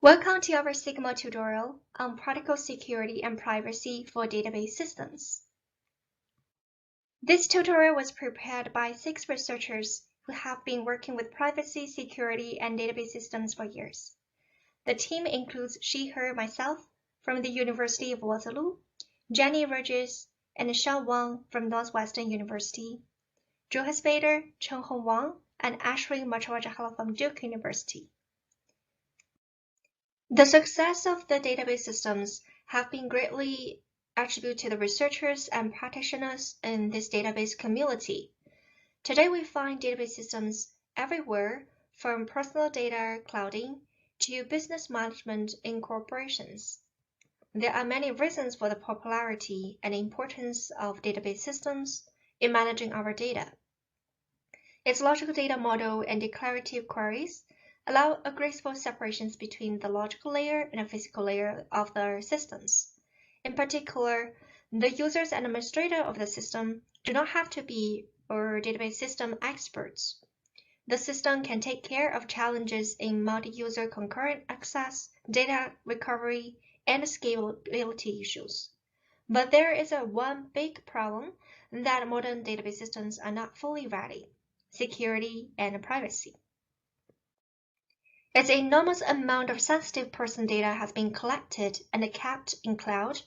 Welcome to our Sigma tutorial on protocol security and privacy for database systems. This tutorial was prepared by 6 researchers who have been working with privacy, security, and database systems for years. The team includes she/her myself from the University of Waterloo, Jenny Regis, and Sean Wang from Northwestern University, Juhas Bader, Chenghong Wang, and Ashley Machawajala from Duke University. The success of the database systems have been greatly attributed to the researchers and practitioners in this database community. Today we find database systems everywhere, from personal data clouding to business management in corporations. There are many reasons for the popularity and importance of database systems in managing our data. Its logical data model and declarative queries allow a graceful separations between the logical layer and the physical layer of the systems. In particular, the users and administrator of the system do not have to be database system experts. The system can take care of challenges in multi-user concurrent access, data recovery, and scalability issues. But there is one big problem that modern database systems are not fully ready: security and privacy. Its enormous amount of sensitive person data has been collected and kept in cloud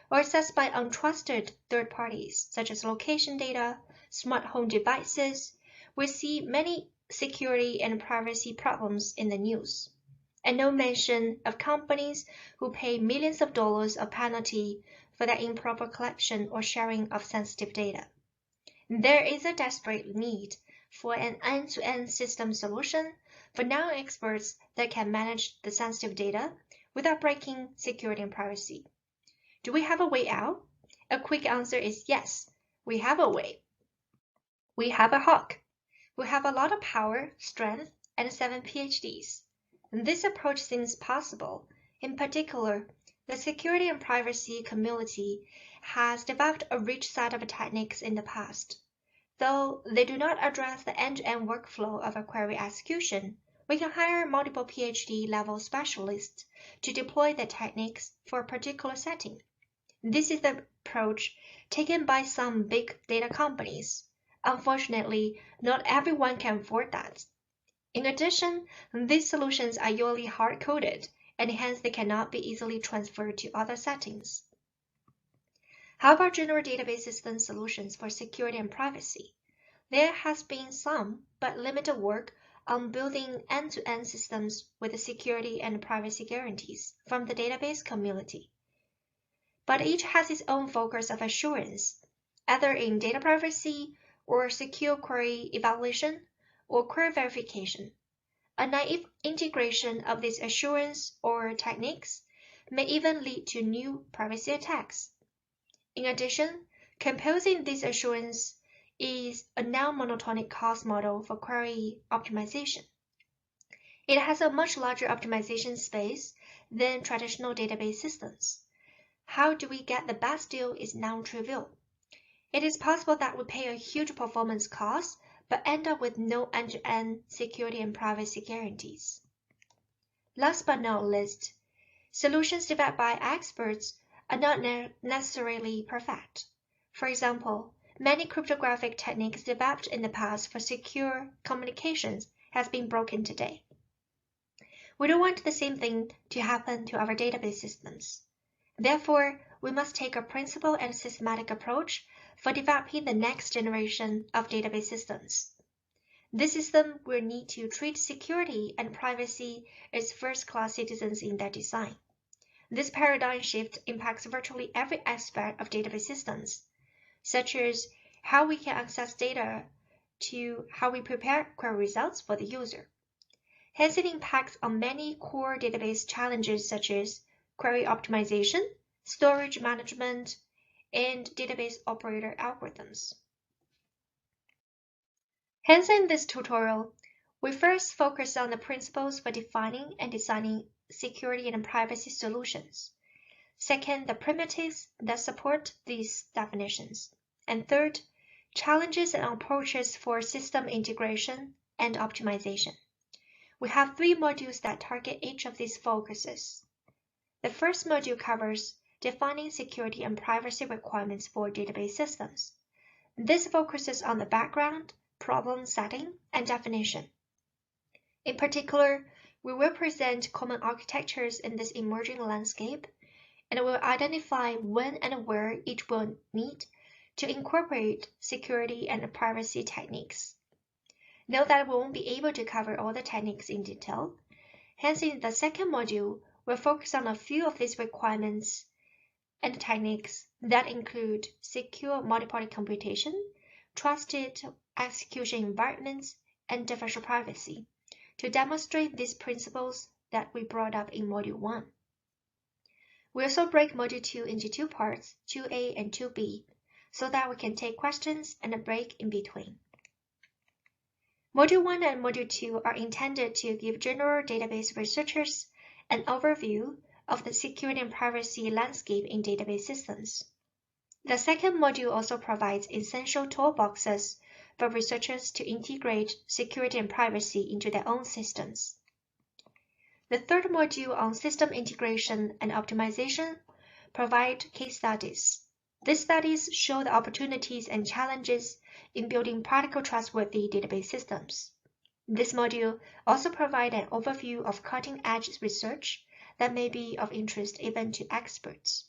or accessed by untrusted third parties, such as location data, smart home devices. We see many security and privacy problems in the news, and no mention of companies who pay millions of dollars of penalty for their improper collection or sharing of sensitive data. There is a desperate need for an end-to-end system solution for non-experts that can manage the sensitive data without breaking security and privacy. Do we have a way out? A quick answer is yes, we have a way. We have a hawk. We have a lot of power, strength, and 7 PhDs. This approach seems possible. In particular, the security and privacy community has developed a rich set of techniques in the past. Though they do not address the end-to-end workflow of a query execution, we can hire multiple PhD level specialists to deploy the techniques for a particular setting. This is the approach taken by some big data companies. Unfortunately, not everyone can afford that. In addition, these solutions are usually hard-coded, and hence they cannot be easily transferred to other settings. How about general database system solutions for security and privacy? There has been some, but limited work on building end-to-end systems with the security and privacy guarantees from the database community. But each has its own focus of assurance, either in data privacy or secure query evaluation or query verification. A naive integration of these assurance or techniques may even lead to new privacy attacks. In addition, composing this assurance is a non-monotonic cost model for query optimization. It has a much larger optimization space than traditional database systems. How do we get the best deal is non-trivial. It is possible that we pay a huge performance cost but end up with no end-to-end security and privacy guarantees. Last but not least, solutions developed by experts are not necessarily perfect. For example, many cryptographic techniques developed in the past for secure communications has been broken today. We don't want the same thing to happen to our database systems. Therefore, we must take a principled and systematic approach for developing the next generation of database systems. This system will need to treat security and privacy as first-class citizens in their design. This paradigm shift impacts virtually every aspect of database systems, such as how we can access data to how we prepare query results for the user. Hence, it impacts on many core database challenges such as query optimization, storage management, and database operator algorithms. Hence, in this tutorial, we first focus on the principles for defining and designing security and privacy solutions. Second, the primitives that support these definitions. And third, challenges and approaches for system integration and optimization. We have 3 modules that target each of these focuses. The first module covers defining security and privacy requirements for database systems. This focuses on the background, problem setting, and definition. In particular, we will present common architectures in this emerging landscape, and will identify when and where each will need to incorporate security and privacy techniques. Note that we won't be able to cover all the techniques in detail. Hence, in the second module, we'll focus on a few of these requirements and techniques that include secure multi-party computation, trusted execution environments, and differential privacy, to demonstrate these principles that we brought up in Module 1. We also break Module 2 into 2 parts, 2A and 2B, so that we can take questions and a break in between. Module 1 and Module 2 are intended to give general database researchers an overview of the security and privacy landscape in database systems. The second module also provides essential toolboxes for researchers to integrate security and privacy into their own systems. The third module on system integration and optimization provides case studies. These studies show the opportunities and challenges in building practical trustworthy database systems. This module also provides an overview of cutting-edge research that may be of interest even to experts.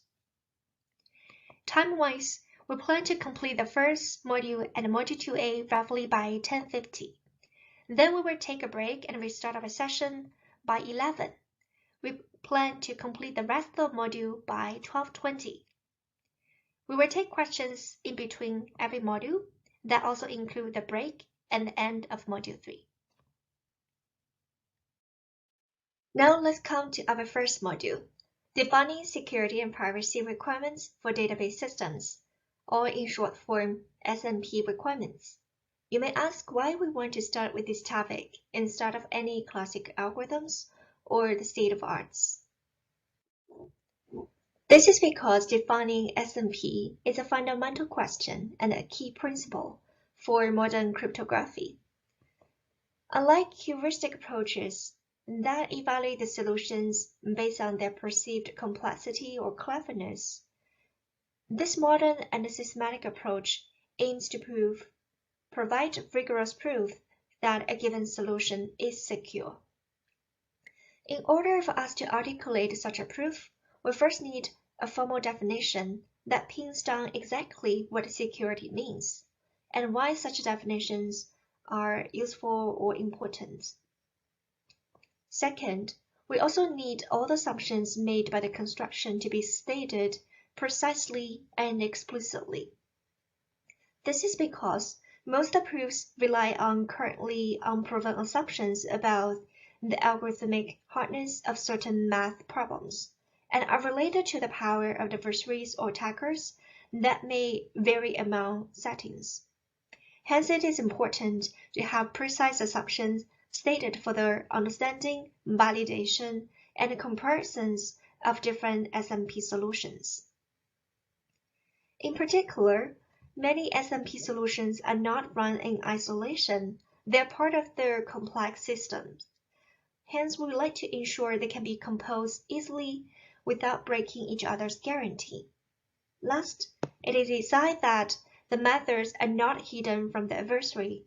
Time-wise, we plan to complete the first module and Module 2A roughly by 10:50. Then we will take a break and restart our session by 11. We plan to complete the rest of the module by 12:20. We will take questions in between every module that also include the break and the end of Module 3. Now let's come to our first module, defining security and privacy requirements for database systems, or in short form, SMP requirements. You may ask why we want to start with this topic instead of any classic algorithms or the state of arts. This is because defining SMP is a fundamental question and a key principle for modern cryptography. Unlike heuristic approaches that evaluate the solutions based on their perceived complexity or cleverness, this modern and systematic approach aims to provide rigorous proof that a given solution is secure. In order for us to articulate such a proof, we first need a formal definition that pins down exactly what security means, and why such definitions are useful or important. Second, we also need all the assumptions made by the construction to be stated precisely and explicitly. This is because most proofs rely on currently unproven assumptions about the algorithmic hardness of certain math problems, and are related to the power of adversaries or attackers that may vary among settings. Hence, it is important to have precise assumptions stated for the understanding, validation, and comparisons of different SMP solutions. In particular, many SMP solutions are not run in isolation. They are part of their complex systems. Hence, we like to ensure they can be composed easily without breaking each other's guarantee. Last, it is desired that the methods are not hidden from the adversary,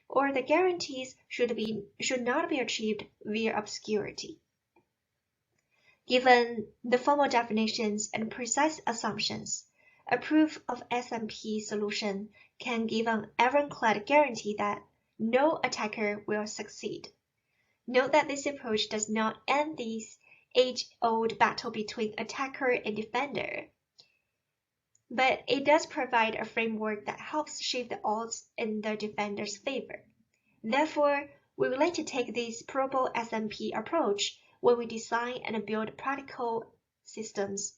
or the guarantees should not be achieved via obscurity. Given the formal definitions and precise assumptions, a proof of SMP solution can give an ironclad guarantee that no attacker will succeed. Note that this approach does not end this age-old battle between attacker and defender, but it does provide a framework that helps shape the odds in the defender's favor. Therefore, we would like to take this probable SMP approach when we design and build practical systems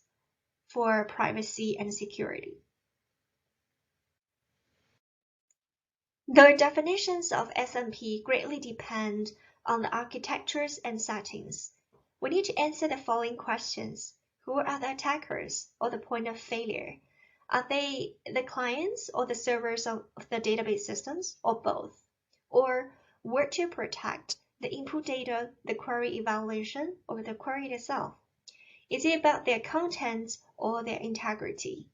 for privacy and security. The definitions of SMP greatly depend on the architectures and settings. We need to answer the following questions. Who are the attackers or the point of failure? Are they the clients or the servers of the database systems, or both? Or where to protect the input data, the query evaluation, or the query itself? Is it about their contents or their integrity?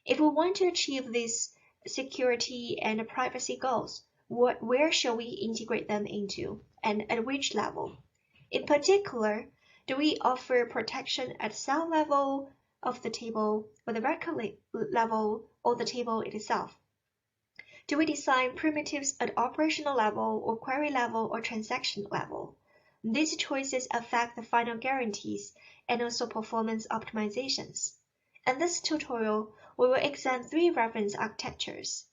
If we want to achieve these security and privacy goals, where shall we integrate them into, and at which level? In particular, do we offer protection at cell level of the table, or the record level, or the table itself? Do we design primitives at operational level, or query level, or transaction level? These choices affect the final guarantees and also performance optimizations. In this tutorial, we will examine 3 reference architectures.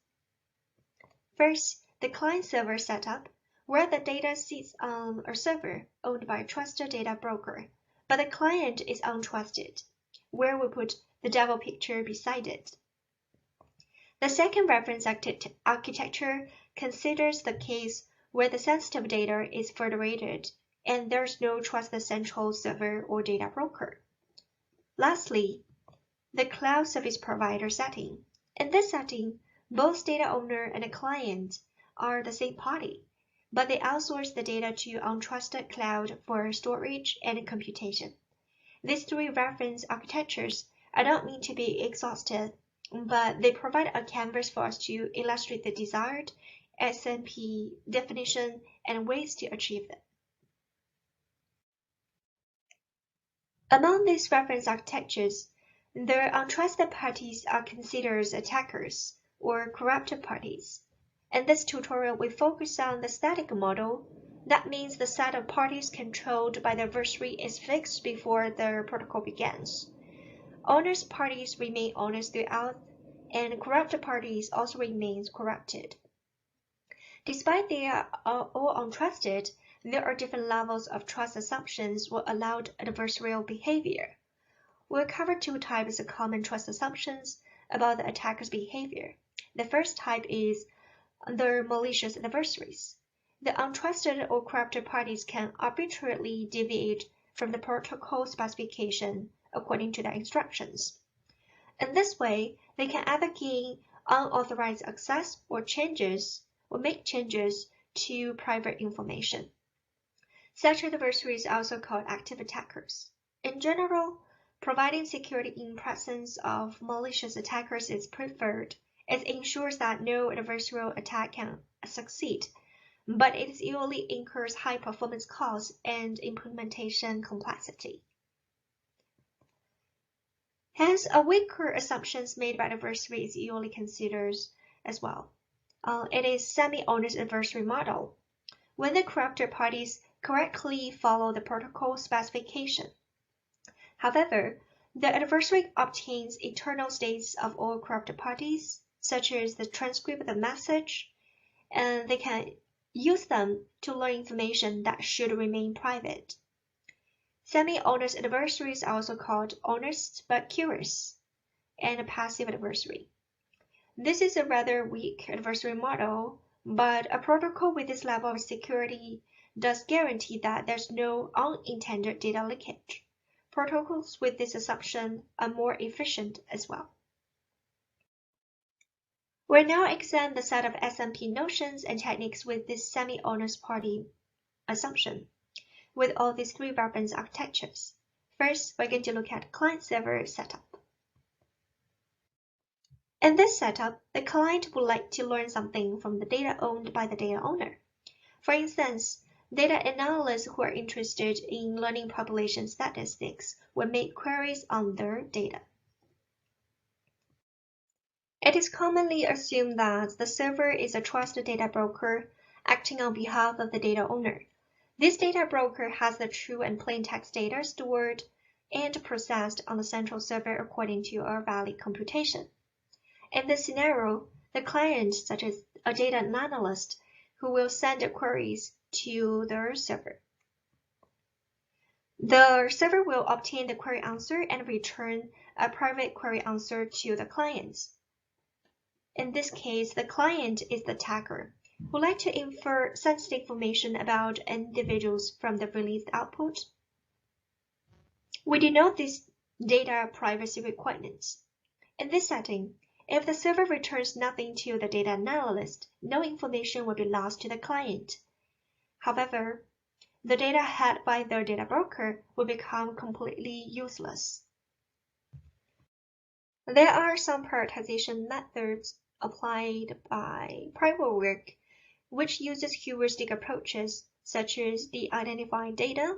First, the client-server setup, where the data sits on a server owned by a trusted data broker, but the client is untrusted, where we put the devil picture beside it. The second reference architecture considers the case where the sensitive data is federated and there's no trusted central server or data broker. Lastly, the cloud service provider setting. In this setting, both data owner and the client are the same party, but they outsource the data to untrusted cloud for storage and computation. These 3 reference architectures are not meant to be exhaustive, but they provide a canvas for us to illustrate the desired SMP definition and ways to achieve them. Among these reference architectures, the untrusted parties are considered attackers or corrupted parties. In this tutorial, we focus on the static model. That means the set of parties controlled by the adversary is fixed before the protocol begins. Honest parties remain honest throughout, and corrupted parties also remain corrupted. Despite they are all untrusted, there are different levels of trust assumptions for allowed adversarial behavior. We'll cover 2 types of common trust assumptions about the attacker's behavior. The first type is the malicious adversaries. The untrusted or corrupted parties can arbitrarily deviate from the protocol specification according to their instructions. In this way, they can either gain unauthorized access or make changes to private information. Such adversaries are also called active attackers. In general, providing security in presence of malicious attackers is preferred. It ensures that no adversarial attack can succeed, but it usually incurs high performance costs and implementation complexity. Hence, a weaker assumptions made by the adversary is usually considered as well. It is semi-honest adversary model, when the corrupted parties correctly follow the protocol specification. However, the adversary obtains internal states of all corrupted parties, such as the transcript of the message, and they can use them to learn information that should remain private. Semi-honest adversaries are also called honest but curious, and a passive adversary. This is a rather weak adversary model, but a protocol with this level of security does guarantee that there's no unintended data leakage. Protocols with this assumption are more efficient as well. We'll now examine the set of SMP notions and techniques with this semi-honest party assumption, with all these 3 reference architectures. First, we're going to look at client-server setup. In this setup, the client would like to learn something from the data owned by the data owner. For instance, data analysts who are interested in learning population statistics will make queries on their data. It is commonly assumed that the server is a trusted data broker acting on behalf of the data owner. This data broker has the true and plain text data stored and processed on the central server according to a valid computation. In this scenario, the client, such as a data analyst, who will send queries to the server. The server will obtain the query answer and return a private query answer to the client. In this case, the client is the attacker, who would like to infer sensitive information about individuals from the released output. We denote these data privacy requirements. In this setting, if the server returns nothing to the data analyst, no information will be lost to the client. However, the data held by their data broker will become completely useless. There are some prioritization methods applied by private work which uses heuristic approaches such as de-identified data,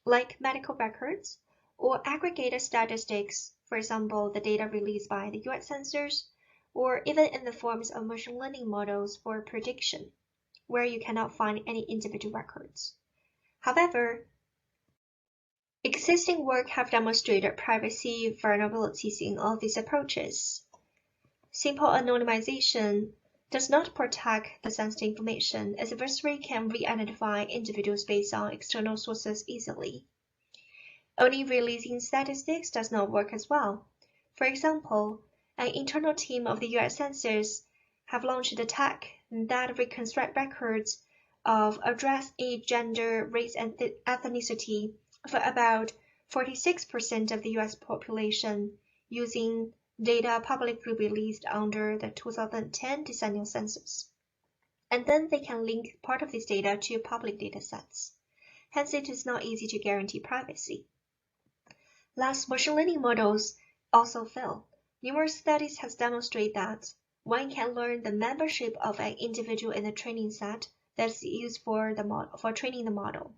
like medical records, or aggregated statistics, for example, the data released by the US Census, or even in the forms of machine learning models for prediction, where you cannot find any individual records. However, existing work have demonstrated privacy vulnerabilities in all these approaches. Simple anonymization does not protect the sensitive information, as adversary can re-identify individuals based on external sources easily. Only releasing statistics does not work as well. For example, an internal team of the US Census have launched a tech that reconstructs records of address, age, gender, race, and ethnicity for about 46% of the US population using data publicly released under the 2010 decennial census. And then they can link part of this data to public datasets. Hence, it is not easy to guarantee privacy. Last, machine learning models also fail. Numerous studies have demonstrated that one can learn the membership of an individual in the training set that's used for training the model.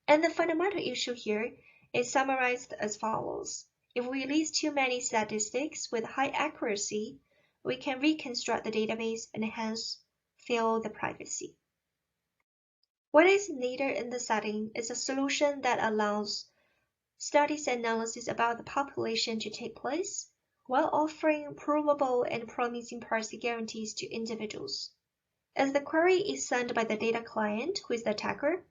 And the fundamental issue here is summarized as follows. If we release too many statistics with high accuracy, we can reconstruct the database and hence fail the privacy. What is needed in the setting is a solution that allows studies and analysis about the population to take place while offering provable and promising privacy guarantees to individuals. As the query is sent by the data client, who is the attacker,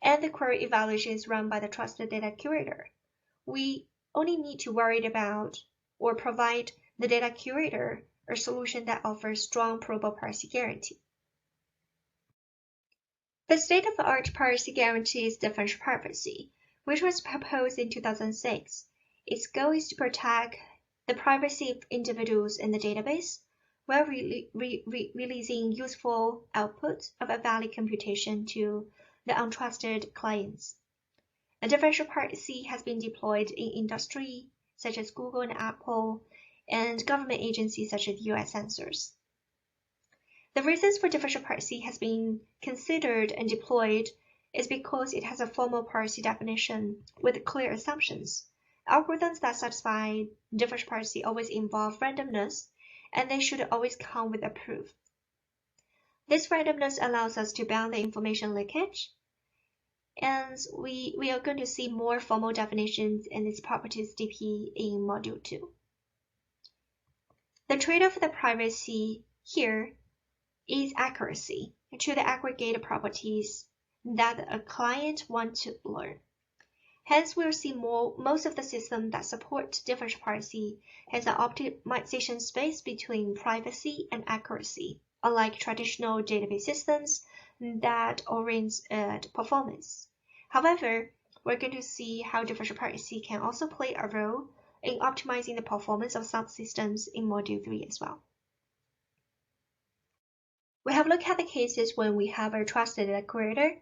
and the query evaluation is run by the trusted data curator, we only need to worry about or provide the data curator a solution that offers strong probable privacy guarantee. The state-of-the-art privacy guarantee is differential privacy, which was proposed in 2006. Its goal is to protect the privacy of individuals in the database while releasing useful output of a valid computation to the untrusted clients. A differential privacy has been deployed in industry such as Google and Apple, and government agencies such as US Census. The reasons for differential privacy has been considered and deployed is because it has a formal privacy definition with clear assumptions. Algorithms that satisfy differential privacy always involve randomness, and they should always come with a proof. This randomness allows us to bound the information leakage, and we are going to see more formal definitions in its properties DP in Module 2. The trade-off for the privacy here is accuracy to the aggregated properties that a client wants to learn. Hence, we'll see most of the systems that support differential privacy has an optimization space between privacy and accuracy, unlike traditional database systems that orient at performance. However, we're going to see how differential privacy can also play a role in optimizing the performance of some systems in Module 3 as well. We have looked at the cases when we have a trusted data curator,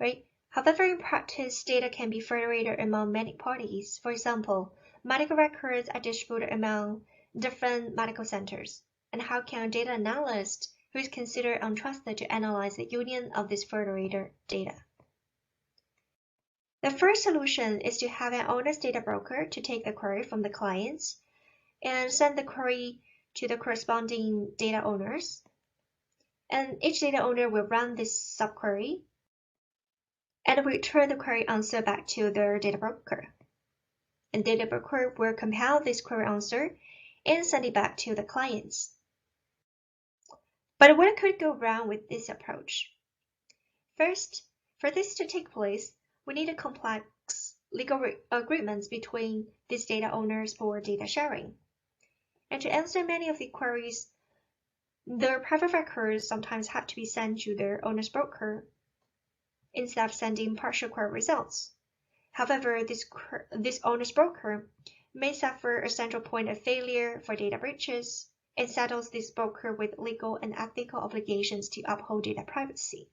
right? However, in practice, data can be federated among many parties. For example, medical records are distributed among different medical centers. And how can a data analyst who is considered untrusted to analyze the union of this federated data? The first solution is to have an honest data broker to take the query from the clients and send the query to the corresponding data owners. And each data owner will run this subquery and return the query answer back to their data broker. And data broker will compile this query answer and send it back to the clients. But what could go wrong with this approach? First, for this to take place, we need a complex legal agreements between these data owners for data sharing. And to answer many of the queries, their private records sometimes have to be sent to their owner's broker instead of sending partial query results. However, this owner's broker may suffer a central point of failure for data breaches and saddles this broker with legal and ethical obligations to uphold data privacy.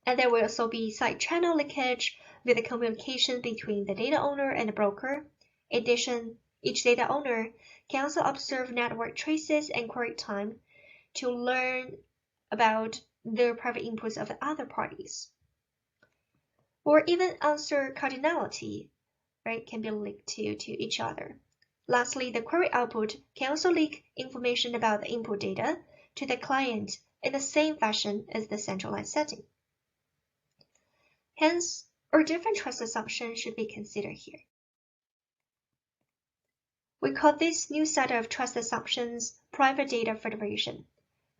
And there will also be side channel leakage with the communication between the data owner and the broker. In addition, each data owner can also observe network traces and query time to learn about the private inputs of the other parties. Or even answer cardinality, right, can be linked to each other. Lastly, the query output can also leak information about the input data to the client in the same fashion as the centralized setting. Hence, our different trust assumptions should be considered here. We call this new set of trust assumptions private data federation.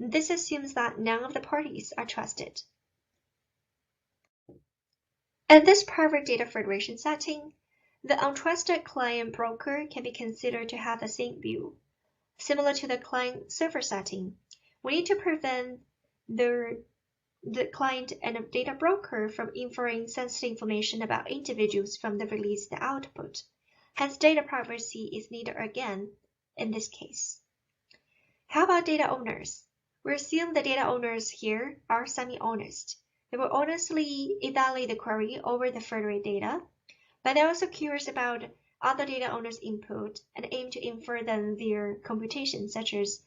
This assumes that none of the parties are trusted. In this private data federation setting, the untrusted client broker can be considered to have the same view. Similar to the client-server setting, we need to prevent the client and the data broker from inferring sensitive information about individuals from the released output. Hence, data privacy is needed again in this case. How about data owners? We assume the data owners here are semi-honest. They will honestly evaluate the query over the federated data, but they're also curious about other data owners' input and aim to infer them their computation, such as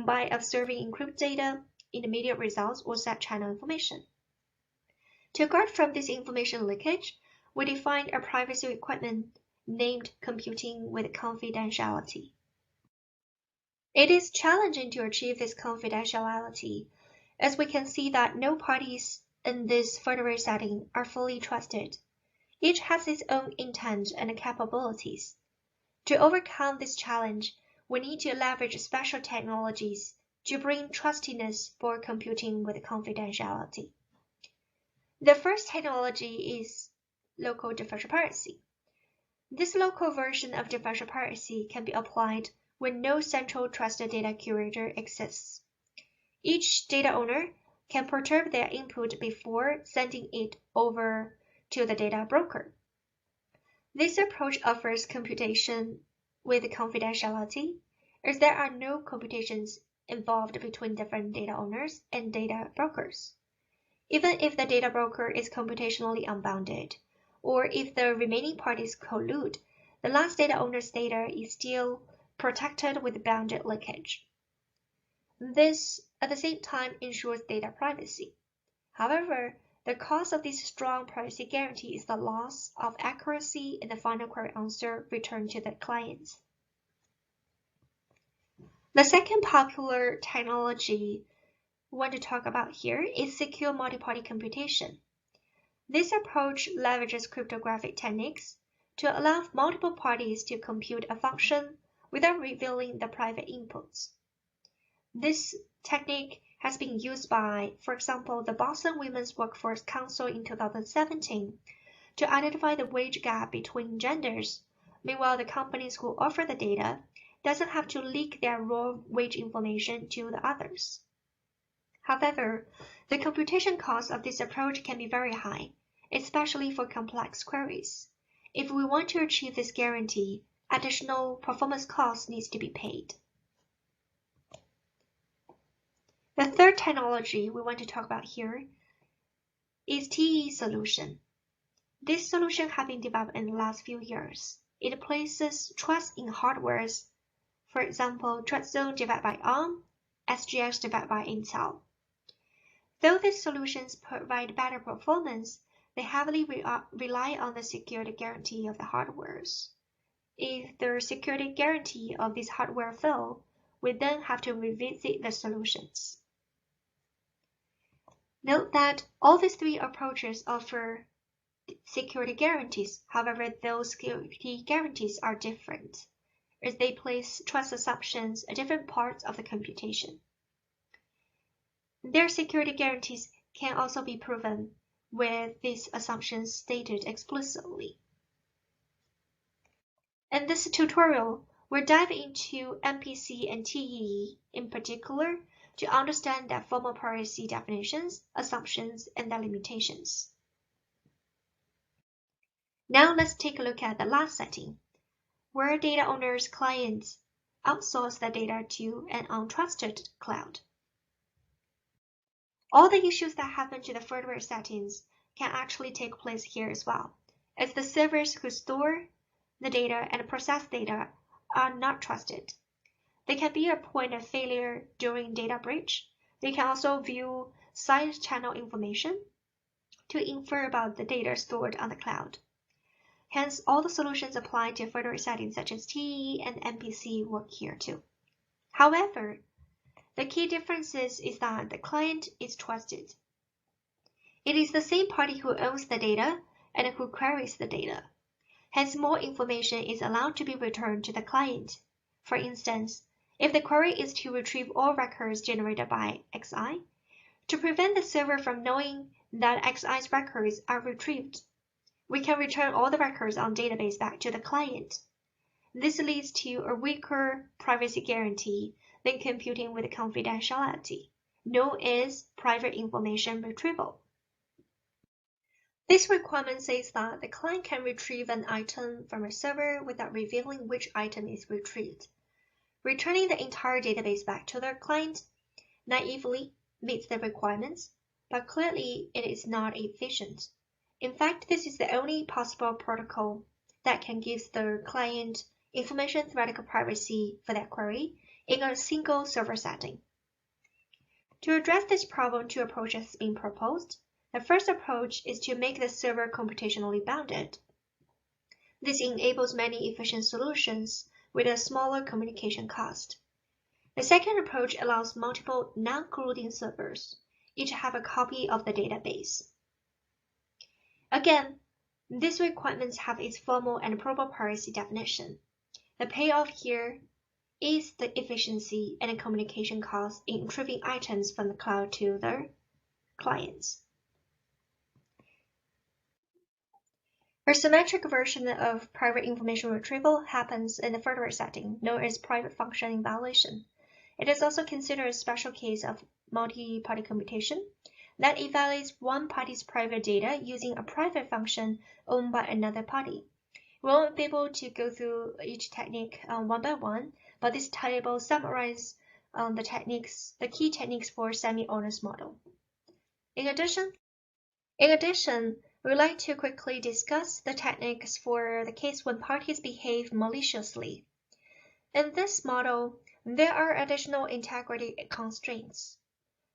by observing encrypted data, intermediate results, or side channel information. To guard from this information leakage, we defined a privacy requirement named computing with confidentiality. It is challenging to achieve this confidentiality, as we can see that no parties in this federated setting are fully trusted. Each has its own intent and capabilities. To overcome this challenge, we need to leverage special technologies to bring trustiness for computing with confidentiality. The first technology is local differential privacy. This local version of differential privacy can be applied when no central trusted data curator exists. Each data owner can perturb their input before sending it over to the data broker. This approach offers computation with confidentiality, as there are no computations involved between different data owners and data brokers. Even if the data broker is computationally unbounded, or if the remaining parties collude, the last data owner's data is still protected with bounded leakage. This, at the same time, ensures data privacy. However, the cost of this strong privacy guarantee is the loss of accuracy in the final query answer returned to the client. The second popular technology we want to talk about here is secure multi-party computation. This approach leverages cryptographic techniques to allow multiple parties to compute a function without revealing the private inputs. This technique has been used by, for example, the Boston Women's Workforce Council in 2017 to identify the wage gap between genders. Meanwhile, the companies who offer the data doesn't have to leak their raw wage information to the others. However, the computation cost of this approach can be very high, especially for complex queries. If we want to achieve this guarantee, additional performance costs needs to be paid. The third technology we want to talk about here is TEE solution. This solution has been developed in the last few years. It places trust in hardwares, for example, TrustZone divided by ARM, SGX divided by Intel. Though these solutions provide better performance, they heavily rely on the security guarantee of the hardwares. If the security guarantee of this hardware fails, we then have to revisit the solutions. Note that all these three approaches offer security guarantees. However, those security guarantees are different, as they place trust assumptions at different parts of the computation. Their security guarantees can also be proven with these assumptions stated explicitly. In this tutorial, we'll dive into MPC and TEE in particular to understand their formal privacy definitions, assumptions, and their limitations. Now let's take a look at the last setting, where data owners' clients outsource their data to an untrusted cloud. All the issues that happen to the firmware settings can actually take place here as well, as the servers who store the data and process data are not trusted. They can be a point of failure during data breach. They can also view side channel information to infer about the data stored on the cloud. Hence, all the solutions applied to firmware settings such as TEE and MPC work here too. However, the key difference is that the client is trusted. It is the same party who owns the data and who queries the data. Hence, more information is allowed to be returned to the client. For instance, if the query is to retrieve all records generated by XI, to prevent the server from knowing that XI's records are retrieved, we can return all the records on database back to the client. This leads to a weaker privacy guarantee than computing with confidentiality, known as private information retrieval. This requirement says that the client can retrieve an item from a server without revealing which item is retrieved. Returning the entire database back to the client naively meets the requirements, but clearly it is not efficient. In fact, this is the only possible protocol that can give the client information theoretical privacy for that query in a single server setting. To address this problem, two approaches have been proposed. The first approach is to make the server computationally bounded. This enables many efficient solutions with a smaller communication cost. The second approach allows multiple non-correlating servers, each have a copy of the database. Again, these requirements have its formal and probable privacy definition. The payoff here is the efficiency and the communication cost in retrieving items from the cloud to the clients. A symmetric version of private information retrieval happens in the firmware setting, known as private function invalidation. It is also considered a special case of multi-party computation that evaluates one party's private data using a private function owned by another party. We won't be able to go through each technique one by one, but this table summarizes the key techniques for semi-honest model. In addition, we'd like to quickly discuss the techniques for the case when parties behave maliciously. In this model, there are additional integrity constraints.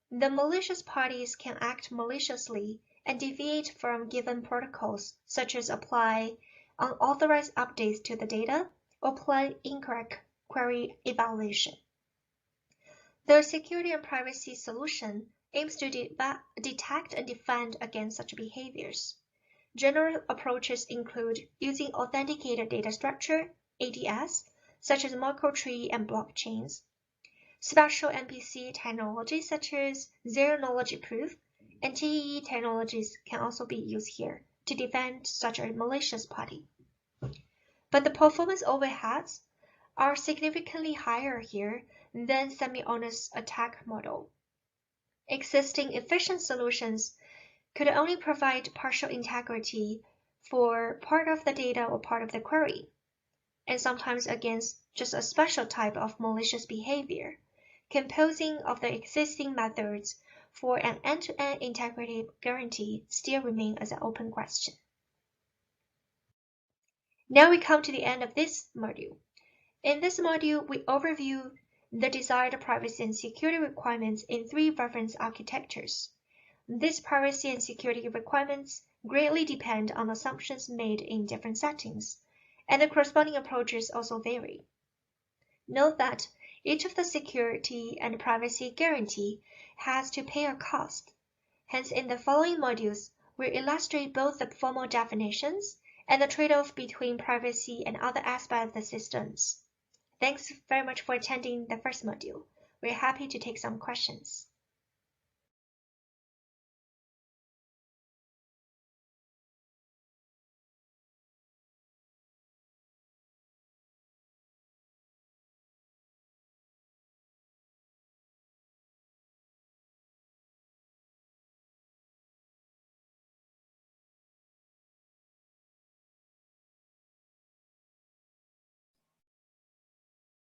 The malicious parties can act maliciously and deviate from given protocols, such as apply unauthorized updates to the data or apply incorrect query evaluation. The security and privacy solution aims to detect and defend against such behaviors. General approaches include using authenticated data structure, ADS, such as Merkle tree and blockchains, special MPC technologies such as zero-knowledge proof, and TEE technologies can also be used here to defend such a malicious party. But the performance overheads are significantly higher here than semi-honest attack model. Existing efficient solutions could only provide partial integrity for part of the data or part of the query, and sometimes against just a special type of malicious behavior. Composing of the existing methods for an end-to-end integrity guarantee still remain as an open question. Now we come to the end of this module. In this module, we overview the desired privacy and security requirements in three reference architectures. These privacy and security requirements greatly depend on assumptions made in different settings, and the corresponding approaches also vary. Note that each of the security and privacy guarantee has to pay a cost. Hence, in the following modules, we'll illustrate both the formal definitions and the trade-off between privacy and other aspects of the systems. Thanks very much for attending the first module. We're happy to take some questions.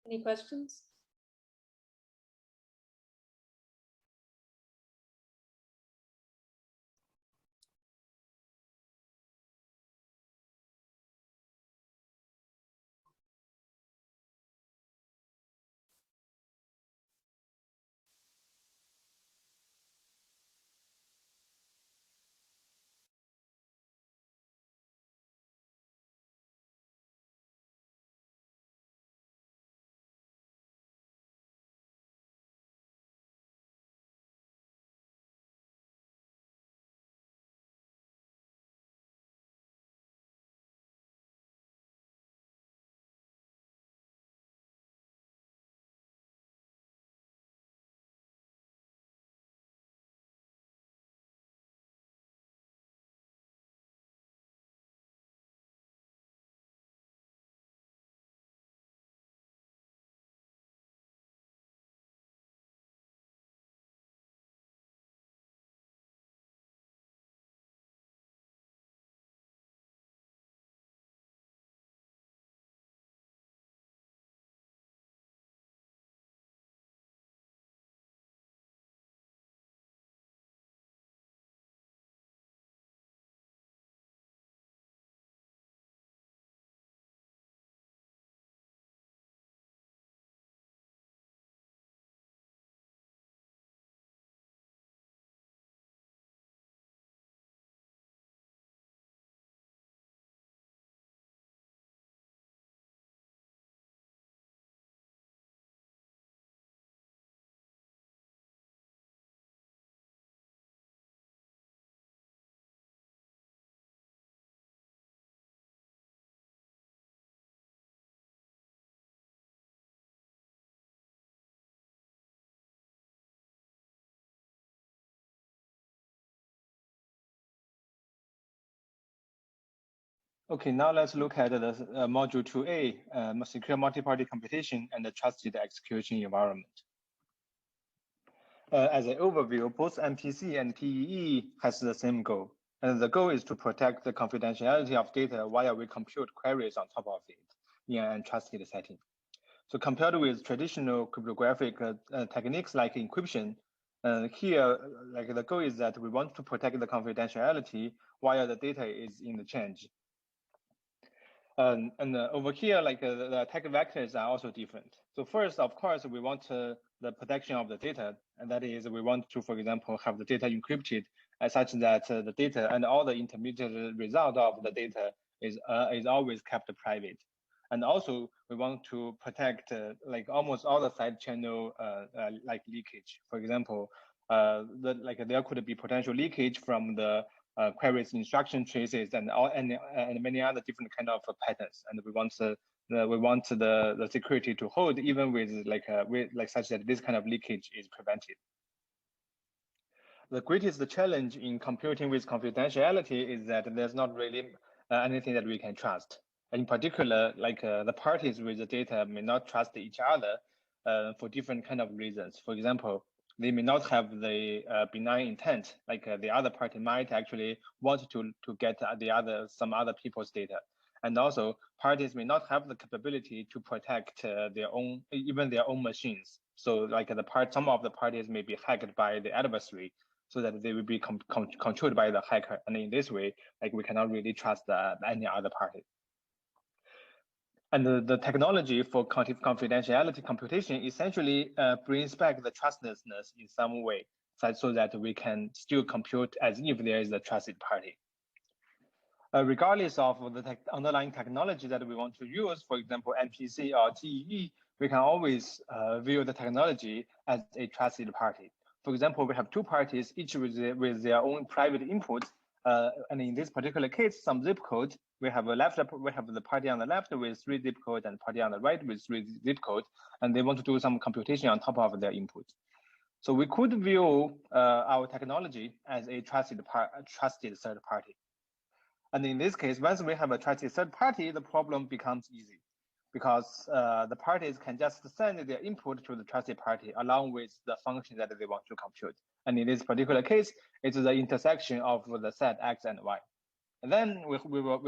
Any questions? Okay, now let's look at the module 2A, secure multi-party computation and the trusted execution environment. As an overview, both MPC and PEE has the same goal. And the goal is to protect the confidentiality of data while we compute queries on top of it in an untrusted setting. So compared with traditional cryptographic techniques like encryption, here, like the goal is that we want to protect the confidentiality while the data is in the change. And over here, like the attack vectors are also different. So first, of course, we want the protection of the data, and that is we want to, for example, have the data encrypted such that the data and all the intermediate result of the data is always kept private. And also, we want to protect like almost all the side channel like leakage. For example, there could be potential leakage from the queries instruction traces and many other different kind of patterns, and we want the security to hold even with such that this kind of leakage is prevented. The greatest challenge in computing with confidentiality is that there's not really anything that we can trust. In particular, the parties with the data may not trust each other for different kind of reasons. For example, they may not have the benign intent, the other party might actually want to get some other people's data. And also, parties may not have the capability to protect their own machines. So some of the parties may be hacked by the adversary, so that they will be controlled by the hacker. And in this way, we cannot really trust any other party. And the technology for confidentiality computation essentially brings back the trustlessness in some way, so that we can still compute as if there is a trusted party. Regardless of the underlying technology that we want to use, for example, MPC or TEE, we can always view the technology as a trusted party. For example, we have two parties, each with their own private inputs. And in this particular case, some zip code, we have the party on the left with 3 zip code and party on the right with 3 zip code, and they want to do some computation on top of their input. So we could view our technology as a trusted third party. And in this case, once we have a trusted third party, the problem becomes easy, because the parties can just send their input to the trusted party along with the function that they want to compute. And in this particular case, it's the intersection of the set x and y. And then we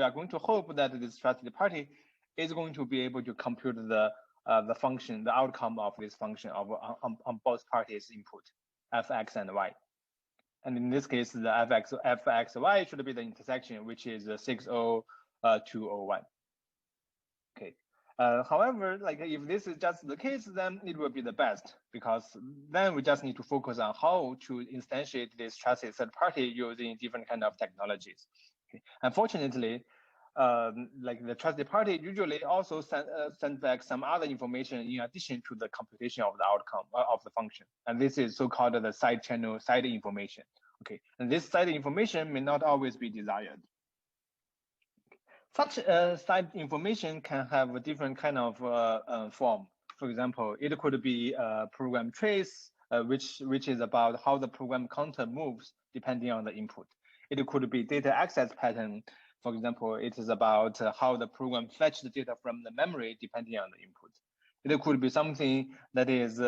are going to hope that this trusted party is going to be able to compute the function, the outcome of this function on both parties' input, fx and y. And in this case, the fxy should be the intersection, which is 60201. Okay. However, if this is just the case, then it will be the best, because then we just need to focus on how to instantiate this trusted third party using different kind of technologies. Okay. Unfortunately, the trusted party usually also send back some other information in addition to the computation of the outcome of the function. And this is so-called the side information. Okay, and this side information may not always be desired. Such side information can have a different kind of form. For example, it could be a program trace, which is about how the program counter moves depending on the input. It could be data access pattern. For example, it is about how the program fetches the data from the memory depending on the input. It could be something that is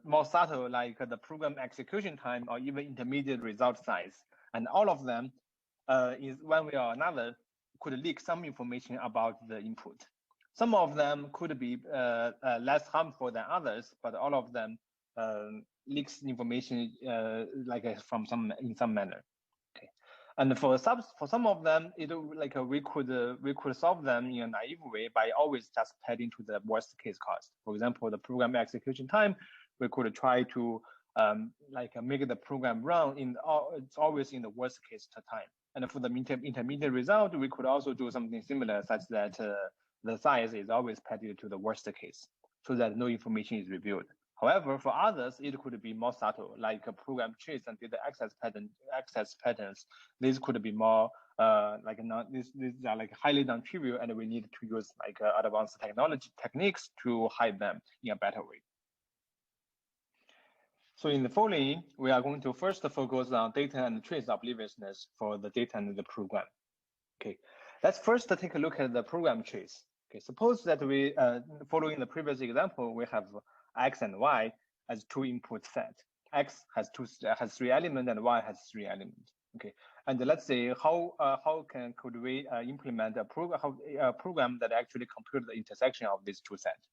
more subtle, like the program execution time or even intermediate result size. And all of them is one way or another could leak some information about the input. Some of them could be less harmful than others, but all of them leaks information in some manner. Okay, and for some of them, we could solve them in a naive way by always just heading to the worst case cost. For example, the program execution time, we could try to make the program run it's always in the worst case time. And for the intermediate result, we could also do something similar, such that the size is always padded to the worst case, so that no information is revealed. However, for others, it could be more subtle, like a program trace and data access patterns. These could be more these are highly non-trivial, and we need to use advanced techniques to hide them in a better way. So in the following, we are going to first focus on data and trace obliviousness for the data and the program. Okay, Let's first take a look at the program trace. Okay, suppose that we, following the previous example, we have X and Y as two input set. X has three elements and Y has three elements. Okay, and let's say how could we implement a program that actually compute the intersection of these two sets?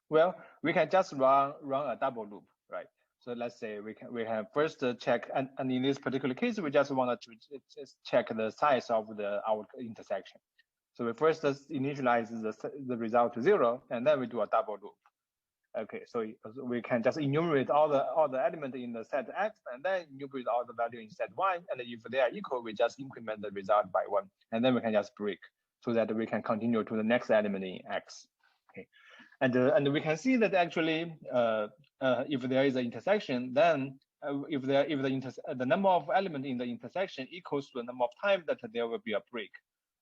Well, we can just run a double loop, right? So let's say we can first check, and in this particular case, we just wanted to just check the size of our intersection. So we first initialize the result to 0, and then we do a double loop. Okay, so we can just enumerate all the elements in the set X, and then enumerate all the value in set Y, and if they are equal, we just increment the result by 1, and then we can just break so that we can continue to the next element in X. Okay. And we can see that actually, if there is an intersection, then if the number of elements in the intersection equals to the number of times that there will be a break,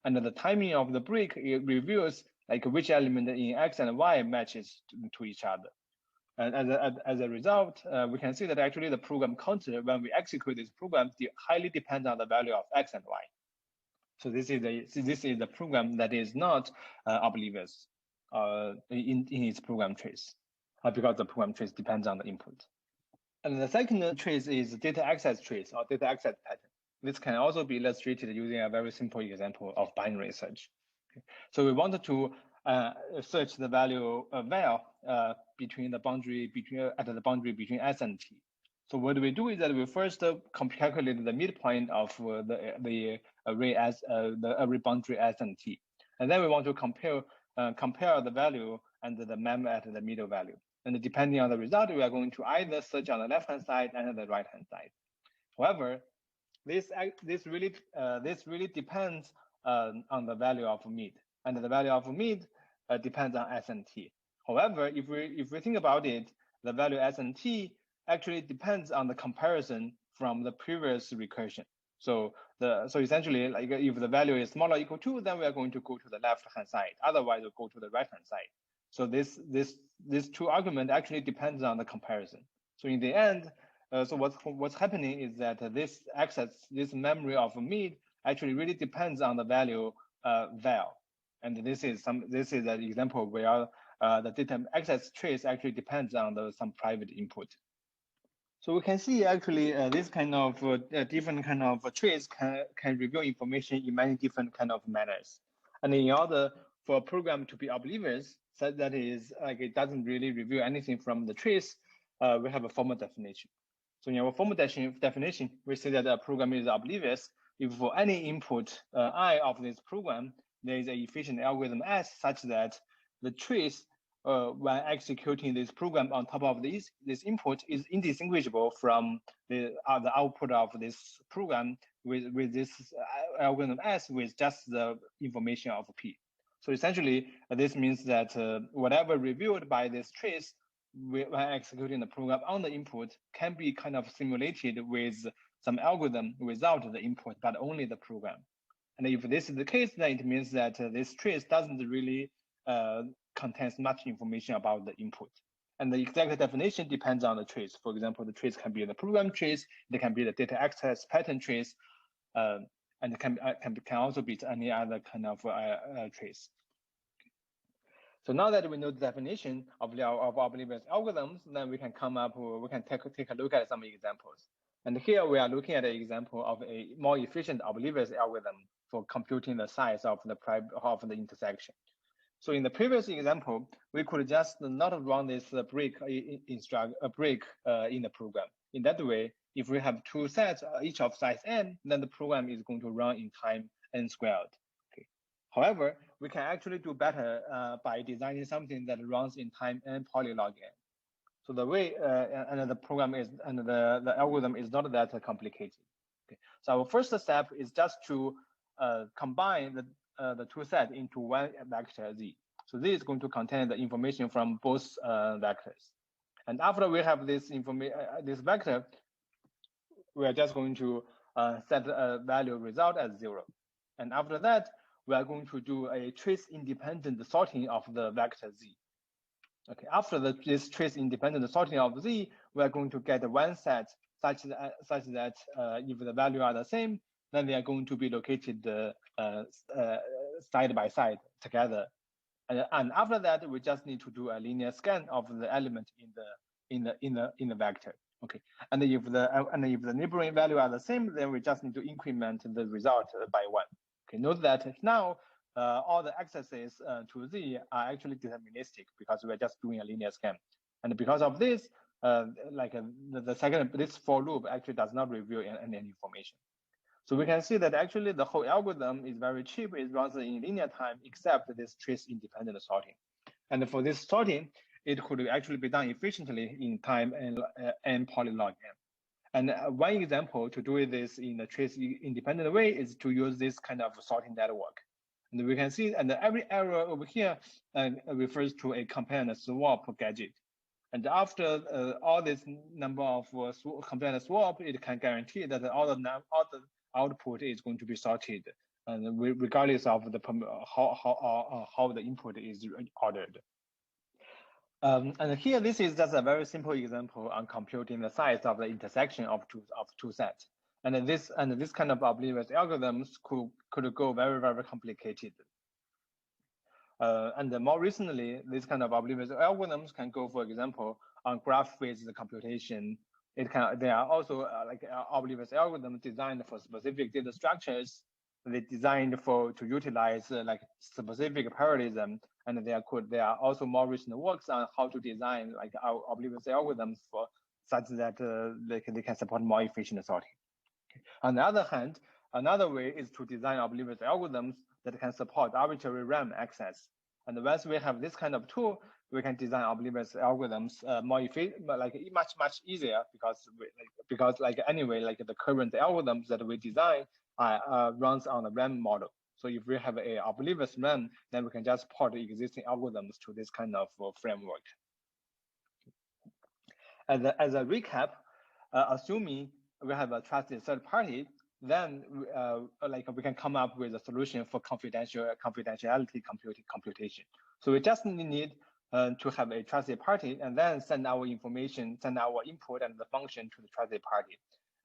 and the timing of the break, it reveals like which element in X and Y matches to each other. And as a result, we can see that actually the program counter, when we execute this program, highly depends on the value of X and Y. So this is the program that is not oblivious in its program trace, because the program trace depends on the input. And the second trace is data access trace or data access pattern. This can also be illustrated using a very simple example of binary search. Okay. So we wanted to search the value val between the boundary at the boundary between S and T. So what we do is that we first calculate the midpoint of the array as the array boundary S and T, and then we want to compare the value and the mem at the middle value. And depending on the result, we are going to either search on the left-hand side and the right-hand side. However, this really depends on the value of mid, and the value of mid depends on S and T. However, if we think about it, the value S and T actually depends on the comparison from the previous recursion. So essentially, like if the value is smaller or equal to, then we are going to go to the left-hand side. Otherwise, we'll go to the right-hand side. So this two argument actually depends on the comparison. So in the end, so what's happening is that this memory of mid actually really depends on the value val, and this is an example where the data access trace actually depends on some private input. So we can see actually this kind of different kind of trace can reveal information in many different kind of manners. And in order for a program to be oblivious, so that is like it doesn't really reveal anything from the trace, we have a formal definition. So in our formal definition, we say that a program is oblivious if for any input I of this program, there is an efficient algorithm S such that the trace when executing this program on top of this input is indistinguishable from the output of this program with this algorithm S with just the information of P. So essentially, this means that whatever revealed by this trace when executing the program on the input can be kind of simulated with some algorithm without the input, but only the program. And if this is the case, then it means that this trace doesn't really contains much information about the input. And the exact definition depends on the trace. For example, the trace can be the program trace, it can be the data access pattern trace, and it can also be any other kind of trace. So now that we know the definition of oblivious algorithms, then we can take a look at some examples. And here we are looking at an example of a more efficient oblivious algorithm for computing the size of the intersection. So in the previous example, we could just not run this break in the program. In that way, if we have two sets, each of size n, then the program is going to run in time n squared. Okay. However, we can actually do better by designing something that runs in time n polylog n. So the way and the program is and the algorithm is not that complicated. Okay. So our first step is just to combine the two sets into one vector z. So this is going to contain the information from both vectors. And after we have this vector, we are just going to set a value result as 0. And after that, we are going to do a trace independent sorting of the vector z. Okay, after this trace independent sorting of z, we are going to get one set such that if the value are the same, then they are going to be located side by side together. And after that, we just need to do a linear scan of the element in the vector. Okay, and if the neighboring value are the same, then we just need to increment the result by 1. Okay, note that now all the accesses to Z are actually deterministic because we're just doing a linear scan, and because of this, this for loop actually does not reveal any information. So we can see that actually the whole algorithm is very cheap. It runs in linear time, except this trace independent sorting. And for this sorting, it could actually be done efficiently in time and polylog n. And one example to do this in a trace independent way is to use this kind of sorting network. And we can see, and every error over here refers to a compare and swap gadget. And after all this number of compare and swap, it can guarantee that all the output is going to be sorted, and regardless of the how the input is ordered. And here, this is just a very simple example on computing the size of the intersection of two sets. And this kind of oblivious algorithms could go very, very complicated. And more recently, this kind of oblivious algorithms can go, for example, on graph-based computation. There are also oblivious algorithms designed for specific data structures. They designed to utilize specific parallelism, and there are also more recent works on how to design our oblivious algorithms for such that they can support more efficient sorting. Okay. On the other hand, another way is to design oblivious algorithms that can support arbitrary RAM access. And once we have this kind of tool, we can design oblivious algorithms more efficient, much easier because anyway, the current algorithms that we design runs on the RAM model. So if we have a oblivious RAM, then we can just port the existing algorithms to this kind of framework. As a recap, assuming we have a trusted third party, then we can come up with a solution for confidentiality computation. So we just need to have a trusted party and then send our information, send our input and the function to the trusted party.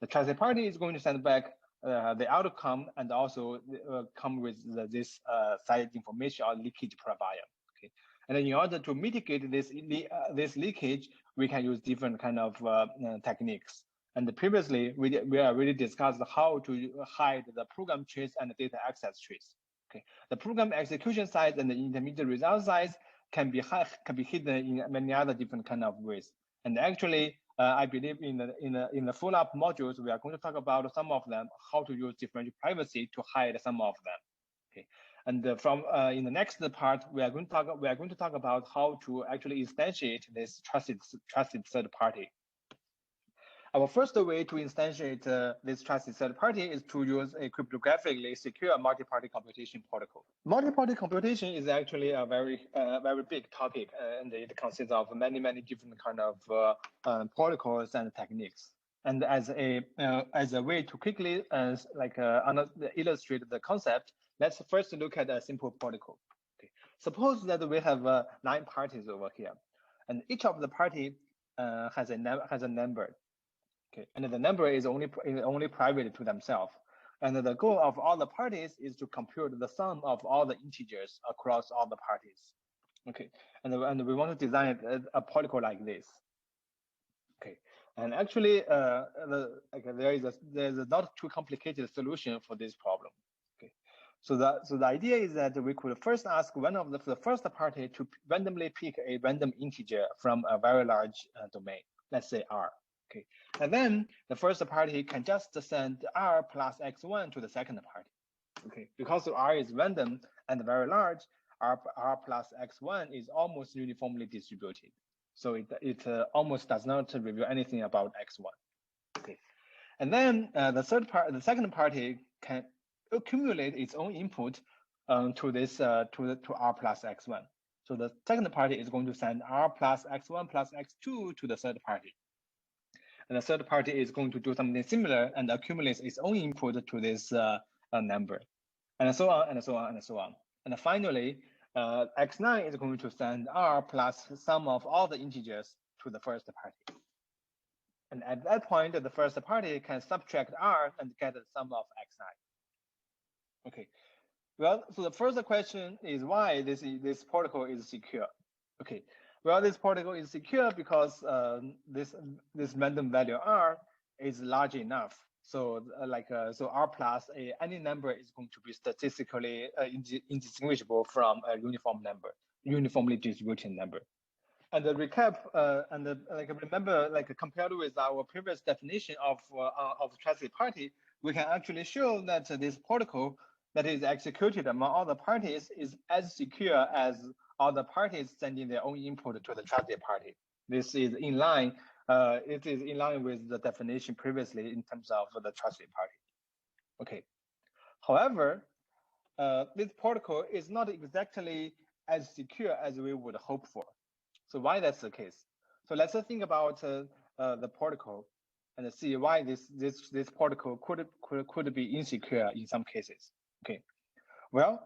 The trusted party is going to send back the outcome and also come with this side information or leakage profile. Okay, and then in order to mitigate this leakage, we can use different kind of techniques. And previously, we already discussed how to hide the program trace and the data access trace. Okay, the program execution size and the intermediate result size can be hidden in many other different kind of ways. And actually, I believe in the follow-up modules, we are going to talk about some of them, how to use differential privacy to hide some of them. Okay, and in the next part, we are going to talk about how to actually instantiate this trusted third party. Our first way to instantiate this trusted third party is to use a cryptographically secure multi-party computation protocol. Multi-party computation is actually a very big topic, and it consists of many different kind of protocols and techniques. And as a way to quickly illustrate the concept, let's first look at a simple protocol. Okay. Suppose that we have 9 parties over here, and each of the party has a number. Okay, and the number is only private to themselves. And the goal of all the parties is to compute the sum of all the integers across all the parties. Okay, and we want to design a protocol like this. Okay, and actually, there's a not too complicated solution for this problem. Okay, so the idea is that we could first ask one of the first party to randomly pick a random integer from a very large domain, let's say R. Okay, and then the first party can just send R plus X1 to the second party. Okay, because R is random and very large, R plus X1 is almost uniformly distributed. So it almost does not reveal anything about X1. Okay, and then the second party can accumulate its own input to R plus X1. So the second party is going to send R plus X1 plus X2 to the third party. And the third party is going to do something similar and accumulates its own input to this number, and so on, and so on, and so on. And finally, X9 is going to send R plus sum of all the integers to the first party. And at that point, the first party can subtract R and get the sum of X9. Okay, Well, so the first question is why this protocol is secure. Okay, well, this protocol is secure because this random value r is large enough. So so r plus any number is going to be statistically indistinguishable from a uniform number, uniformly distributed number. And the recap, remember, compared with our previous definition of trusted party, we can actually show that this protocol that is executed among all the parties is as secure as all the parties sending their own input to the trusted party. This is in line. It is in line with the definition previously in terms of the trusted party. Okay. However, this protocol is not exactly as secure as we would hope for. So why that's the case? So let's think about the protocol and see why this protocol could be insecure in some cases. Okay, well,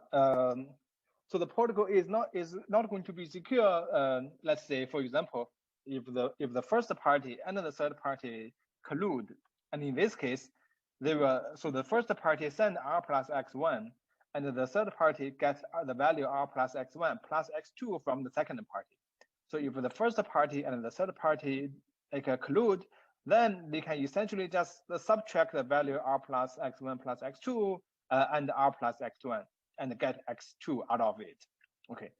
so the protocol is not going to be secure. Let's say, for example, if the first party and the third party collude, and in this case, so the first party send r plus x1, and the third party gets the value r plus x1 plus x2 from the second party. So if the first party and the third party collude, then they can essentially just subtract the value r plus x1 plus x2 and r plus x1 and get x2 out of it. Okay,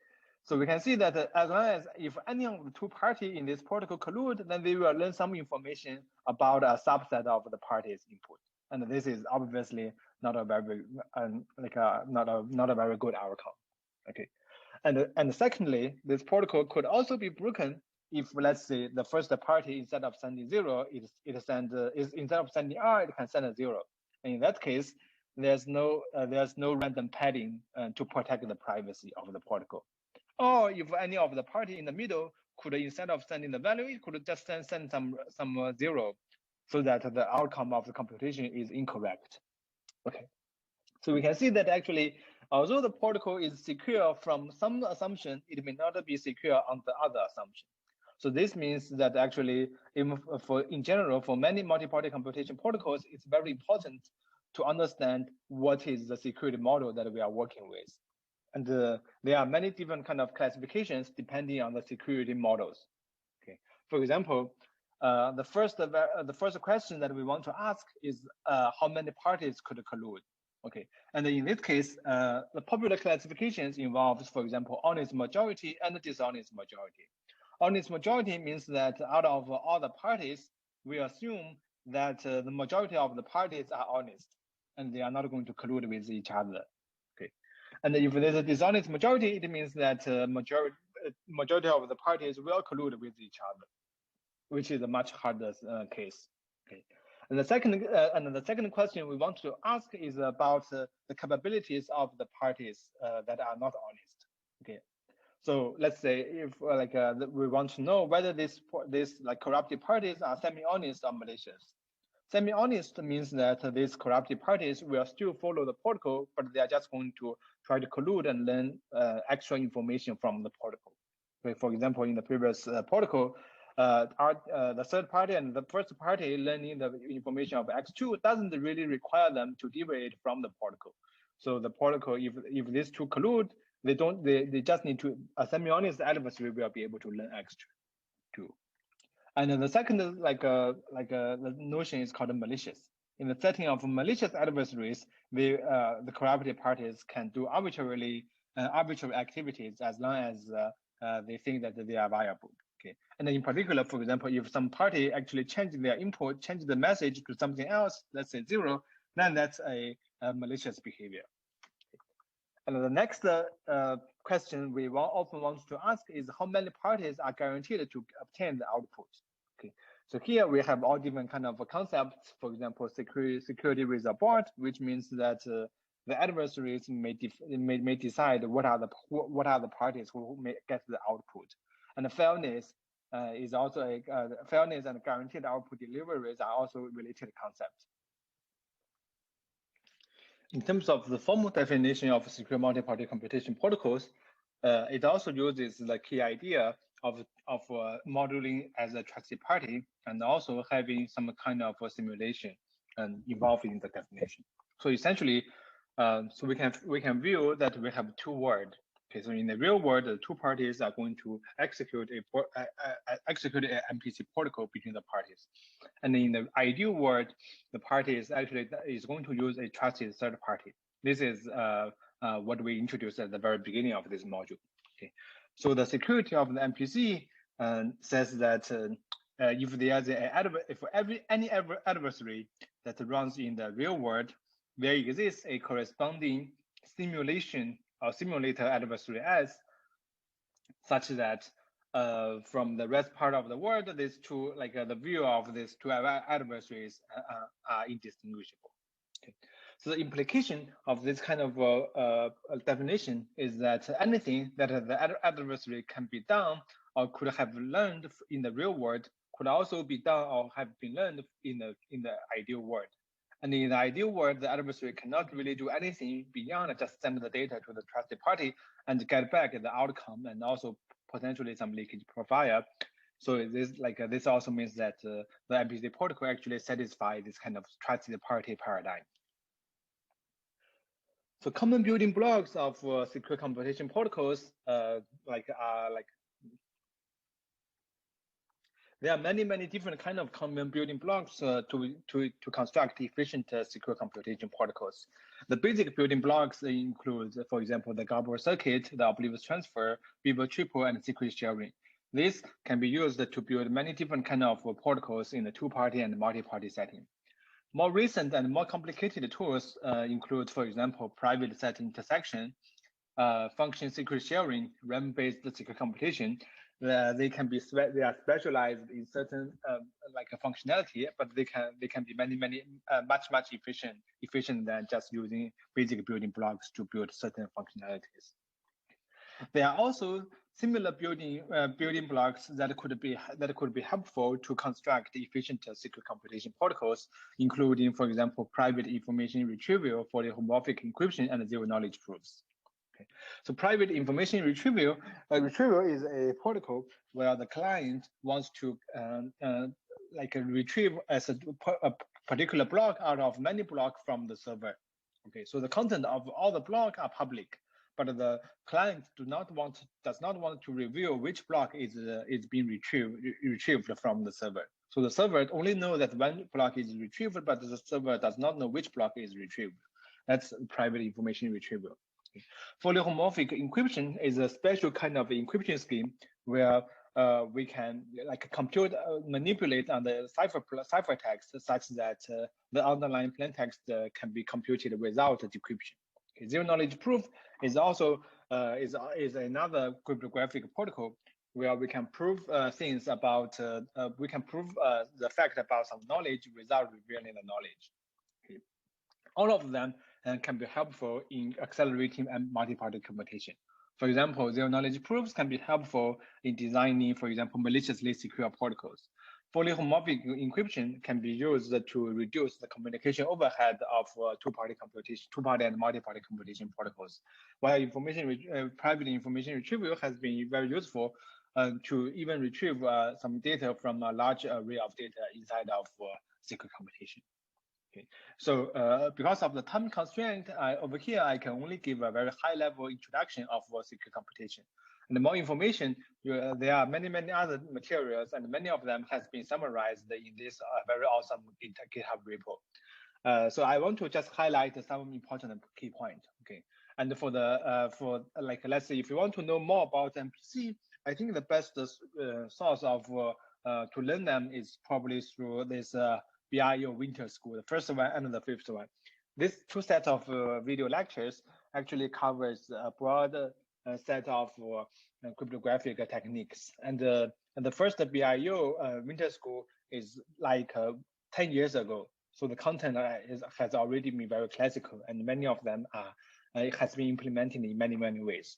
so we can see that as long as if any of the two parties in this protocol collude, then they will learn some information about a subset of the party's input, and this is obviously not a very not a very good outcome. Okay. And secondly, this protocol could also be broken if, let's say, the first party, instead of sending 0, instead of sending r, it can send a 0. And in that case, there's no random padding to protect the privacy of the protocol. Or if any of the party in the middle could, instead of sending the value, it could just send some 0, so that the outcome of the computation is incorrect. Okay, so we can see that actually, although the protocol is secure from some assumption, it may not be secure on the other assumption. So this means that actually, in general, for many multi-party computation protocols, it's very important to understand what is the security model that we are working with. And there are many different kind of classifications depending on the security models. Okay, for example, the first question that we want to ask is how many parties could collude. Okay, and in this case, the popular classifications involves, for example, honest majority and dishonest majority. Honest majority means that out of all the parties, we assume that the majority of the parties are honest and they are not going to collude with each other. Okay, and if there's a dishonest majority, it means that majority of the parties will collude with each other, which is a much harder case. Okay. And the second question we want to ask is about the capabilities of the parties that are not honest. Okay, so let's say if we want to know whether these corrupted parties are semi-honest or malicious. Semi-honest means that these corrupted parties will still follow the protocol, but they are just going to try to collude and learn extra information from the protocol. Okay, for example, in the previous protocol, the third party and the first party learning the information of X2 doesn't really require them to deviate from the protocol. So the protocol, if these two collude, they just need to, a semi-honest adversary will be able to learn X2. And then the second the notion is called malicious. In the setting of malicious adversaries, the corrupted parties can do arbitrary activities as long as they think that they are viable. Okay, and in particular, for example, if some party actually changes their input, changes the message to something else, let's say 0, then that's a malicious behavior. And the next question we often want to ask is how many parties are guaranteed to obtain the output. Okay, so here we have all different kind of concepts. For example, security with a board, which means that the adversaries may decide what are the parties who may get the output. And the fairness is also fairness and guaranteed output deliveries are also related concepts. In terms of the formal definition of secure multi-party computation protocols, it also uses the key idea of modeling as a trusted party and also having some kind of a simulation and involved in the definition. So essentially, So we can view that we have two words. Okay, so in the real world, the two parties are going to execute execute an MPC protocol between the parties, and in the ideal world, the party is actually going to use a trusted third party. This is what we introduced at the very beginning of this module. Okay, so the security of the MPC says that if there is any adversary that runs in the real world, there exists a corresponding simulation or simulator adversary S, such that from the rest part of the world, these two, like the view of these two adversaries are indistinguishable. Okay. So the implication of this kind of definition is that anything that the adversary can be done or could have learned in the real world could also be done or have been learned in the ideal world. And in the ideal world, the adversary cannot really do anything beyond just send the data to the trusted party and get back the outcome and also potentially some leakage profile. So this also means that the MPC protocol actually satisfies this kind of trusted party paradigm. So common building blocks of secure computation protocols there are many different kind of common building blocks to construct efficient secure computation protocols. The basic building blocks include, for example, the Gabor circuit, the oblivious transfer, Beaver triple, and secret sharing. This can be used to build many different kind of protocols in the two-party and multi-party setting. More recent and more complicated tools include, for example, private set intersection, function secret sharing, RAM-based secure computation. They are specialized in certain like a functionality, but they can be much efficient than just using basic building blocks to build certain functionalities. There are also similar building blocks that could be helpful to construct efficient secure computation protocols, including, for example, private information retrieval for the homomorphic encryption and zero knowledge proofs. Okay. So private information retrieval is a protocol where the client wants to retrieve as a particular block out of many blocks from the server. Okay, so the content of all the blocks are public, but the client does not want to reveal which block is being retrieved from the server. So the server only knows that one block is retrieved, but the server does not know which block is retrieved. That's private information retrieval. Fully homomorphic encryption is a special kind of encryption scheme where we can compute manipulate on the ciphertext such that the underlying plaintext can be computed without decryption. Okay. Zero knowledge proof is also is another cryptographic protocol where we can prove things about the fact about some knowledge without revealing the knowledge. Okay. All of them can be helpful in accelerating multi-party computation. For example, zero knowledge proofs can be helpful in designing, for example, maliciously secure protocols. Fully homomorphic encryption can be used to reduce the communication overhead of two-party and multi-party computation protocols. While private information retrieval has been very useful to even retrieve some data from a large array of data inside of secure computation. Okay, so because of the time constraint, over here I can only give a very high-level introduction of secure computation. And more information, there are many other materials, and many of them has been summarized in this very awesome GitHub repo. So I want to just highlight some important key points. Okay, and for let's say if you want to know more about MPC, I think the best source of to learn them is probably through this BIO Winter School, the first one and the fifth one. This two sets of video lectures actually covers a broad set of cryptographic techniques. And the first BIO Winter School is like 10 years ago. So the content has already been very classical, and many of them it has been implemented in many ways.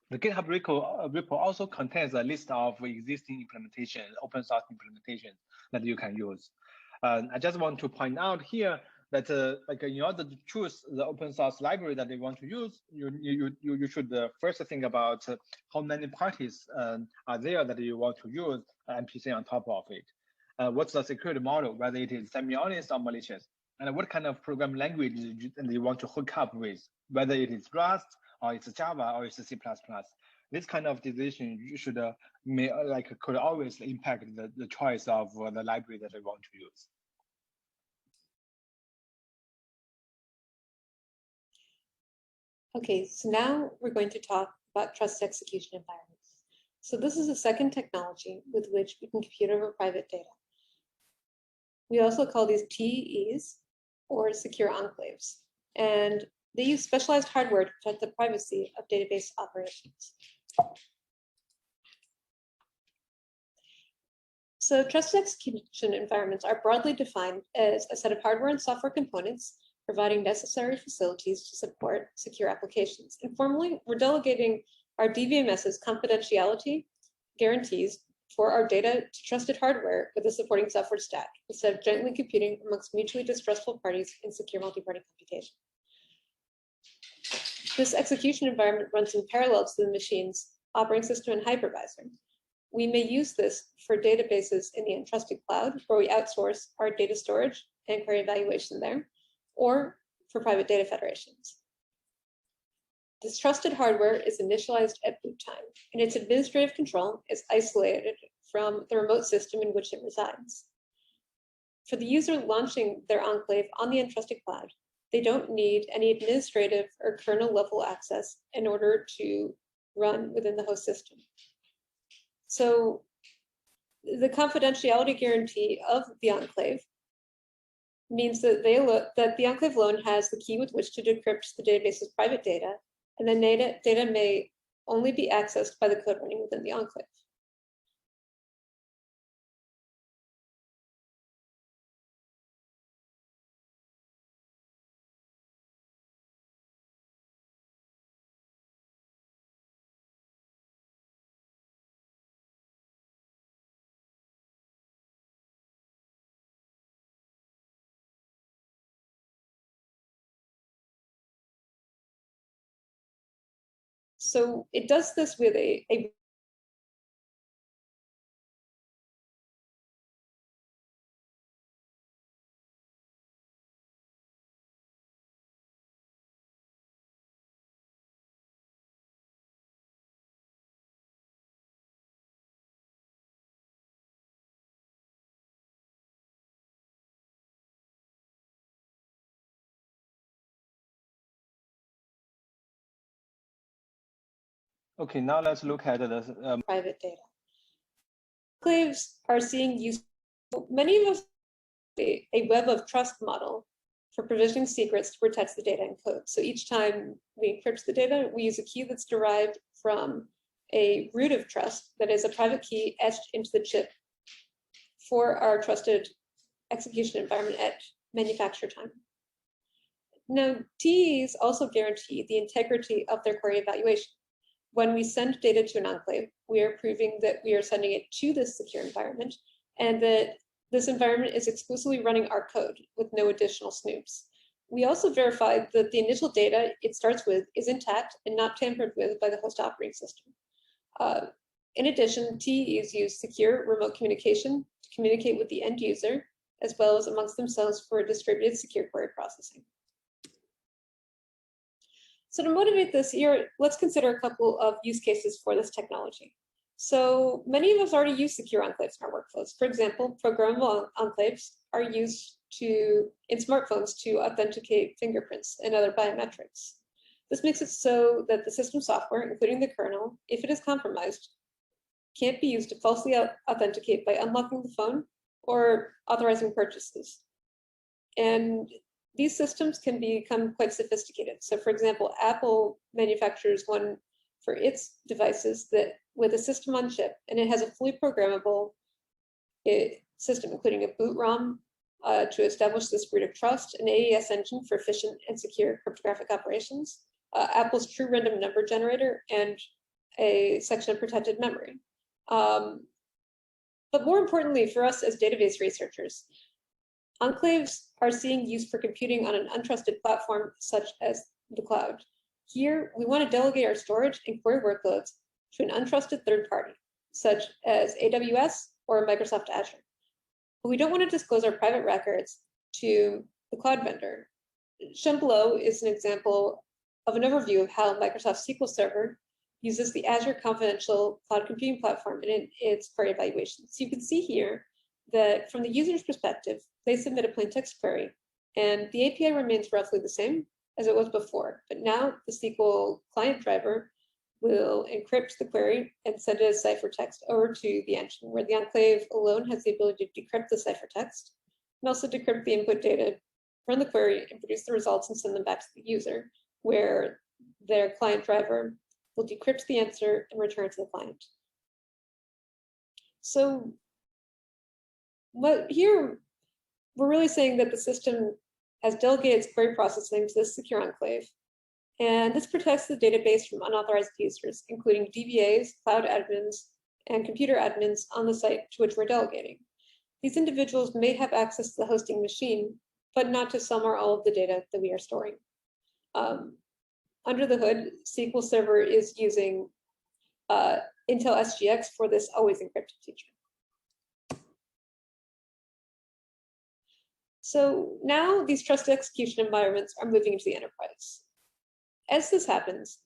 The GitHub repo also contains a list of existing implementations, open source implementations that you can use. I just want to point out here that in order to choose the open source library that they want to use, you should first think about how many parties are there that you want to use MPC on top of it. What's the security model, whether it is semi-honest or malicious? and what kind of programming language you want to hook up with, whether it is Rust or it's Java or it's C++. This kind of decision should could always impact the choice of the library that they want to use. Okay, so now we're going to talk about trusted execution environments. So this is a second technology with which we can compute over private data. We also call these TEEs, or secure enclaves, and they use specialized hardware to protect the privacy of database operations. So trusted execution environments are broadly defined as a set of hardware and software components providing necessary facilities to support secure applications. Informally, we're delegating our DBMS's confidentiality guarantees for our data to trusted hardware with a supporting software stack, instead of jointly computing amongst mutually distrustful parties in secure multi-party computation. This execution environment runs in parallel to the machine's operating system and hypervisor. We may use this for databases in the Entrusted Cloud, where we outsource our data storage and query evaluation there, or for private data federations. This trusted hardware is initialized at boot time, and its administrative control is isolated from the remote system in which it resides. For the user launching their enclave on the Entrusted Cloud, they don't need any administrative or kernel level access in order to run within the host system. So the confidentiality guarantee of the enclave means that the enclave alone has the key with which to decrypt the database's private data, and then data may only be accessed by the code running within the enclave. So it does this with a Okay, now let's look at the private data. Enclaves are seeing use. Many of us a web of trust model for provisioning secrets to protect the data and code. So each time we encrypt the data, we use a key that's derived from a root of trust that is a private key etched into the chip for our trusted execution environment at manufacture time. Now, TEs also guarantee the integrity of their query evaluation. When we send data to an enclave, we are proving that we are sending it to this secure environment and that this environment is exclusively running our code with no additional snoops. We also verified that the initial data it starts with is intact and not tampered with by the host operating system. In addition, TEs use secure remote communication to communicate with the end user, as well as amongst themselves for distributed secure query processing. So to motivate this here, let's consider a couple of use cases for this technology. So many of us already use secure enclaves in our workflows. For example, programmable enclaves are used in smartphones to authenticate fingerprints and other biometrics. This makes it so that the system software, including the kernel, if it is compromised, can't be used to falsely authenticate by unlocking the phone or authorizing purchases. And these systems can become quite sophisticated. So for example, Apple manufactures one for its devices that with a system on chip, and it has a fully programmable system, including a boot ROM to establish this root of trust, an AES engine for efficient and secure cryptographic operations, Apple's true random number generator, and a section of protected memory. But more importantly for us as database researchers, enclaves are seeing use for computing on an untrusted platform such as the cloud. Here, we want to delegate our storage and query workloads to an untrusted third party, such as AWS or Microsoft Azure. But we don't want to disclose our private records to the cloud vendor. Shown below is an example of an overview of how Microsoft SQL Server uses the Azure Confidential Cloud Computing Platform in its query evaluation. So you can see here that from the user's perspective, they submit a plain text query, and the API remains roughly the same as it was before. But now the SQL client driver will encrypt the query and send it as ciphertext over to the engine, where the enclave alone has the ability to decrypt the ciphertext and also decrypt the input data, run the query, and produce the results and send them back to the user, where their client driver will decrypt the answer and return to the client. So here, we're really saying that the system has delegated its query processing to this secure enclave. And this protects the database from unauthorized users, including DBAs, cloud admins, and computer admins on the site to which we're delegating. These individuals may have access to the hosting machine, but not to some or all of the data that we are storing. Under the hood, SQL Server is using Intel SGX for this always encrypted feature. So now these trusted execution environments are moving into the enterprise. As this happens,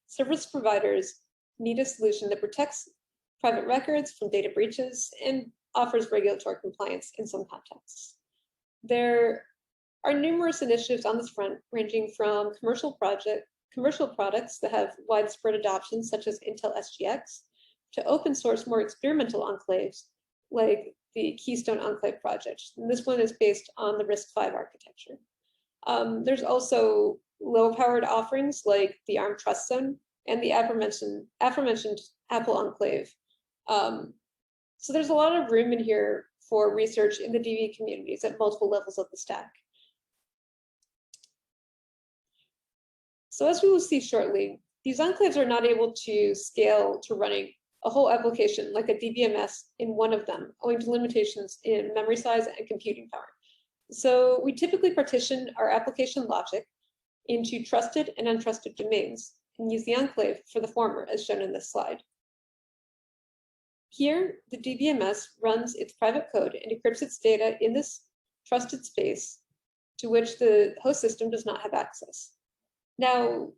service providers need a solution that protects private records from data breaches and offers regulatory compliance in some contexts. There are numerous initiatives on this front, ranging from commercial products that have widespread adoption, such as Intel SGX, to open source, more experimental enclaves, like the Keystone Enclave project. And this one is based on the RISC-V architecture. There's also low-powered offerings like the ARM Trust Zone and the aforementioned Apple Enclave. So there's a lot of room in here for research in the DB communities at multiple levels of the stack. So as we will see shortly, these enclaves are not able to scale to running a whole application like a DBMS in one of them, owing to limitations in memory size and computing power. So we typically partition our application logic into trusted and untrusted domains and use the enclave for the former, as shown in this slide. Here, the DBMS runs its private code and encrypts its data in this trusted space to which the host system does not have access. Now,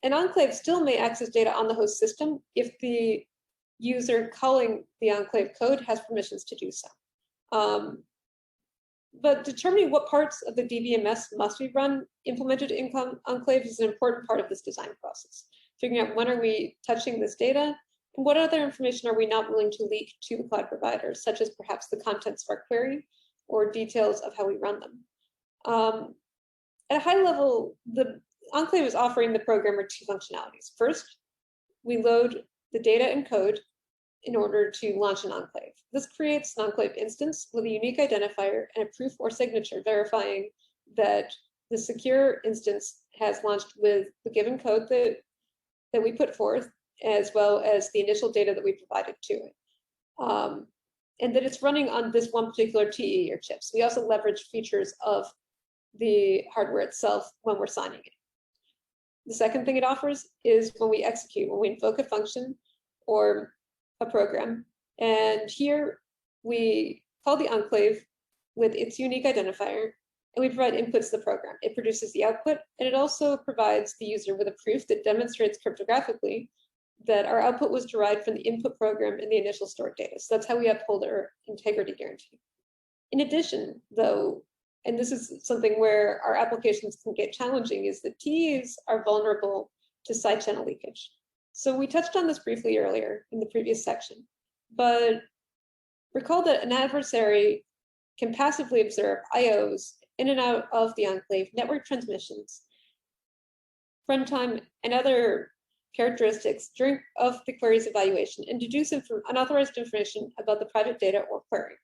an enclave still may access data on the host system if the user calling the enclave code has permissions to do so. But determining what parts of the DBMS must be implemented in enclave is an important part of this design process. Figuring out when are we touching this data, and what other information are we not willing to leak to the cloud providers, such as perhaps the contents of our query or details of how we run them. At a high level, the enclave is offering the programmer two functionalities. First, we load the data and code in order to launch an enclave. This creates an enclave instance with a unique identifier and a proof or signature verifying that the secure instance has launched with the given code that we put forth, as well as the initial data that we provided to it. And that it's running on this one particular TE or chips. We also leverage features of the hardware itself when we're signing it. The second thing it offers is when we execute, when we invoke a function or a program. And here we call the enclave with its unique identifier, and we provide inputs to the program. It produces the output, and it also provides the user with a proof that demonstrates cryptographically that our output was derived from the input program and the initial stored data. So that's how we uphold our integrity guarantee. In addition, though, and this is something where our applications can get challenging, is that TEs are vulnerable to side channel leakage. So we touched on this briefly earlier in the previous section, but recall that an adversary can passively observe IOs in and out of the enclave, network transmissions, runtime, and other characteristics of the query's evaluation, and deduce unauthorized information about the private data or query.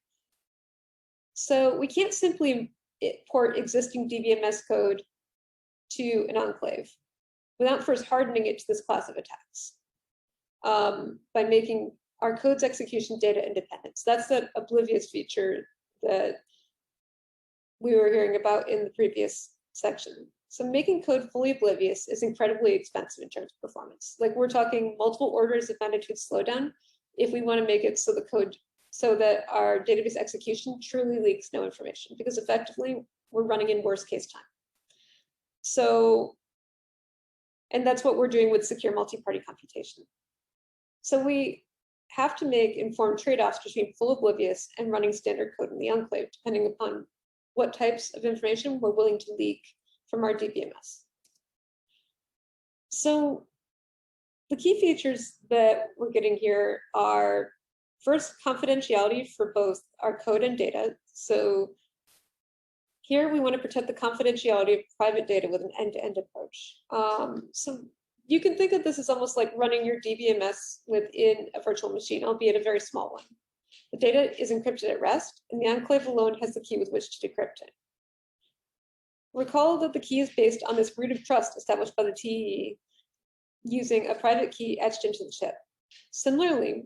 So we can't simply port existing DBMS code to an enclave without first hardening it to this class of attacks by making our code's execution data independent. So that's the oblivious feature that we were hearing about in the previous section. So making code fully oblivious is incredibly expensive in terms of performance. Like, we're talking multiple orders of magnitude slowdown if we want to make it so that our database execution truly leaks no information, because effectively we're running in worst case time. So, and that's what we're doing with secure multi-party computation. So we have to make informed trade-offs between full oblivious and running standard code in the enclave, depending upon what types of information we're willing to leak from our DBMS. So the key features that we're getting here are, first, confidentiality for both our code and data. So here we want to protect the confidentiality of private data with an end-to-end approach. So you can think of this as almost like running your DBMS within a virtual machine, albeit a very small one. The data is encrypted at rest, and the enclave alone has the key with which to decrypt it. Recall that the key is based on this root of trust established by the TEE using a private key etched into the chip. Similarly,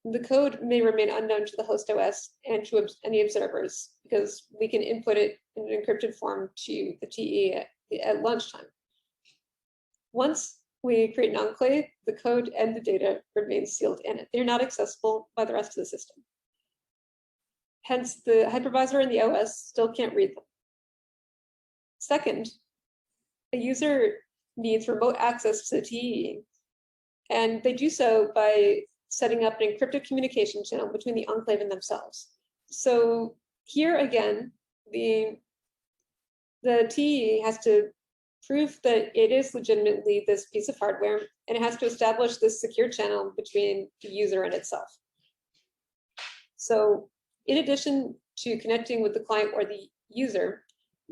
the code may remain unknown to the host OS and to any observers because we can input it in an encrypted form to the TEE at lunchtime. Once we create an enclave, the code and the data remain sealed in it. They're not accessible by the rest of the system. Hence, the hypervisor and the OS still can't read them. Second, a user needs remote access to the TEE, and they do so by setting up an encrypted communication channel between the enclave and themselves. So here again, the TEE has to prove that it is legitimately this piece of hardware, and it has to establish this secure channel between the user and itself. So in addition to connecting with the client or the user,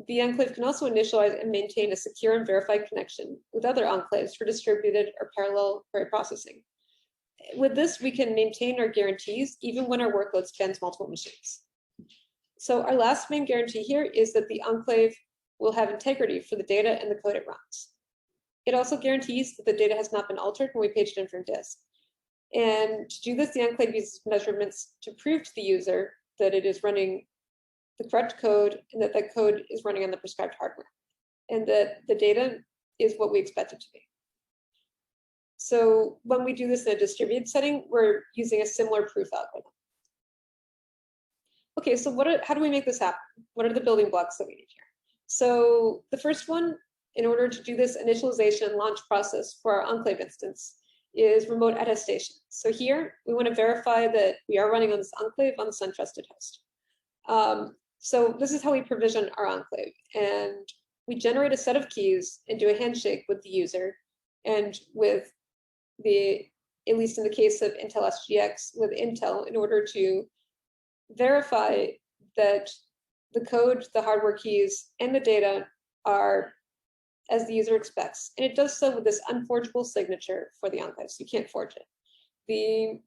the enclave can also initialize and maintain a secure and verified connection with other enclaves for distributed or parallel query processing. With this, we can maintain our guarantees even when our workload spans multiple machines. So our last main guarantee here is that the enclave will have integrity for the data and the code it runs. It also guarantees that the data has not been altered when we page it in from disk. And to do this, the enclave uses measurements to prove to the user that it is running the correct code and that that code is running on the prescribed hardware and that the data is what we expect it to be. So when we do this in a distributed setting, we're using a similar proof algorithm. Okay, so how do we make this happen? What are the building blocks that we need here? So the first one, in order to do this initialization and launch process for our enclave instance, is remote attestation. So here, we want to verify that we are running on this enclave on this untrusted host. So this is how we provision our enclave. And we generate a set of keys and do a handshake with the user and with at least in the case of Intel SGX, with Intel, in order to verify that the code, the hardware keys, and the data are as the user expects. And it does so with this unforgeable signature for the enclave, so you can't forge it. The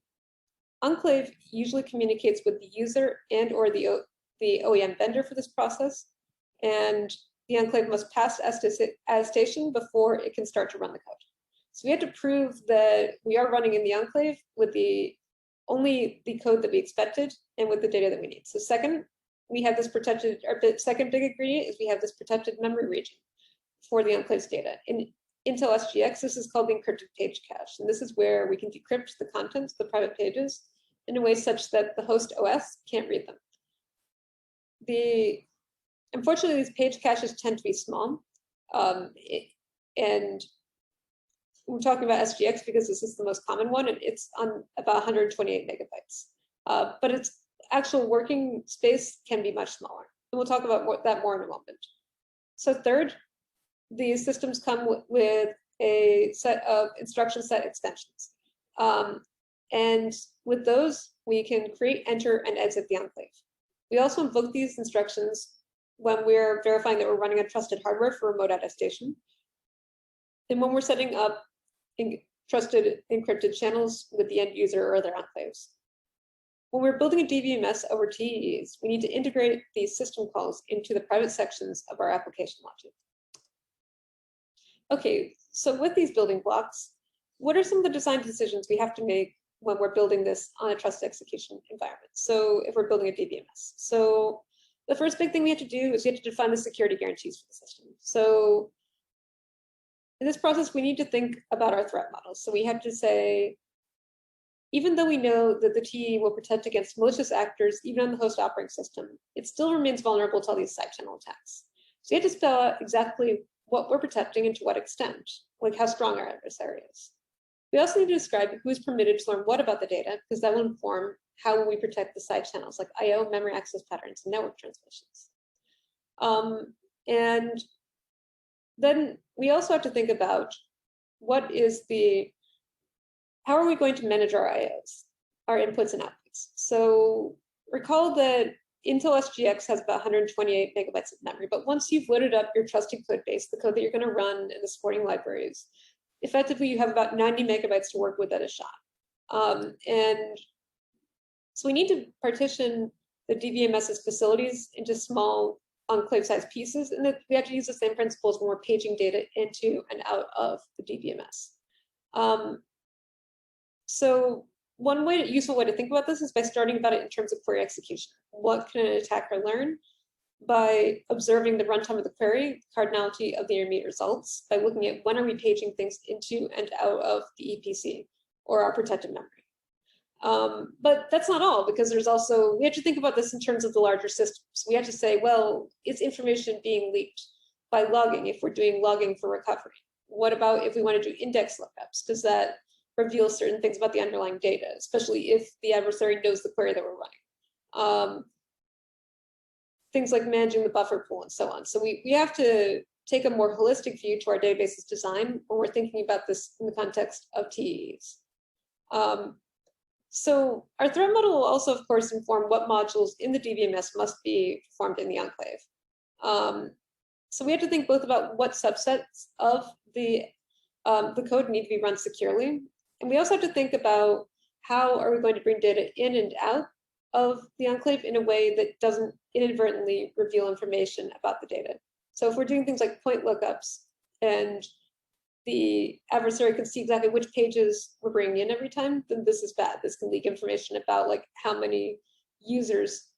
enclave usually communicates with the user and or the OEM vendor for this process, and the enclave must pass attestation before it can start to run the code. So we had to prove that we are running in the enclave with only the code that we expected and with the data that we need. So second, we have this protected, our second big ingredient is we have this protected memory region for the enclave's data. In Intel SGX, this is called the encrypted page cache. And this is where we can decrypt the contents of the private pages in a way such that the host OS can't read them. Unfortunately, these page caches tend to be small. And we're talking about SGX because this is the most common one, and it's on about 128 megabytes. But its actual working space can be much smaller. And we'll talk about that more in a moment. So third, these systems come with a set of instruction set extensions. And with those, we can create, enter, and exit the enclave. We also invoke these instructions when we're verifying that we're running on trusted hardware for remote attestation, and when we're setting up trusted encrypted channels with the end user or their enclaves. When we're building a DBMS over TEEs, we need to integrate these system calls into the private sections of our application logic. Okay, so with these building blocks, what are some of the design decisions we have to make when we're building this on a trusted execution environment? So if we're building a DBMS. So the first big thing we have to do is we have to define the security guarantees for the system. So in this process, we need to think about our threat models. So we have to say, even though we know that the TEE will protect against malicious actors, even on the host operating system, it still remains vulnerable to all these side channel attacks. So you have to spell out exactly what we're protecting and to what extent, like how strong our adversary is. We also need to describe who is permitted to learn what about the data, because that will inform how we protect the side channels like I/O, memory access patterns, and network transmissions. And then we also have to think about how are we going to manage our IOs, our inputs and outputs. So recall that Intel SGX has about 128 megabytes of memory, but once you've loaded up your trusted code base, the code that you're going to run in the supporting libraries, effectively you have about 90 megabytes to work with at a shot. And so we need to partition the DBMS's facilities into small enclave-sized pieces, and that we have to use the same principles when we're paging data into and out of the DBMS. So one useful way to think about this is by starting about it in terms of query execution. What can an attacker learn? By observing the runtime of the query, cardinality of the intermediate results, by looking at when are we paging things into and out of the EPC or our protected memory. But that's not all, because we have to think about this in terms of the larger systems. We have to say, well, is information being leaked by logging if we're doing logging for recovery? What about if we want to do index lookups? Does that reveal certain things about the underlying data, especially if the adversary knows the query that we're running? Things like managing the buffer pool and so on. So we have to take a more holistic view to our database's design when we're thinking about this in the context of TEs. So our threat model will also, of course, inform what modules in the DBMS must be performed in the enclave. So we have to think both about what subsets of the code need to be run securely. And we also have to think about how are we going to bring data in and out of the enclave in a way that doesn't inadvertently reveal information about the data. So if we're doing things like point lookups and the adversary can see exactly which pages we're bringing in every time, then this is bad. This can leak information about like how many users,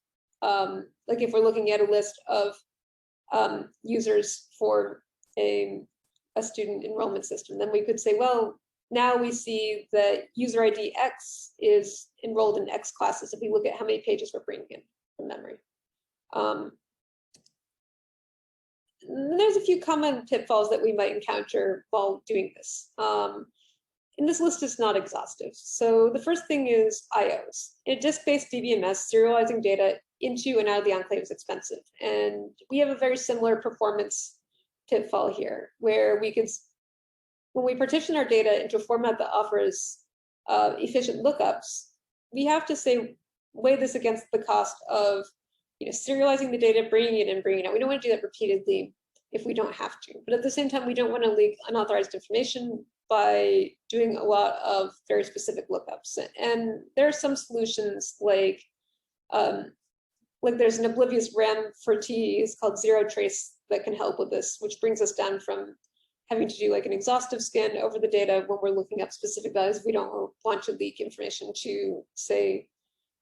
like if we're looking at a list of users for a student enrollment system, then we could say, well, now we see that user ID X is enrolled in X classes if we look at how many pages we're bringing in from memory. There's a few common pitfalls that we might encounter while doing this. And this list is not exhaustive. So the first thing is IOs. In a disk-based DBMS, serializing data into and out of the enclave is expensive. And we have a very similar performance pitfall here, where when we partition our data into a format that offers efficient lookups, we have to weigh this against the cost of serializing the data, bringing it in, bringing it out. We don't want to do that repeatedly if we don't have to. But at the same time, we don't want to leak unauthorized information by doing a lot of very specific lookups. And there are some solutions like there's an oblivious RAM for TEs called Zero Trace that can help with this, which brings us down from having to do like an exhaustive scan over the data when we're looking up specific values. We don't want to leak information to, say,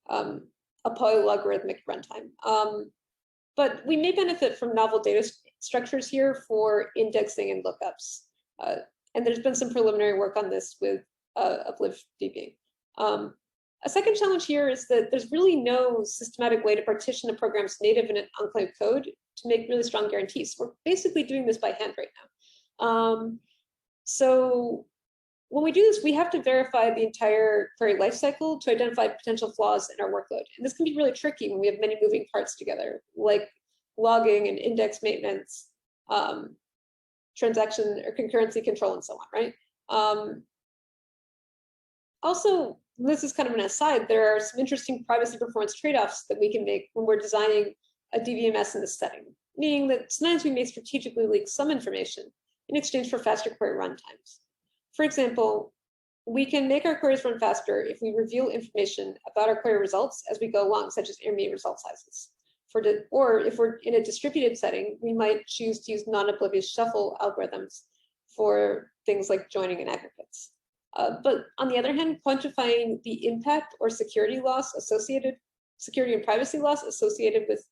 a polylogarithmic runtime. But we may benefit from novel data structures here for indexing and lookups. And there's been some preliminary work on this with OblivDB. A second challenge here is that there's really no systematic way to partition a program's native and enclave code to make really strong guarantees. We're basically doing this by hand right now. So when we do this, we have to verify the entire query lifecycle to identify potential flaws in our workload. And this can be really tricky when we have many moving parts together, like logging and index maintenance, transaction or concurrency control, and so on, right? Also, this is kind of an aside, there are some interesting privacy performance trade-offs that we can make when we're designing a DBMS in this setting, meaning that sometimes we may strategically leak some information in exchange for faster query runtimes. For example, we can make our queries run faster if we reveal information about our query results as we go along, such as intermediate result sizes. Or if we're in a distributed setting, we might choose to use non-oblivious shuffle algorithms for things like joining and aggregates. But on the other hand, quantifying the impact or security and privacy loss associated with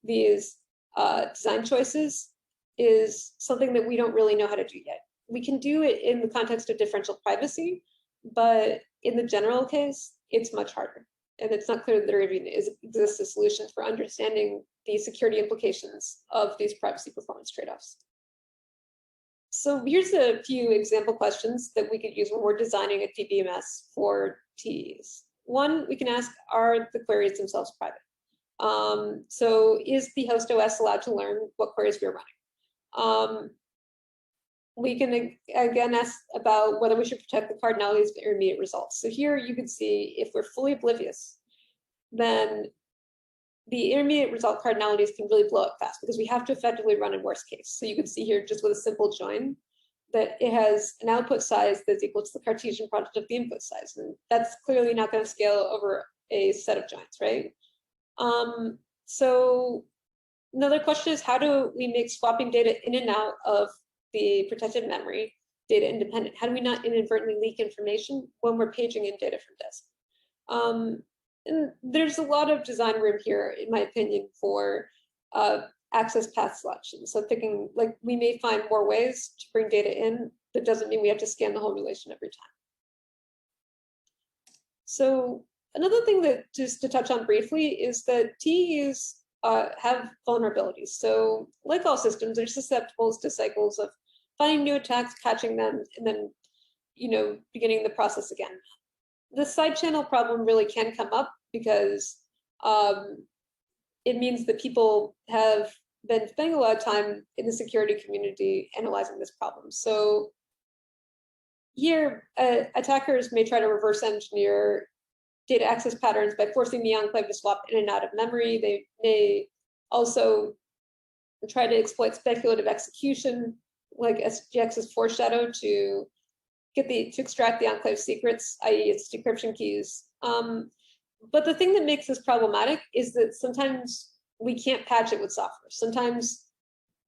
these design choices is something that we don't really know how to do yet. We can do it in the context of differential privacy, but in the general case, it's much harder. And it's not clear that there even exists a solution for understanding the security implications of these privacy performance trade-offs. So here's a few example questions that we could use when we're designing a DBMS for TEs. One, we can ask, are the queries themselves private? So is the host OS allowed to learn what queries we're running? We can again ask about whether we should protect the cardinalities of intermediate results. So here you can see if we're fully oblivious, then the intermediate result cardinalities can really blow up fast because we have to effectively run in worst case. So you can see here just with a simple join that it has an output size that's equal to the Cartesian product of the input size. And that's clearly not going to scale over a set of joins, right? So another question is, how do we make swapping data in and out of the protected memory data independent? How do we not inadvertently leak information when we're paging in data from disk? And there's a lot of design room here, in my opinion, for access path selection. So thinking like we may find more ways to bring data in. That doesn't mean we have to scan the whole relation every time. So another thing that just to touch on briefly is that TEs have vulnerabilities. So like all systems, they're susceptible to cycles of finding new attacks, catching them, and then beginning the process again. The side channel problem really can come up because it means that people have been spending a lot of time in the security community analyzing this problem. So here, attackers may try to reverse engineer data access patterns by forcing the enclave to swap in and out of memory. They may also try to exploit speculative execution, like SGX's foreshadow, to extract the enclave secrets, i.e. its decryption keys. But the thing that makes this problematic is that sometimes we can't patch it with software. Sometimes,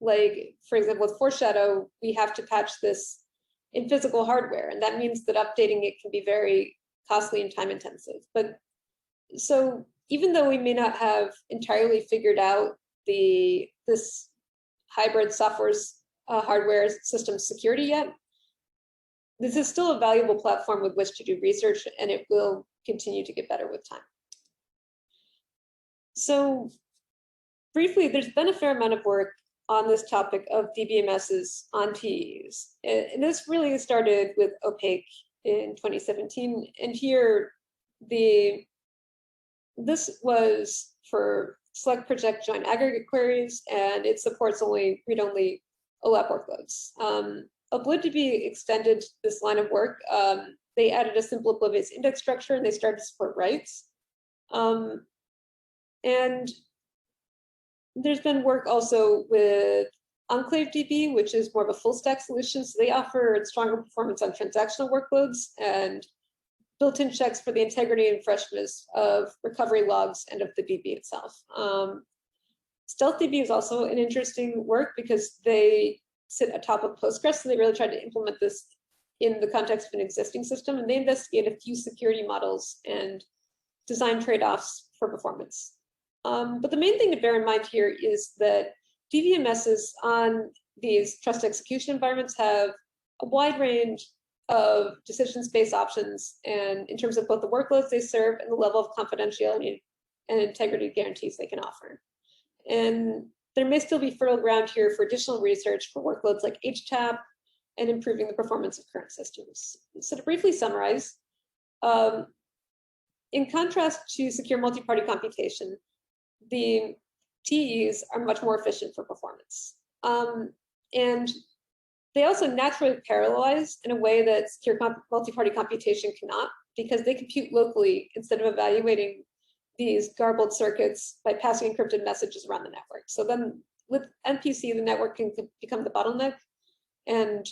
like for example, with foreshadow, we have to patch this in physical hardware, and that means that updating it can be very costly and time intensive. But so even though we may not have entirely figured out this hybrid software's hardware system security yet, this is still a valuable platform with which to do research, and it will continue to get better with time. So briefly, there's been a fair amount of work on this topic of DBMSs on TEs. And this really started with Opaque in 2017. And here, this was for select project join aggregate queries, and it supports only read-only OLAP workloads. OblibDB extended this line of work. They added a simple oblivious index structure, and they started to support writes. And there's been work also with EnclaveDB, which is more of a full stack solution. So they offer stronger performance on transactional workloads and built-in checks for the integrity and freshness of recovery logs and of the DB itself. StealthDB is also an interesting work because they sit atop of Postgres, so they really tried to implement this in the context of an existing system, and they investigate a few security models and design trade-offs for performance. But the main thing to bear in mind here is that DBMSs on these trust execution environments have a wide range of decision space options, and in terms of both the workloads they serve and the level of confidentiality and integrity guarantees they can offer. And there may still be fertile ground here for additional research for workloads like HTAP and improving the performance of current systems. So to briefly summarize, in contrast to secure multi-party computation, the TEs are much more efficient for performance. And they also naturally parallelize in a way that secure multi-party computation cannot, because they compute locally instead of evaluating these garbled circuits by passing encrypted messages around the network. So then with MPC, the network can become the bottleneck, and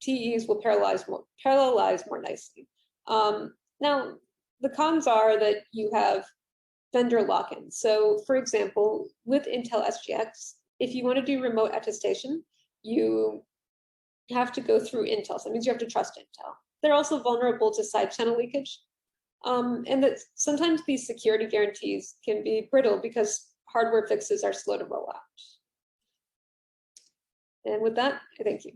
TEs will parallelize more nicely. Now, the cons are that you have vendor lock-in. So for example, with Intel SGX, if you want to do remote attestation, you have to go through Intel. So that means you have to trust Intel. They're also vulnerable to side channel leakage. And that sometimes these security guarantees can be brittle because hardware fixes are slow to roll out. And with that, I thank you.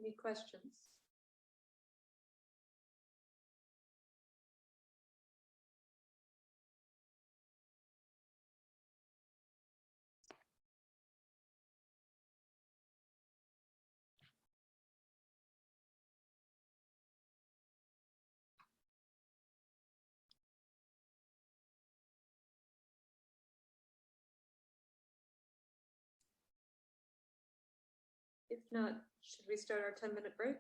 Any questions? If not, should we start our 10-minute break?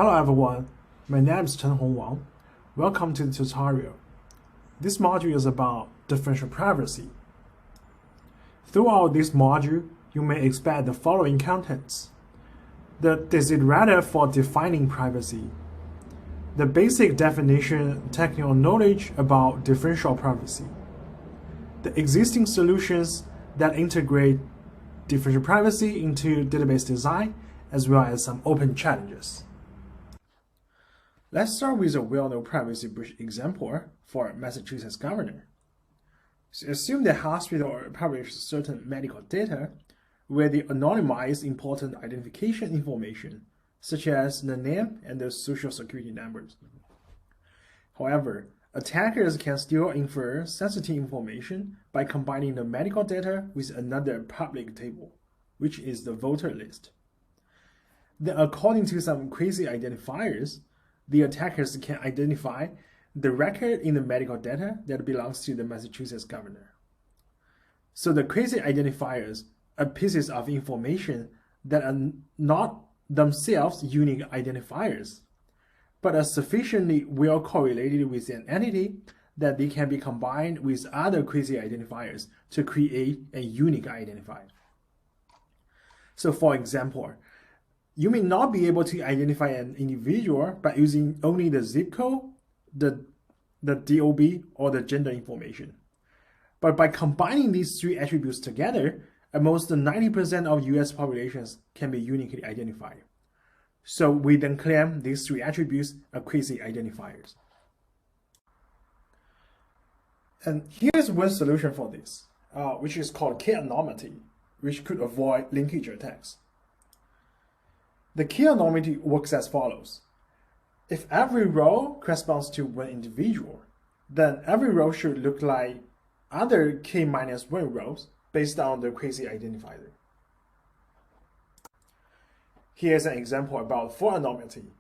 Hello everyone, my name is Chenhong Wang. Welcome to the tutorial. This module is about differential privacy. Throughout this module, you may expect the following contents: the desiderata for defining privacy, the basic definition, technical knowledge about differential privacy, the existing solutions that integrate differential privacy into database design, as well as some open challenges. Let's start with a well-known privacy breach example for Massachusetts governor. So assume the hospital publishes certain medical data where they anonymize important identification information, such as the name and the social security numbers. However, attackers can still infer sensitive information by combining the medical data with another public table, which is the voter list. Then, according to some crazy identifiers, the attackers can identify the record in the medical data that belongs to the Massachusetts governor. So the crazy identifiers are pieces of information that are not themselves unique identifiers, but are sufficiently well correlated with an entity that they can be combined with other crazy identifiers to create a unique identifier. So for example, you may not be able to identify an individual by using only the zip code, the DOB, or the gender information. But by combining these three attributes together, almost 90% of US populations can be uniquely identified. So we then claim these three attributes are crazy identifiers. And here's one solution for this, which is called k-anonymity, which could avoid linkage attacks. The k-anonymity works as follows. If every row corresponds to one individual, then every row should look like other k-1 rows based on the crazy identifier. Here's an example about full anonymity.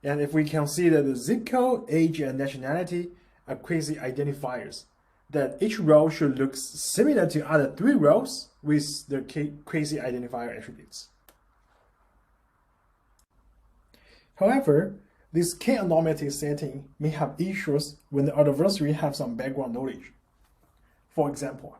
And if we consider the zip code, age, and nationality are crazy identifiers, then each row should look similar to other three rows with the crazy identifier attributes. However, this k-anonymity setting may have issues when the adversary has some background knowledge. For example,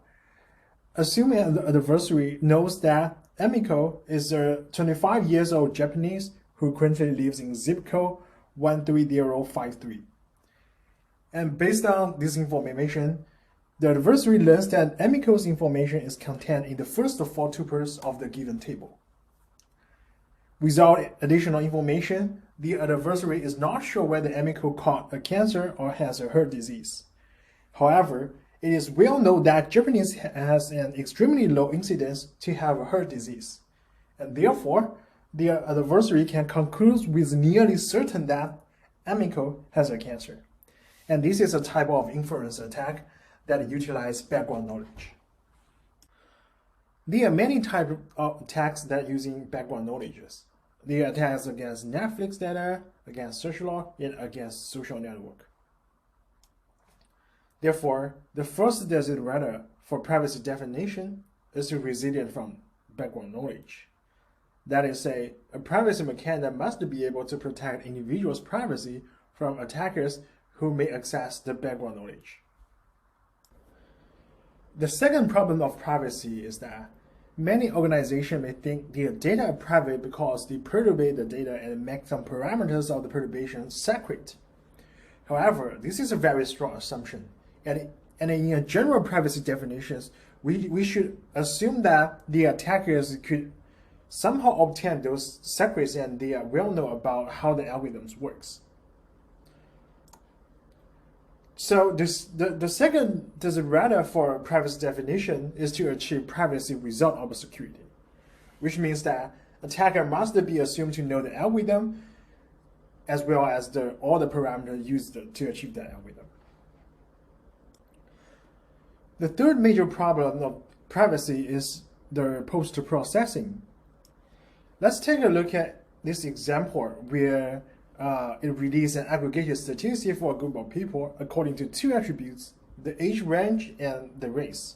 assuming the adversary knows that Emiko is a 25-year-old Japanese who currently lives in zip code 13053. And based on this information, the adversary learns that Emiko's information is contained in the first four tuples of the given table. Without additional information, the adversary is not sure whether Emiko caught a cancer or has a heart disease. However, it is well known that Japanese has an extremely low incidence to have a heart disease, and therefore, the adversary can conclude with nearly certain that Emiko has a cancer. And this is a type of inference attack that utilizes background knowledge. There are many types of attacks that using background knowledges. There are attacks against Netflix data, against search log, and against social network. Therefore, the first desiderata for privacy definition is to resilient from background knowledge. That is, a privacy mechanism must be able to protect individuals' privacy from attackers who may access the background knowledge. The second problem of privacy is that many organizations may think their data are private because they perturb the data and make some parameters of the perturbation sacred. However, this is a very strong assumption. And in a general privacy definitions, we should assume that the attackers could somehow obtain those secrets and they are well known about how the algorithms works. So the second desiderata for privacy definition is to achieve privacy without obscurity, which means that attacker must be assumed to know the algorithm as well as all the parameters used to achieve that algorithm. The third major problem of privacy is the post-processing. Let's take a look at this example where it releases an aggregated statistic for a group of people according to two attributes, the age range and the race.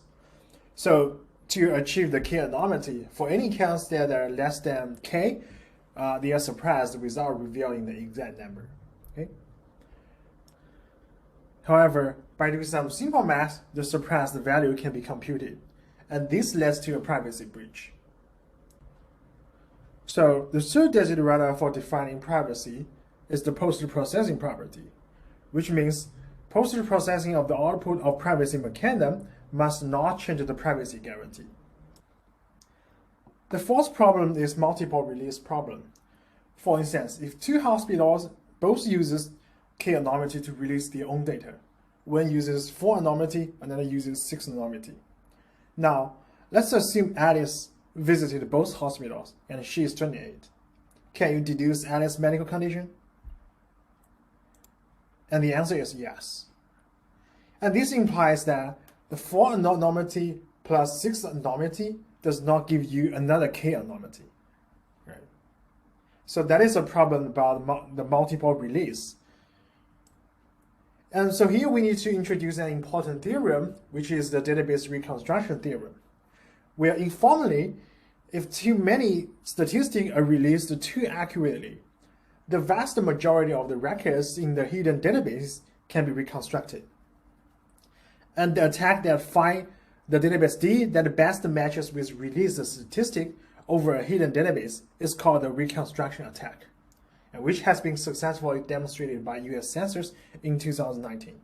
So to achieve the k-anonymity, for any counts that are less than k, they are suppressed without revealing the exact number. Okay. However, by doing some simple math, the suppressed value can be computed, and this leads to a privacy breach. So the third desiderata for defining privacy is the post-processing property, which means post-processing of the output of privacy mechanism must not change the privacy guarantee. The fourth problem is multiple release problem. For instance, if two hospitals both uses k-anonymity to release their own data, one uses 4 anonymity, another uses 6 anonymity. Now, let's assume Alice visited both hospitals and she is 28. Can you deduce Alice's medical condition? And the answer is yes. And this implies that the 4 anonymity plus 6 anonymity does not give you another k anonymity. Right? So that is a problem about the multiple release. And so here we need to introduce an important theorem, which is the database reconstruction theorem, where informally, if too many statistics are released too accurately, the vast majority of the records in the hidden database can be reconstructed. And the attack that finds the database D that best matches with released statistic over a hidden database is called the reconstruction attack, and which has been successfully demonstrated by US Census in 2019.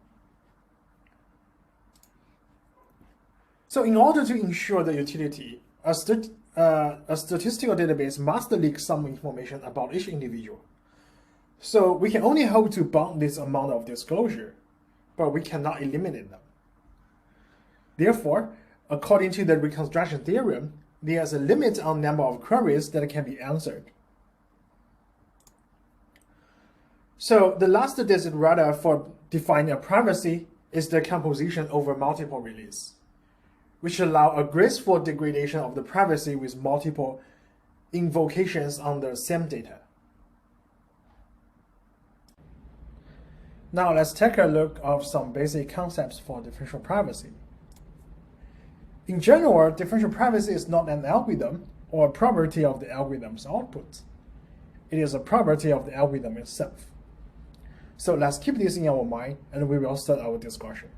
So in order to ensure the utility, a statistical database must leak some information about each individual. So we can only hope to bound this amount of disclosure, but we cannot eliminate them. Therefore, according to the reconstruction theorem, there is a limit on number of queries that can be answered. So the last desiderata for defining a privacy is the composition over multiple release, which allow a graceful degradation of the privacy with multiple invocations on the same data. Now let's take a look at some basic concepts for differential privacy. In general, differential privacy is not an algorithm or a property of the algorithm's output. It is a property of the algorithm itself. So let's keep this in our mind and we will start our discussion.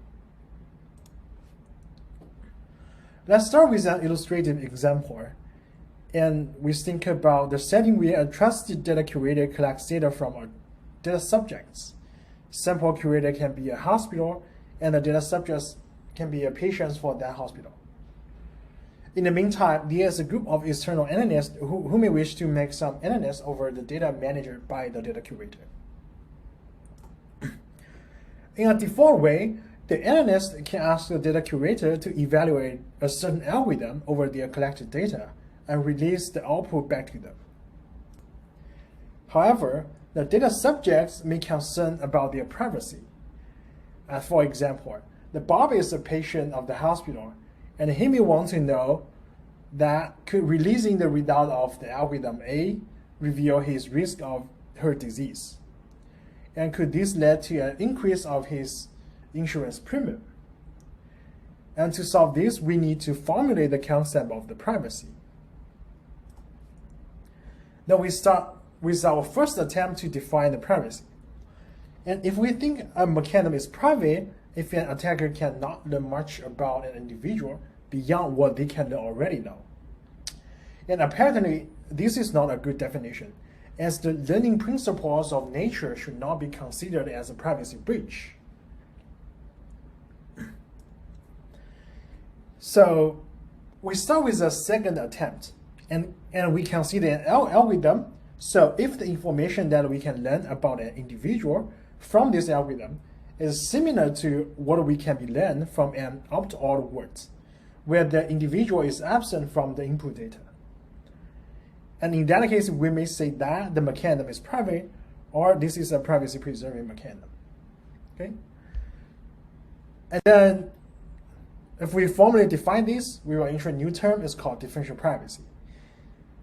Let's start with an illustrative example, and we think about the setting where a trusted data curator collects data from data subjects. Sample curator can be a hospital, and the data subjects can be a patient for that hospital. In the meantime, there is a group of external analysts who may wish to make some analysis over the data managed by the data curator. In a default way, the analyst can ask the data curator to evaluate a certain algorithm over their collected data and release the output back to them. However, the data subjects may be concerned about their privacy. For example, the Bob is a patient of the hospital, and he may want to know that could releasing the result of the algorithm A reveal his risk of her disease, and could this lead to an increase of his insurance premium? And to solve this, we need to formulate the concept of the privacy. Now we start with our first attempt to define the privacy. And if we think a mechanism is private, if an attacker cannot learn much about an individual beyond what they can already know. And apparently, this is not a good definition, as the learning principles of nature should not be considered as a privacy breach. So we start with a second attempt, and we consider an algorithm. So if the information that we can learn about an individual from this algorithm is similar to what we can be learned from an opt-out word, where the individual is absent from the input data. And in that case, we may say that the mechanism is private, or this is a privacy-preserving mechanism. Okay? And then, if we formally define this, we will introduce a new term. It's called differential privacy.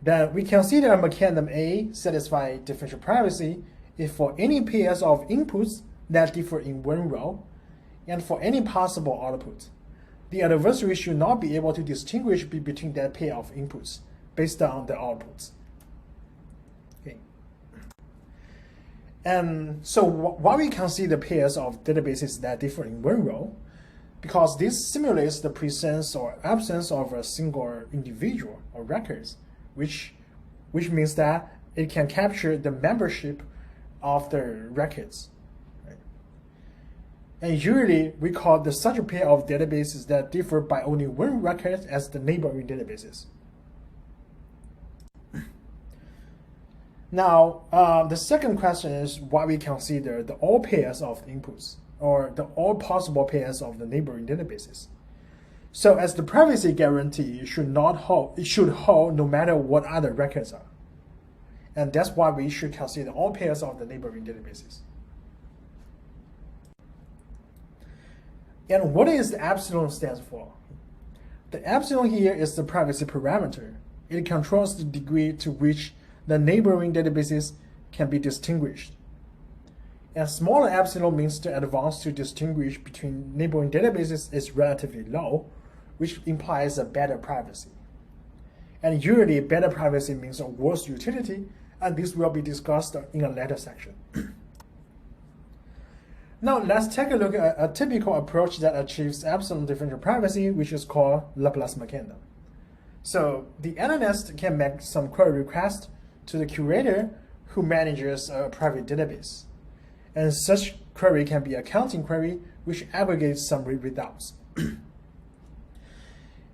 Then we consider a mechanism A satisfy differential privacy if for any pairs of inputs that differ in one row, and for any possible output, the adversary should not be able to distinguish between that pair of inputs based on the outputs. Okay. And so why we consider pairs of databases that differ in one row? Because this simulates the presence or absence of a single individual or records, which means that it can capture the membership of the records. Right? And usually we call such a pair of databases that differ by only one record as the neighboring databases. Now, the second question is why we consider the all pairs of inputs, or the all possible pairs of the neighboring databases. So as the privacy guarantee should hold no matter what other records are. And that's why we should consider all pairs of the neighboring databases. And what is the epsilon stands for? The epsilon here is the privacy parameter. It controls the degree to which the neighboring databases can be distinguished. And smaller epsilon means the advance to distinguish between neighboring databases is relatively low, which implies a better privacy. And usually better privacy means a worse utility, and this will be discussed in a later section. Now let's take a look at a typical approach that achieves epsilon differential privacy, which is called Laplace mechanism. So the analyst can make some query request to the curator who manages a private database. And such query can be a counting query which aggregates some results.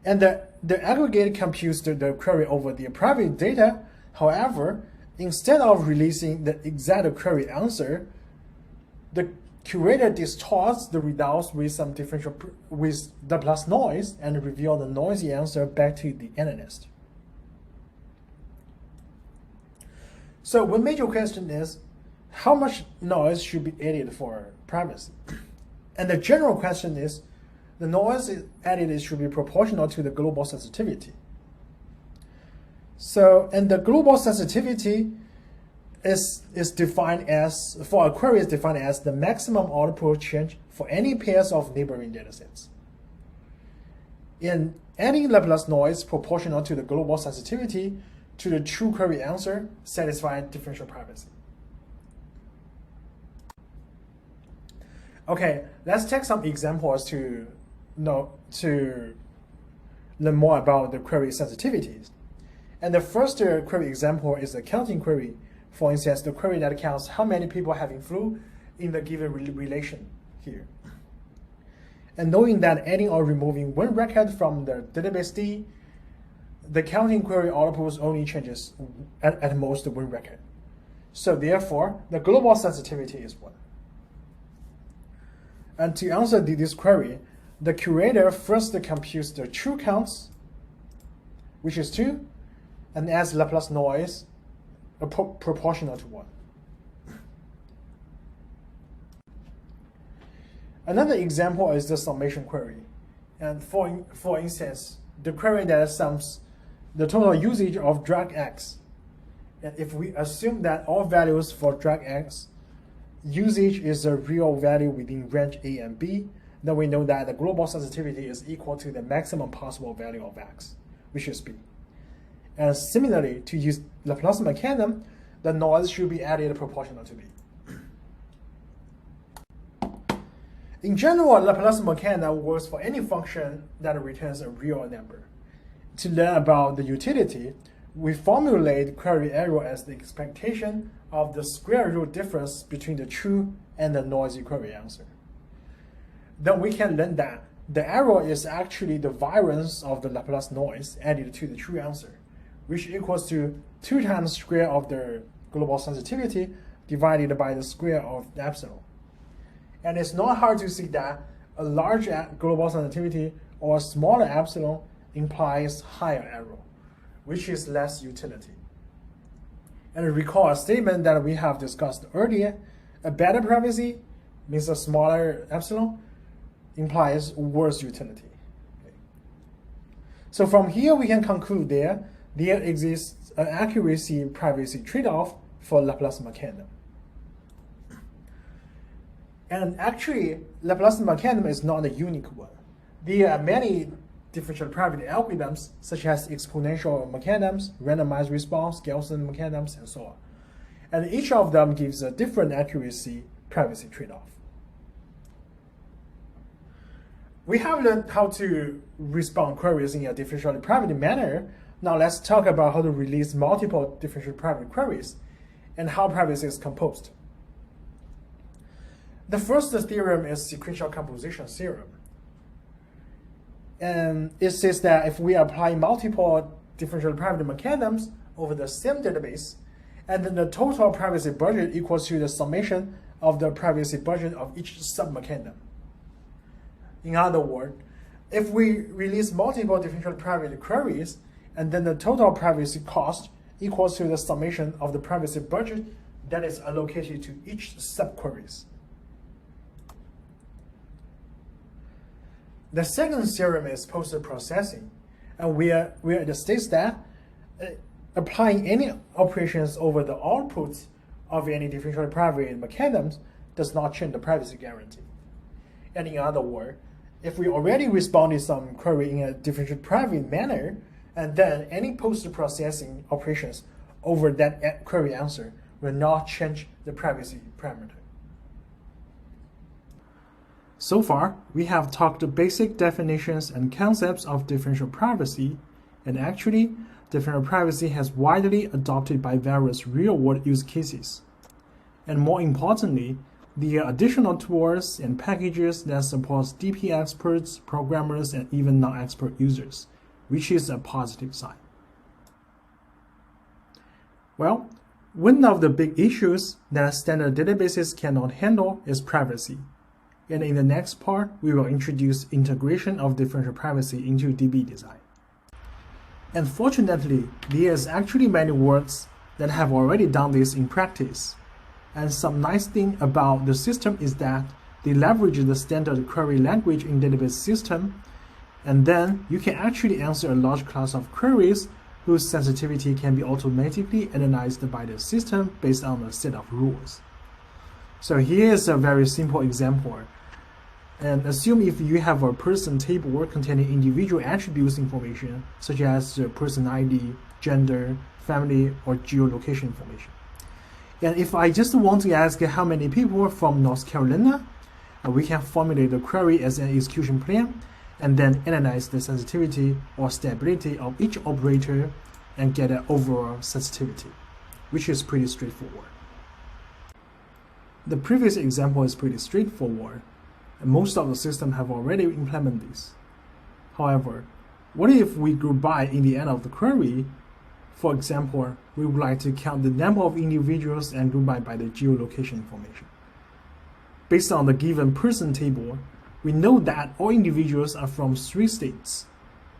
And the aggregate computes the query over the private data. However, instead of releasing the exact query answer, the curator distorts the results with some differential with Laplace noise and reveal the noisy answer back to the analyst. So one major question is, how much noise should be added for privacy? And the general question is, the noise added should be proportional to the global sensitivity. So, and the global sensitivity is defined as, for a query is defined as the maximum output change for any pairs of neighboring datasets. In adding Laplace noise proportional to the global sensitivity to the true query answer satisfies differential privacy. Okay, let's take some examples to learn more about the query sensitivities. And the first query example is a counting query. For instance, the query that counts how many people having flu in the given relation here. And knowing that adding or removing one record from the database D, the counting query outputs only changes at most one record. So therefore, the global sensitivity is 1. And to answer this query, the curator first computes the true counts, which is 2, and adds Laplace noise proportional to 1. Another example is the summation query. And for instance, the query that sums the total usage of drug X. And if we assume that all values for drug X usage is a real value within range A and B, then we know that the global sensitivity is equal to the maximum possible value of X, which is B. And similarly, to use Laplace mechanism, the noise should be added proportional to B. In general, Laplace mechanism works for any function that returns a real number. To learn about the utility, we formulate query error as the expectation of the square root difference between the true and the noisy query answer. Then we can learn that the error is actually the variance of the Laplace noise added to the true answer, which equals to 2 times square of the global sensitivity divided by the square of the epsilon. And it's not hard to see that a large global sensitivity or a smaller epsilon implies higher error, which is less utility. And recall a statement that we have discussed earlier, a better privacy means a smaller epsilon implies worse utility. Okay. So from here we can conclude there exists an accuracy privacy trade-off for Laplace mechanism. And actually, Laplace mechanism is not a unique one. There are many differential privacy algorithms, such as exponential mechanisms, randomized response, Gaussian mechanisms, and so on. and each of them gives a different accuracy privacy trade-off. We have learned how to respond queries in a differentially private manner. Now let's talk about how to release multiple differentially private queries and how privacy is composed. The first theorem is sequential composition theorem. And it says that if we apply multiple differentially private mechanisms over the same database, and then the total privacy budget equals to the summation of the privacy budget of each sub-mechanism. In other words, if we release multiple differentially private queries, and then the total privacy cost equals to the summation of the privacy budget that is allocated to each subqueries. The second theorem is post-processing, and where it states that applying any operations over the outputs of any differentially private mechanisms does not change the privacy guarantee. And in other words, if we already responded some query in a differentially private manner, and then any post-processing operations over that query answer will not change the privacy parameter. So far, we have talked the basic definitions and concepts of differential privacy, and actually, differential privacy has widely adopted by various real-world use cases. And more importantly, the additional tools and packages that supports DP experts, programmers, and even non-expert users, which is a positive sign. Well, one of the big issues that standard databases cannot handle is privacy. And in the next part, we will introduce integration of differential privacy into DB design. And fortunately, there's actually many works that have already done this in practice. And some nice thing about the system is that they leverage the standard query language in database system, and then you can actually answer a large class of queries whose sensitivity can be automatically analyzed by the system based on a set of rules. So here's a very simple example. And assume if you have a person table containing individual attributes information, such as person ID, gender, family, or geolocation information. And if I just want to ask how many people from North Carolina, we can formulate the query as an execution plan, and then analyze the sensitivity or stability of each operator and get an overall sensitivity, which is pretty straightforward. The previous example is pretty straightforward, and most of the systems have already implemented this. However, what if we group by in the end of the query? For example, we would like to count the number of individuals and group by the geolocation information. Based on the given person table, we know that all individuals are from 3 states.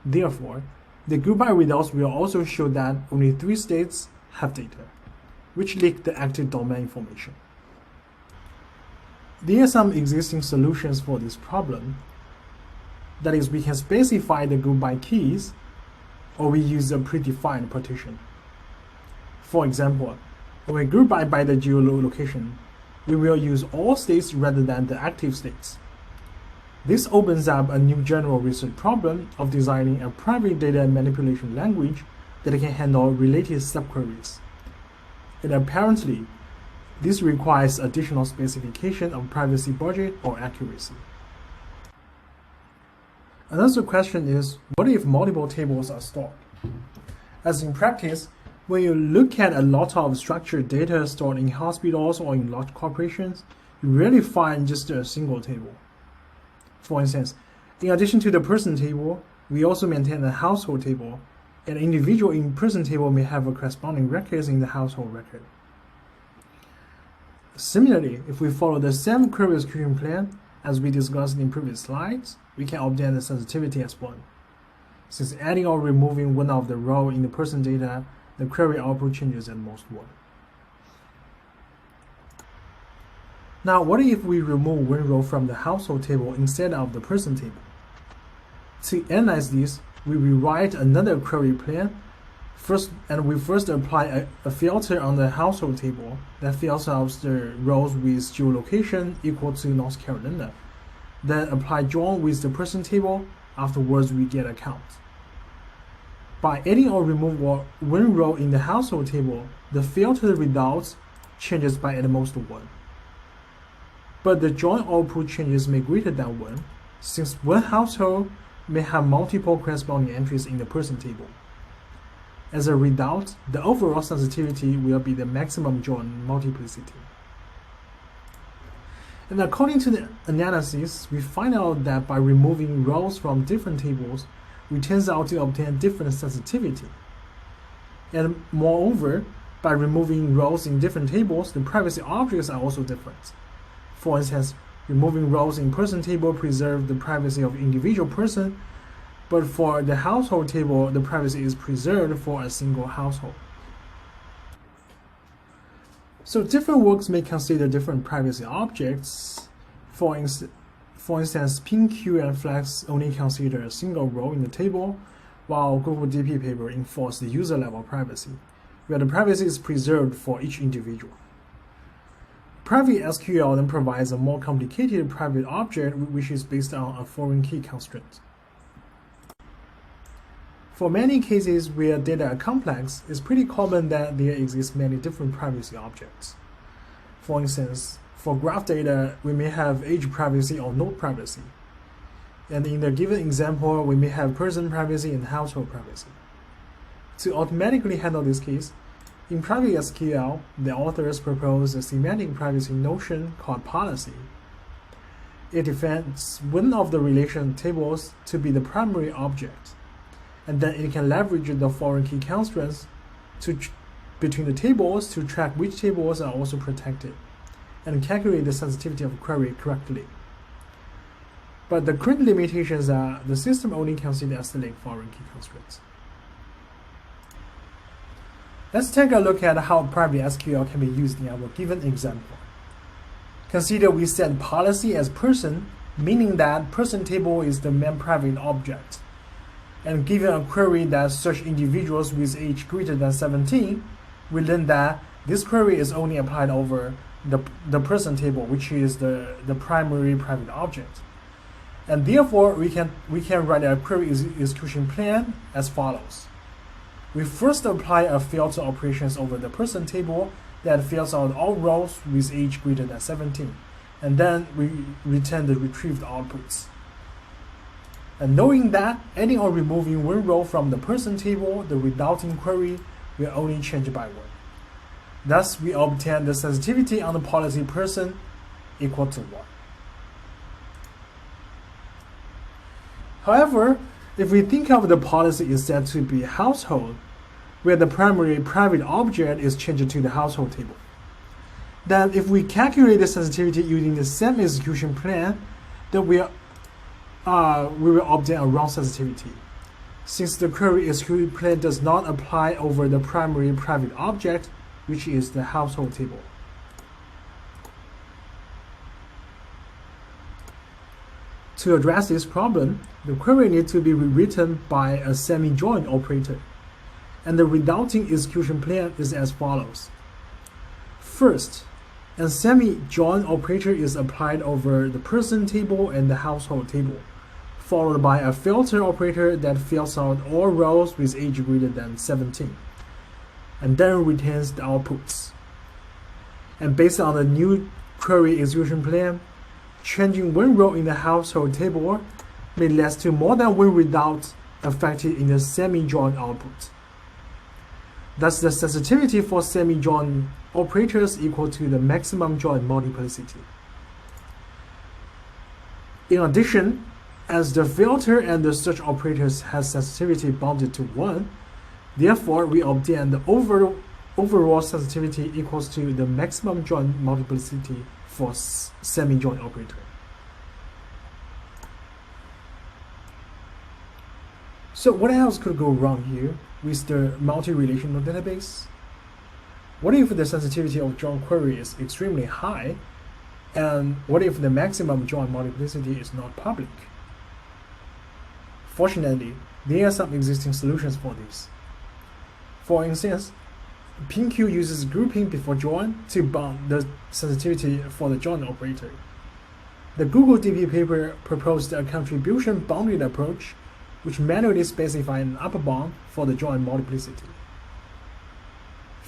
Therefore, the group by results will also show that only 3 states have data, which leak the active domain information. There are some existing solutions for this problem. That is, we can specify the group by keys, or we use a predefined partition. For example, when we group by the geolocation, we will use all states rather than the active states. This opens up a new general research problem of designing a private data manipulation language that can handle related subqueries. And apparently, this requires additional specification of privacy budget or accuracy. Another question is, what if multiple tables are stored? As in practice, when you look at a lot of structured data stored in hospitals or in large corporations, you rarely find just a single table. For instance, in addition to the person table, we also maintain a household table. An individual in person table may have a corresponding records in the household record. Similarly, if we follow the same query execution plan as we discussed in previous slides, we can obtain the sensitivity as 1. Since adding or removing one of the rows in the person data, the query output changes at most 1. Now, what if we remove one row from the household table instead of the person table? To analyze this, we rewrite another query plan. We first apply a filter on the household table that filters the rows with geolocation equal to North Carolina. Then apply join with the person table. Afterwards, we get a count. By adding or removing one row in the household table, the filtered results changes by at most 1. But the join output changes may greater than 1, since one household may have multiple corresponding entries in the person table. As a result, the overall sensitivity will be the maximum join multiplicity. And according to the analysis, we find out that by removing rows from different tables, we turns out to obtain different sensitivity. And moreover, by removing rows in different tables, the privacy objects are also different. For instance, removing rows in person table preserves the privacy of individual person, but for the household table, the privacy is preserved for a single household. So different works may consider different privacy objects. For instance, PinQ and Flex only consider a single row in the table, while Google DP paper enforces the user-level privacy, where the privacy is preserved for each individual. Private SQL then provides a more complicated private object which is based on a foreign key constraint. For many cases where data are complex, it's pretty common that there exist many different privacy objects. For instance, for graph data, we may have age privacy or node privacy. And in the given example, we may have person privacy and household privacy. To automatically handle this case, in Private SQL, the authors propose a semantic privacy notion called policy. It defines one of the relation tables to be the primary object, and then it can leverage the foreign key constraints between the tables to track which tables are also protected, and calculate the sensitivity of query correctly. But the current limitations are the system only considers select foreign key constraints. Let's take a look at how Private SQL can be used in our given example. Consider we set policy as person, meaning that person table is the main private object. And given a query that search individuals with age greater than 17, we learn that this query is only applied over the person table, which is the primary private object. And therefore, we can write a query execution plan as follows. We first apply a filter operations over the person table that filters out all rows with age greater than 17, and then we return the retrieved outputs. And knowing that adding or removing one row from the person table, the resulting query will only change by 1. Thus, we obtain the sensitivity on the policy person equal to 1. However, if we think of the policy is set to be household, where the primary private object is changed to the household table, then if we calculate the sensitivity using the same execution plan, then we will obtain a wrong sensitivity, since the query execution plan does not apply over the primary private object, which is the household table. To address this problem, the query needs to be rewritten by a semi-join operator, and the resulting execution plan is as follows. First, a semi-join operator is applied over the person table and the household table, followed by a filter operator that filters out all rows with age greater than 17, and then returns the outputs. And based on the new query execution plan, changing one row in the household table may lead to more than one result affected in the semi-join output. Thus, the sensitivity for semi-join operators equal to the maximum join multiplicity. In addition, as the filter and the search operators have sensitivity bounded to 1, therefore we obtain the overall sensitivity equals to the maximum join multiplicity for semi-join operator. So what else could go wrong here with the multi-relational database? What if the sensitivity of join query is extremely high? And what if the maximum join multiplicity is not public? Fortunately, there are some existing solutions for this. For instance, PinQ uses grouping before join to bound the sensitivity for the join operator. The Google DP paper proposed a contribution bounded approach which manually specifies an upper bound for the join multiplicity.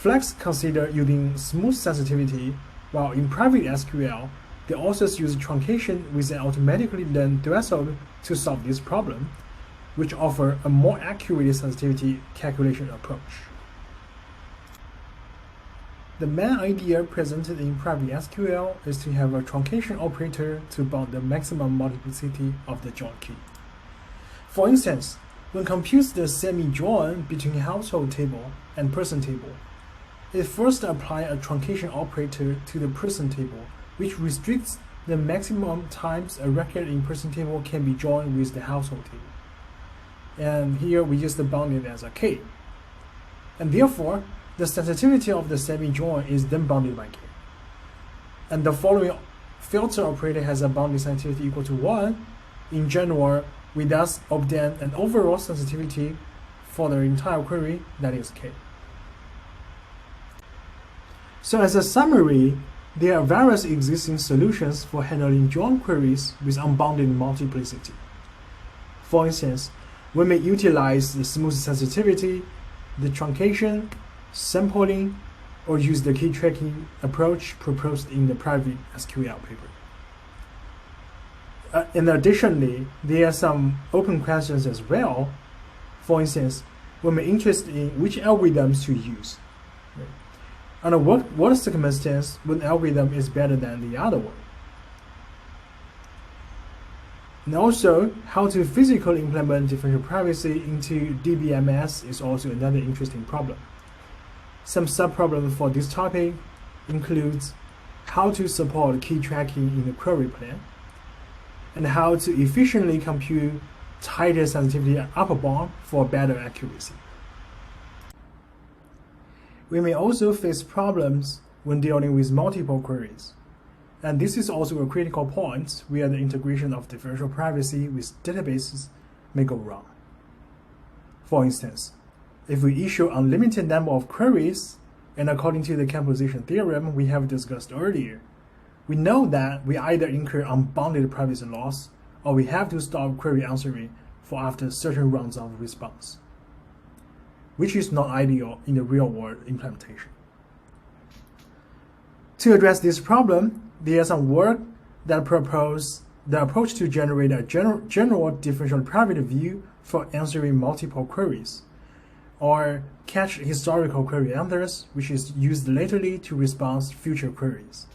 Flex consider using smooth sensitivity, while in private SQL, the authors use truncation with an automatically learned threshold to solve this problem, which offer a more accurate sensitivity calculation approach. The main idea presented in private SQL is to have a truncation operator to bound the maximum multiplicity of the join key. For instance, when computes the semi-join between household table and person table, it first applies a truncation operator to the person table, which restricts the maximum times a record in person table can be joined with the household table. And here we use the bounded as a k. And therefore, the sensitivity of the semi-join is then bounded by k. And the following filter operator has a bounded sensitivity equal to 1. In general, we thus obtain an overall sensitivity for the entire query that is k. So as a summary, there are various existing solutions for handling join queries with unbounded multiplicity. For instance, we may utilize the smooth sensitivity, the truncation, sampling, or use the key tracking approach proposed in the private SQL paper. And additionally, there are some open questions as well. For instance, we may be interested in which algorithms to use. Under what circumstance one algorithm is better than the other one? And also, how to physically implement differential privacy into DBMS is also another interesting problem. Some subproblems for this topic includes how to support key tracking in the query plan, and how to efficiently compute tighter sensitivity upper bound for better accuracy. We may also face problems when dealing with multiple queries. And this is also a critical point where the integration of differential privacy with databases may go wrong. For instance, if we issue unlimited number of queries, and according to the composition theorem we have discussed earlier, we know that we either incur unbounded privacy loss or we have to stop query answering for after certain rounds of response, which is not ideal in the real-world implementation. To address this problem, there is some work that propose the approach to generate a general differential private view for answering multiple queries, or catch historical query answers, which is used laterally to respond to future queries.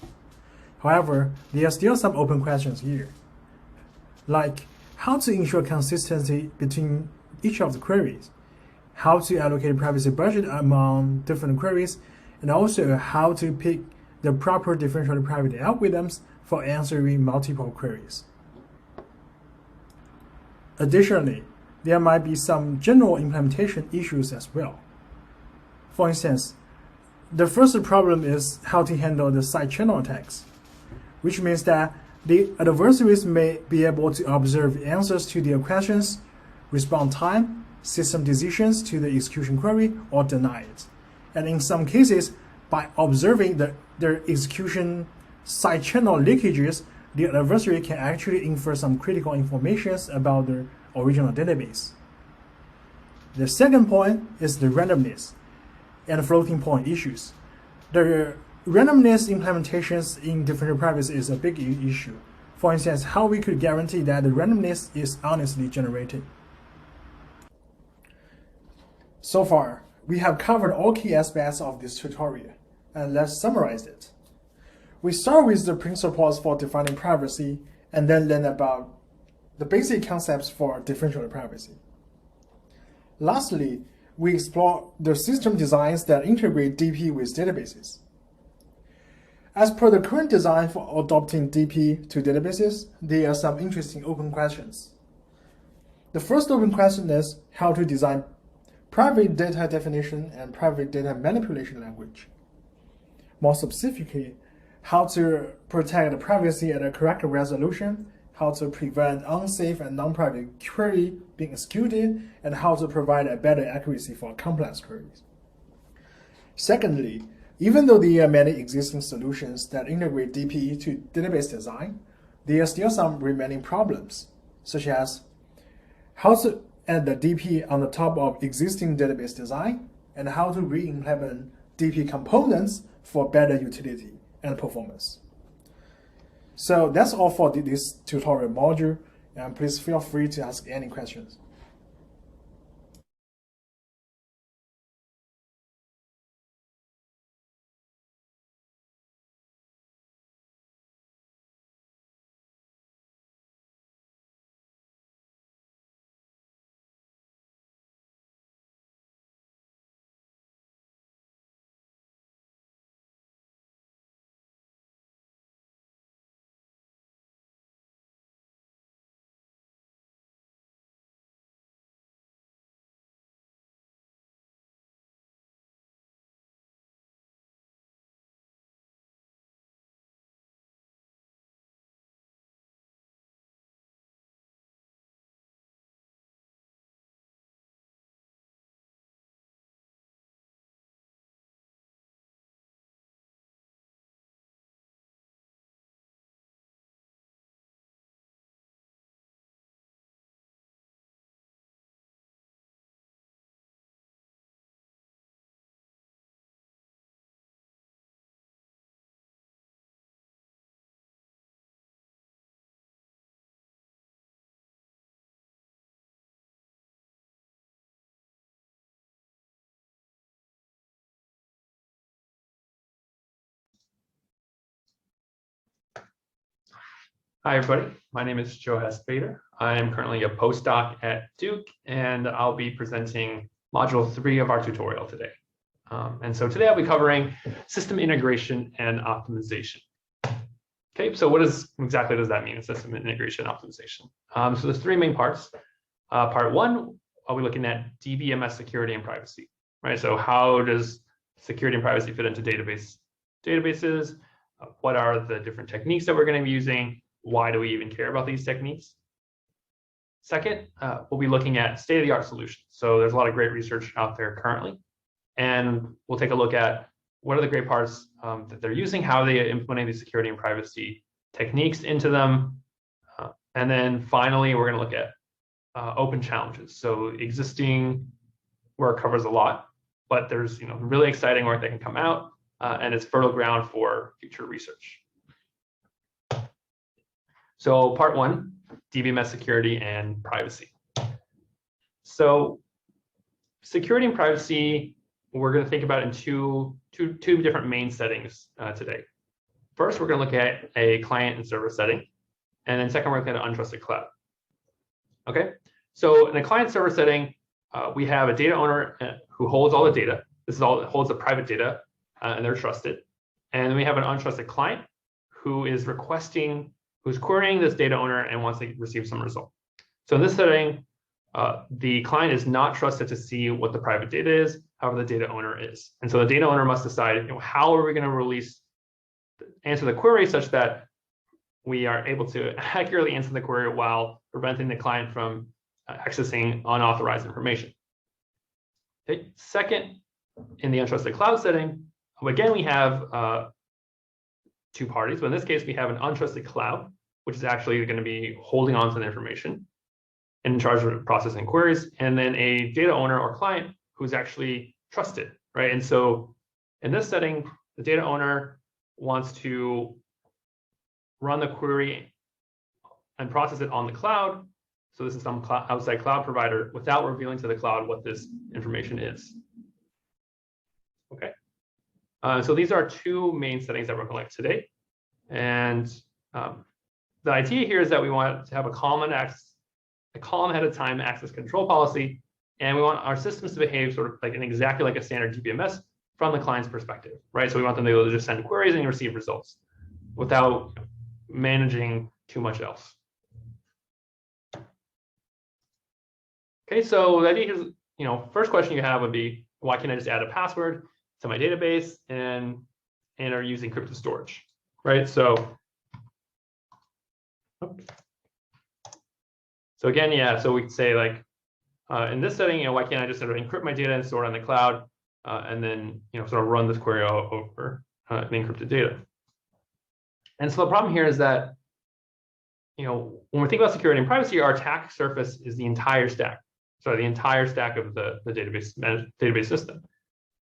However, there are still some open questions here, like how to ensure consistency between each of the queries, how to allocate privacy budget among different queries, and also how to pick the proper differential private algorithms for answering multiple queries. Additionally, there might be some general implementation issues as well. For instance, the first problem is how to handle the side channel attacks, which means that the adversaries may be able to observe answers to their questions, respond time, system decisions to the execution query, or deny it. And in some cases, by observing their execution side channel leakages, the adversary can actually infer some critical information about the original database. The second point is the randomness and floating point issues. The randomness implementations in differential privacy is a big issue. For instance, how we could guarantee that the randomness is honestly generated. So far, we have covered all key aspects of this tutorial, and let's summarize it. We start with the principles for defining privacy, and then learn about the basic concepts for differential privacy. Lastly, we explore the system designs that integrate DP with databases. As per the current design for adopting DP to databases, there are some interesting open questions. The first open question is how to design private data definition and private data manipulation language. More specifically, how to protect privacy at a correct resolution, how to prevent unsafe and non-private query being executed, and how to provide a better accuracy for complex queries. Secondly, even though there are many existing solutions that integrate DP to database design, there are still some remaining problems, such as how to add the DP on the top of existing database design, and how to re-implement DP components for better utility and performance. So that's all for this tutorial module, and please feel free to ask any questions. Hi, everybody. My name is Joe Hess-Bader. I am currently a postdoc at Duke, and I'll be presenting Module 3 of our tutorial today. And so today I'll be covering system integration and optimization. Okay, so what exactly does that mean, system integration and optimization? So there's three main parts. Part one, I'll be looking at DBMS security and privacy, right? So how does security and privacy fit into databases? What are the different techniques that we're going to be using? Why do we even care about these techniques? Second, we'll be looking at state-of-the-art solutions. So there's a lot of great research out there currently, and we'll take a look at what are the great parts that they're using, how are they implementing these security and privacy techniques into them. And then finally, we're going to look at open challenges. So existing work covers a lot, but there's really exciting work that can come out, and it's fertile ground for future research. So part one, DBMS security and privacy. So security and privacy, we're going to think about in two different main settings today. First, we're going to look at a client and server setting. And then second, we're looking at an untrusted cloud. Okay, so in a client server setting, we have a data owner who holds all the data. This is all holds the private data, and they're trusted. And then we have an untrusted client who is who's querying this data owner and wants to receive some result. So in this setting, the client is not trusted to see what the private data is, however the data owner is. And so the data owner must decide, how are we going to answer the query such that we are able to accurately answer the query while preventing the client from accessing unauthorized information. Okay. Second, in the untrusted cloud setting, again, we have two parties, but in this case, we have an untrusted cloud, which is actually going to be holding on to the information and in charge of processing queries, and then a data owner or client who's actually trusted, right? And so in this setting, the data owner wants to run the query and process it on the cloud. So this is some outside cloud provider without revealing to the cloud what this information is. Okay. So these are two main settings that we're going to look at today. And the idea here is that we want to have a column ahead of time access control policy, and we want our systems to behave sort of exactly like a standard DBMS from the client's perspective, right? So we want them to be able to just send queries and receive results without managing too much else. Okay, so the idea is, first question you have would be, why can't I just add a password to my database and are using encrypted storage, right? So again, yeah, so we could say in this setting, why can't I just sort of encrypt my data and store it on the cloud, and then sort of run this query over the encrypted data. And so the problem here is that when we think about security and privacy, our attack surface is the entire stack. So the entire stack of the database system.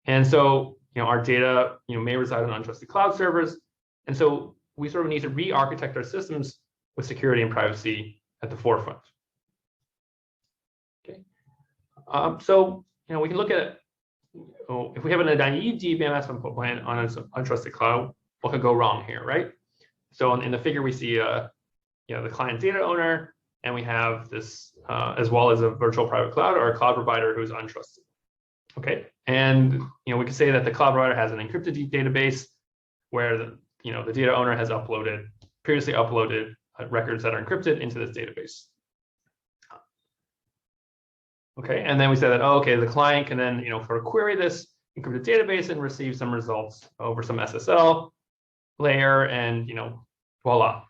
And so our data may reside on untrusted cloud servers, and so we sort of need to re-architect our systems with security and privacy at the forefront. Okay, so we can look at if we have a naive DBMS plan on an untrusted cloud, what could go wrong here, right? So in the figure we see the client data owner, and we have this as well as a virtual private cloud or a cloud provider who's untrusted. Okay, and we can say that the cloud provider has an encrypted database where the data owner has previously uploaded records that are encrypted into this database. Okay, and then we say that the client can then sort of query this encrypted database and receive some results over some SSL layer, and voila,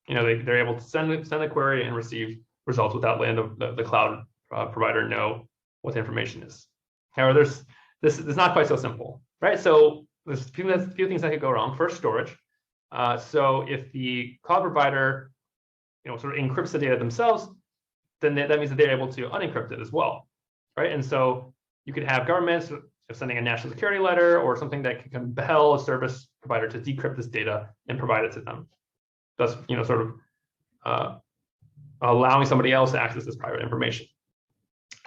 they're able to send the query and receive results without letting the cloud provider know what the information is. However, this is not quite so simple, right? So there's a few things that could go wrong. First, storage. So if the cloud provider, sort of encrypts the data themselves, then that means that they're able to unencrypt it as well, right? And so you could have governments sending a national security letter or something that can compel a service provider to decrypt this data and provide it to them, thus, sort of allowing somebody else to access this private information.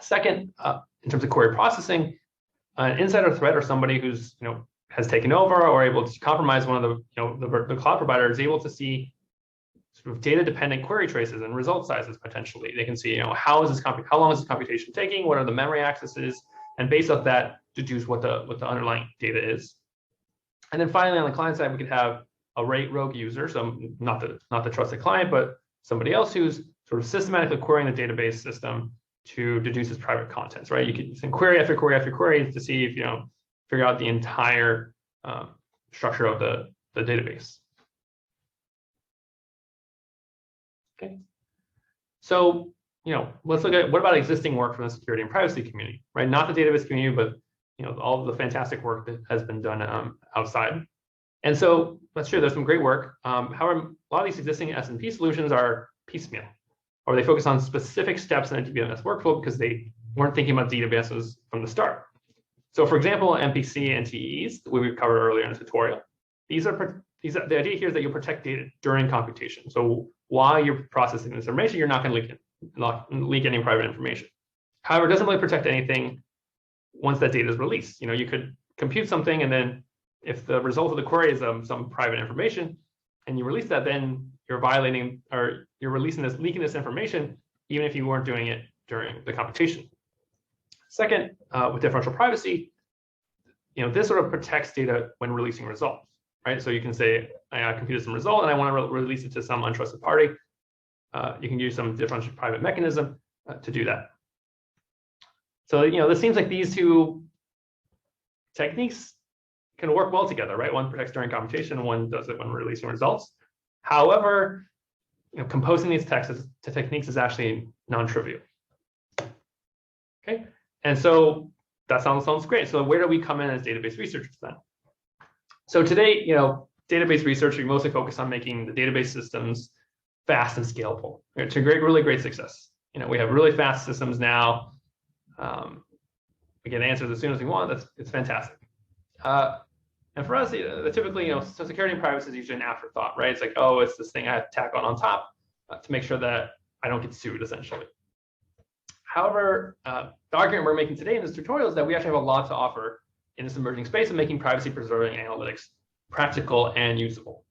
Second, in terms of query processing, an insider threat or somebody who's has taken over or able to compromise one of the cloud provider is able to see sort of data-dependent query traces and result sizes potentially. They can see how long is this computation taking, what are the memory accesses, and based off that deduce what the underlying data is. And then finally, on the client side, we could have a rogue user, so not the trusted client, but somebody else who's sort of systematically querying the database system to deduce its private contents, right? You can query after query after query to see if figure out the entire structure of the database. Okay, so let's look at what about existing work from the security and privacy community, right? Not the database community, but all of the fantastic work that has been done outside. And so that's true. There's some great work. However, a lot of these existing S&P solutions are piecemeal, or they focus on specific steps in a DBMS workflow because they weren't thinking about DBMSs from the start. So, for examtle, MPC and TEEs, we covered earlier in the tutorial. The idea here is that you'll protect data during computation. So while you're processing this information, you're not going to leak any private information. However, it doesn't really protect anything once that data is released. You could compute something, and then if the result of the query is some private information, and you release that, then you're violating or you're leaking this information, even if you weren't doing it during the computation. Second, with differential privacy, this sort of protects data when releasing results, right? So you can say, I computed some result and I want to release it to some untrusted party. You can use some differential private mechanism to do that. So, this seems like these two techniques can work well together, right? One protects during computation, and one does it when releasing results. However, composing these techniques is actually non-trivial. Okay, and so that sounds great. So where do we come in as database researchers then? So today, database research, we mostly focus on making the database systems fast and scalable. To really great success. We have really fast systems now. We get answers as soon as we want. It's fantastic. And for us, typically, so security and privacy is usually an afterthought, right? It's like, oh, it's this thing I have to tack on top to make sure that I don't get sued, essentially. However, the argument we're making today in this tutorial is that we actually have a lot to offer in this emerging space of making privacy-preserving analytics practical and usable,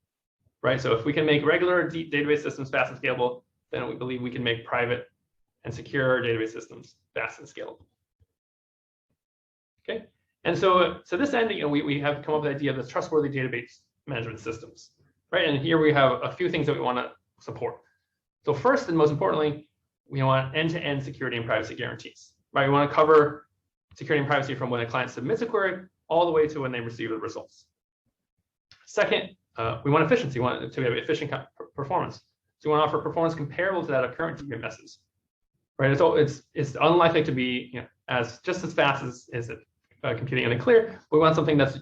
right? So if we can make regular database systems fast and scalable, then we believe we can make private and secure database systems fast and scalable. Okay, and so to this end, we have come up with the idea of this trustworthy database management systems, right? And here we have a few things that we want to support. So first and most importantly, we want end-to-end security and privacy guarantees, right? We want to cover security and privacy from when a client submits a query all the way to when they receive the results. Second, we want efficiency. We want to have efficient performance. So we want to offer performance comparable to that of current DBMSs, right? It's unlikely to be just as fast as it computing in the clear. We want something that's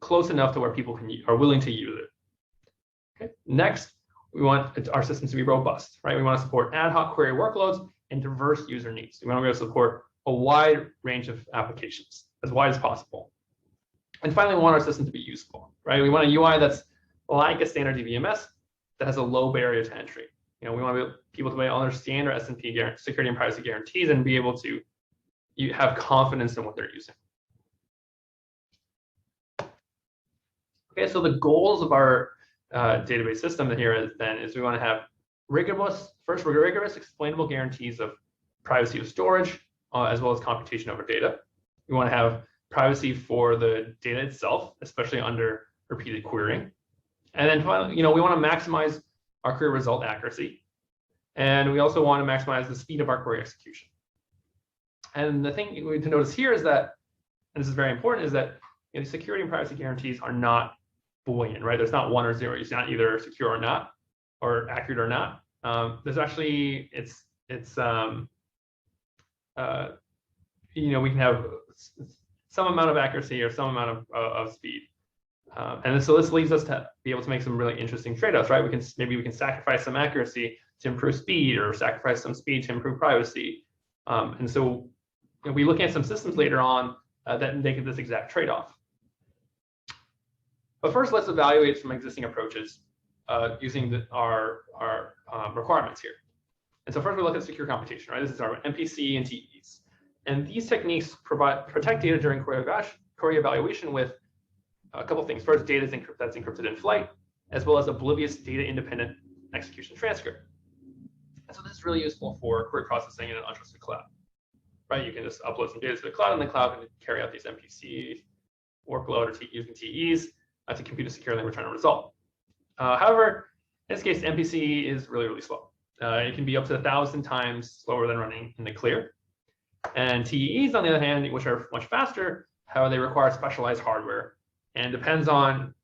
close enough to where people are willing to use it. Okay. Next, we want our systems to be robust, right? We want to support ad hoc query workloads and diverse user needs. We want to be able to support a wide range of applications, as wide as possible. And finally, we want our system to be useful, right? We want a UI that's like a standard DBMS that has a low barrier to entry. We want people to be able to understand our S&P security and privacy guarantees and be able to have confidence in what they're using. Okay, so the goals of our database system here is we want to have rigorous, explainable guarantees of privacy of storage, as well as computation over data. We want to have privacy for the data itself, especially under repeated querying. And then finally, we want to maximize our query result accuracy. And we also want to maximize the speed of our query execution. And the thing to notice here is that, and this is very important, is that security and privacy guarantees are not Boolean, right? There's not 1 or 0. It's not either secure or not, or accurate or not. There's actually, we can have some amount of accuracy or some amount of speed. And so this leads us to be able to make some really interesting trade-offs, right? Maybe we can sacrifice some accuracy to improve speed, or sacrifice some speed to improve privacy. And so we'll be looking at some systems later on that make this exact trade-off. But first, let's evaluate some existing approaches using our requirements here. And so first, we look at secure computation, right? This is our MPC and TEs. And these techniques protect data during query evaluation with a couple things. First, data that's encrypted in flight, as well as oblivious data-independent execution transcript. And so this is really useful for query processing in an untrusted cloud, right? You can just upload some data to the cloud, and the cloud can carry out these MPC workload or using TEs to compute a securely and return a result. However, in this case, MPC is really, really slow. It can be up to 1,000 times slower than running in the clear. And TEs, on the other hand, which are much faster, however, they require specialized hardware and depends on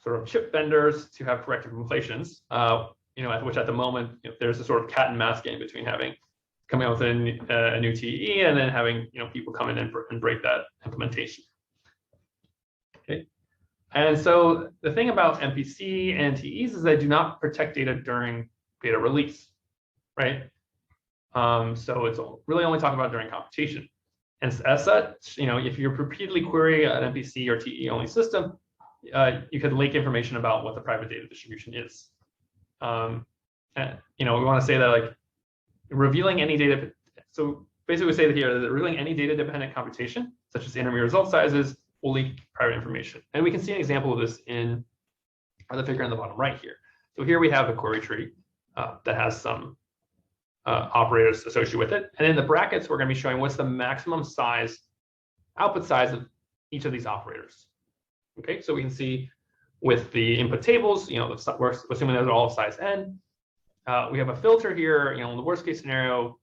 sort of chip vendors to have corrective inflations. Which at the moment there's a sort of cat and mouse game between coming out with a new TE and then having people come in and break that implementation. Okay, and so the thing about MPC and TEs is they do not protect data during data release, right? So it's really only talking about during computation. And as such, if you repeatedly query an MPC or TE only system, you could leak information about what the private data distribution is. We want to say that like revealing any data. So basically, we say that here that revealing any data-dependent computation, such as intermediate result sizes, will leak private information. And we can see an example of this in the figure on the bottom right here. So here we have a query tree that has some operators associated with it. And in the brackets, we're going to be showing what's the maximum size, output size of each of these operators. Okay, so we can see with the input tables, we're assuming those are all of size n. We have a filter here, in the worst case scenario,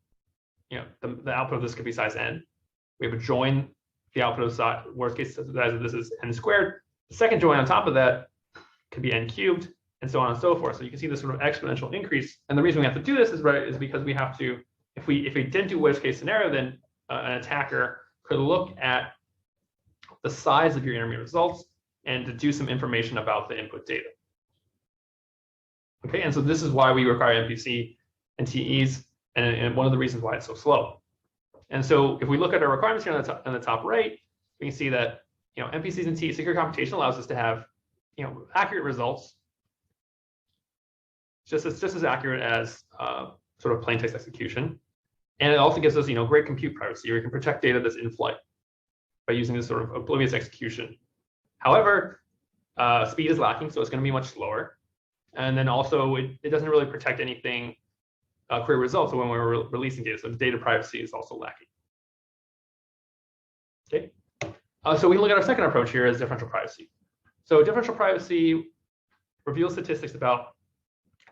the output of this could be size n. We have a join, the output of size, worst case size of this is n squared. The second join on top of that could be n cubed, and so on and so forth. So you can see this sort of exponential increase. And the reason we have to do this is because we have to, if we didn't do worst case scenario, then an attacker could look at the size of your intermediate results and deduce some information about the input data. Okay, and so this is why we require MPC and TEs, and one of the reasons why it's so slow. And so if we look at our requirements here on the top right, we can see that MPCs and TEs, secure computation allows us to have accurate results, just as accurate as sort of plain text execution, and it also gives us great compute privacy. We can protect data that's in flight by using this sort of oblivious execution. However, speed is lacking, so it's going to be much slower. And then also, it doesn't really protect anything query results. So when we're releasing data, so the data privacy is also lacking. Okay, so we can look at our second approach here as differential privacy. So differential privacy reveals statistics about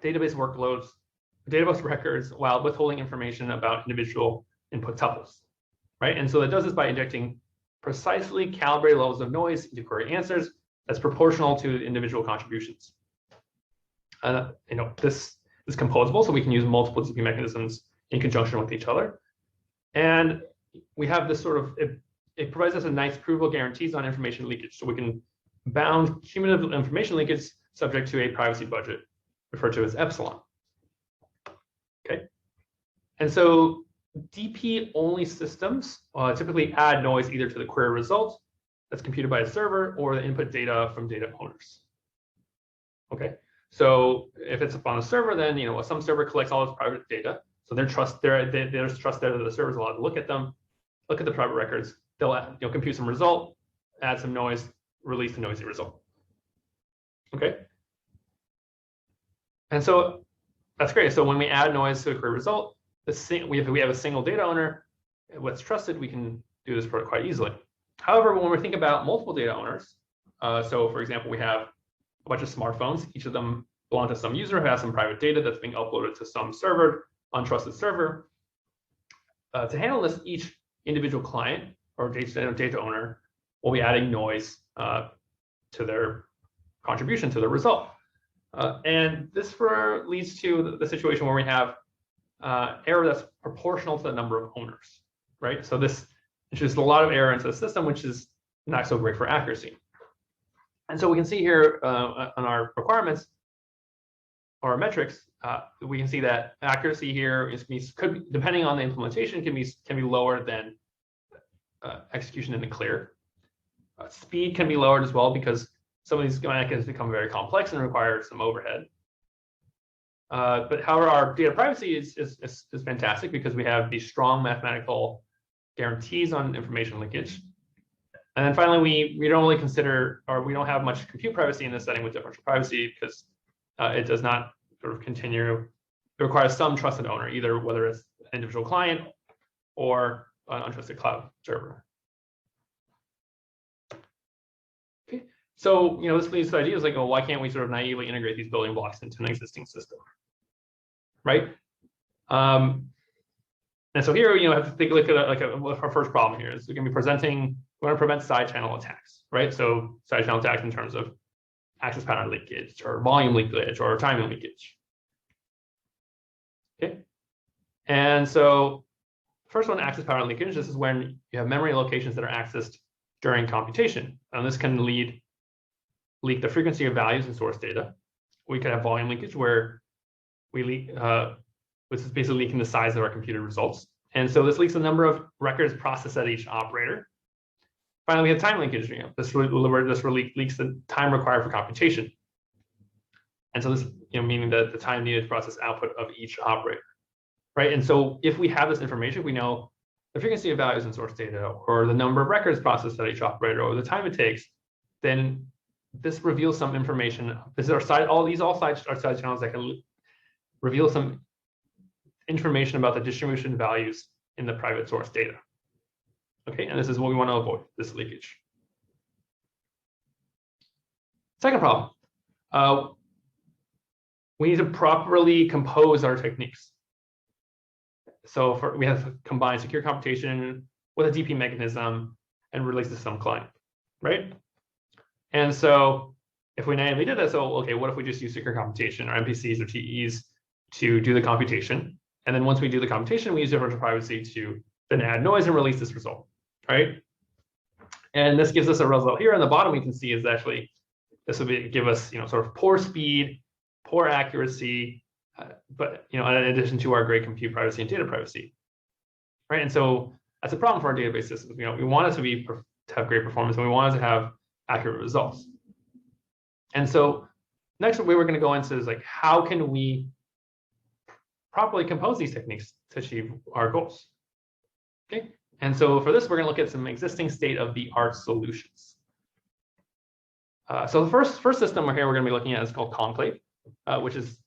database workloads, database records, while withholding information about individual input tuples, right? And so it does this by injecting precisely calibrated levels of noise into query answers that's proportional to individual contributions. This is composable, so we can use multiple DP mechanisms in conjunction with each other. And we have this sort of, it provides us a nice provable guarantees on information leakage. So we can bound cumulative information leakage subject to a privacy budget referred to as epsilon. Okay. And so DP only systems typically add noise either to the query result that's computed by a server or the input data from data owners. Okay, so if it's up on a server, then some server collects all its private data. So there's trust there that the server is allowed to look at them, look at the private records. They'll compute some result, add some noise, release the noisy result. Okay, and so that's great. So when we add noise to a query result, we have a single data owner. What's trusted, we can do this quite easily. However, when we think about multiple data owners, so for example, we have a bunch of smartphones. Each of them belong to some user who has some private data that's being uploaded to some server, untrusted server. To handle this, each individual client or data owner will be adding noise to their contribution to the result. And this leads to the situation where we have error that's proportional to the number of owners, right? So this introduces a lot of error into the system, which is not so great for accuracy. And so we can see here on our requirements or our metrics, we can see that accuracy here could be, depending on the implementation, can be lower than execution in the clear. Speed can be lowered as well because some of these mechanisms become very complex and require some overhead. But however, our data privacy is fantastic because we have these strong mathematical guarantees on information leakage. And then finally, we don't really consider, or we don't have much compute privacy in this setting with differential privacy because it does not sort of continue. It requires some trusted owner, either whether it's an individual client or an untrusted cloud server. Okay, so this leads to ideas like, well, why can't we sort of naively integrate these building blocks into an existing system, right? And so here, I have to take a look at our first problem here is we're going to be presenting. We want to prevent side channel attacks, right? So side channel attacks in terms of access pattern leakage or volume leakage or timing leakage. Okay, and so first one, access pattern leakage. This is when you have memory locations that are accessed during computation, and this can leak the frequency of values in source data. We could have volume leakage where we leak, which is basically leaking the size of our computed results. And so this leaks the number of records processed at each operator. Finally, we have time linkage. This leaks the time required for computation. And so this, meaning that the time needed to process output of each operator, right? And so if we have this information, we know the frequency of values in source data or the number of records processed at each operator or the time it takes, then this reveals some information. This is our side, all side channels that can reveal some information about the distribution values in the private source data. Okay, and this is what we want to avoid, this leakage. Second problem, we need to properly compose our techniques. So we have to combine secure computation with a DP mechanism and release to some client, right? And so if we naively did this, so okay, what if we just use secure computation or MPCs or TEs to do the computation? And then once we do the computation, we use differential privacy to then add noise and release this result, right? And this gives us a result here. On the bottom, we can see is actually, this will give us, sort of poor speed, poor accuracy, but, in addition to our great compute privacy and data privacy, right? And so that's a problem for our database systems. We want it to have great performance and we want it to have accurate results. And so next way we're going to go into is like, how can we properly compose these techniques to achieve our goals? Okay, and so for this, we're going to look at some existing state-of-the-art solutions. So the first system we're going to be looking at is called Conclave, which is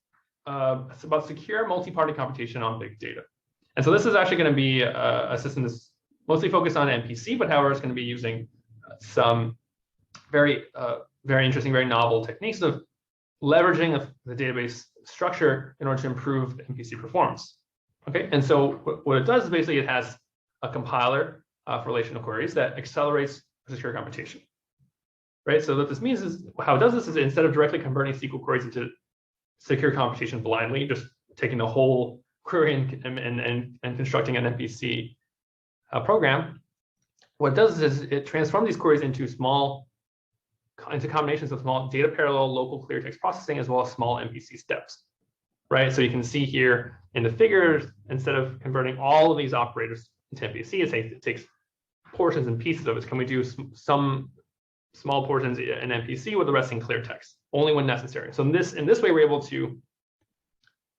it's about secure multi-party computation on big data. And so this is actually going to be a system that's mostly focused on MPC, but however, it's going to be using some very interesting, very novel techniques of leveraging the database structure in order to improve MPC performance. Okay, and so what it does is basically it has a compiler for relational queries that accelerates secure computation. Right, so what this means is how it does this is instead of directly converting SQL queries into secure computation blindly, just taking the whole query and constructing an MPC program, what it does is it transforms these queries into combinations of small data parallel local clear text processing as well as small MPC steps. Right, so you can see here in the figures, instead of converting all of these operators into MPC, it takes portions and pieces of it? Can we do some small portions in MPC with the rest in clear text, only when necessary? So in this way, we're able to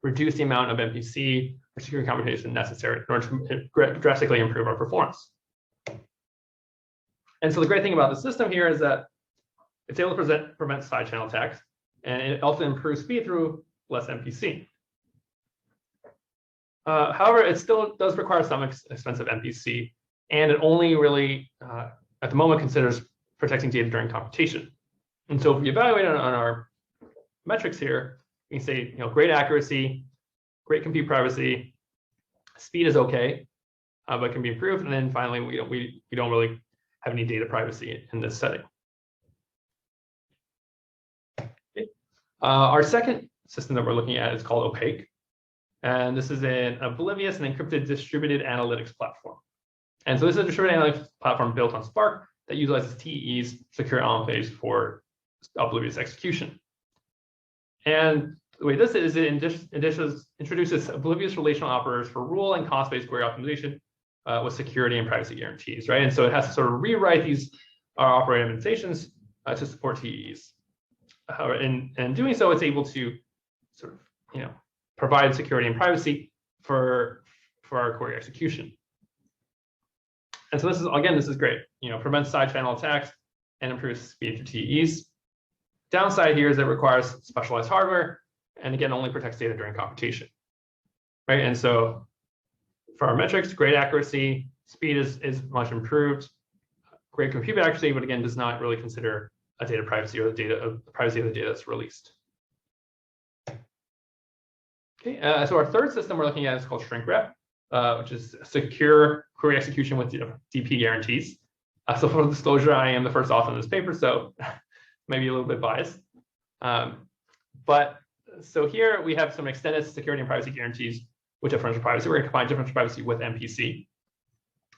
reduce the amount of MPC or security computation necessary in order to drastically improve our performance. And so the great thing about the system here is that it's able to prevent side channel attacks, and it also improves speed through less MPC. However, it still does require some expensive MPC, and it only really, at the moment, considers protecting data during computation. And so if we evaluate on our metrics here, we can say, great accuracy, great compute privacy, speed is okay, but can be improved. And then finally, we don't really have any data privacy in this setting. Okay. Our second system that we're looking at is called Opaque. And this is an oblivious and encrypted distributed analytics platform. And so this is a distributed analytics platform built on Spark that utilizes TE's secure enclaves for oblivious execution. And the way this is, it introduces oblivious relational operators for rule and cost-based query optimization with security and privacy guarantees, right? And so it has to sort of rewrite these operator implementations to support TEs. In doing so, it's able to sort of, provide security and privacy for our query execution. And so this is great. Prevents side channel attacks and improves speed for TEs. Downside here is that it requires specialized hardware, and again, only protects data during computation, right? And so for our metrics, great accuracy, speed is much improved, great compute accuracy, but again, does not really consider a data privacy or the privacy of the data that's released. Okay, so our third system we're looking at is called ShrinkWrap, which is secure query execution with DP guarantees. So for disclosure, I am the first author in this paper, so maybe a little bit biased. But so here we have some extended security and privacy guarantees with differential privacy. We're going to combine differential privacy with MPC.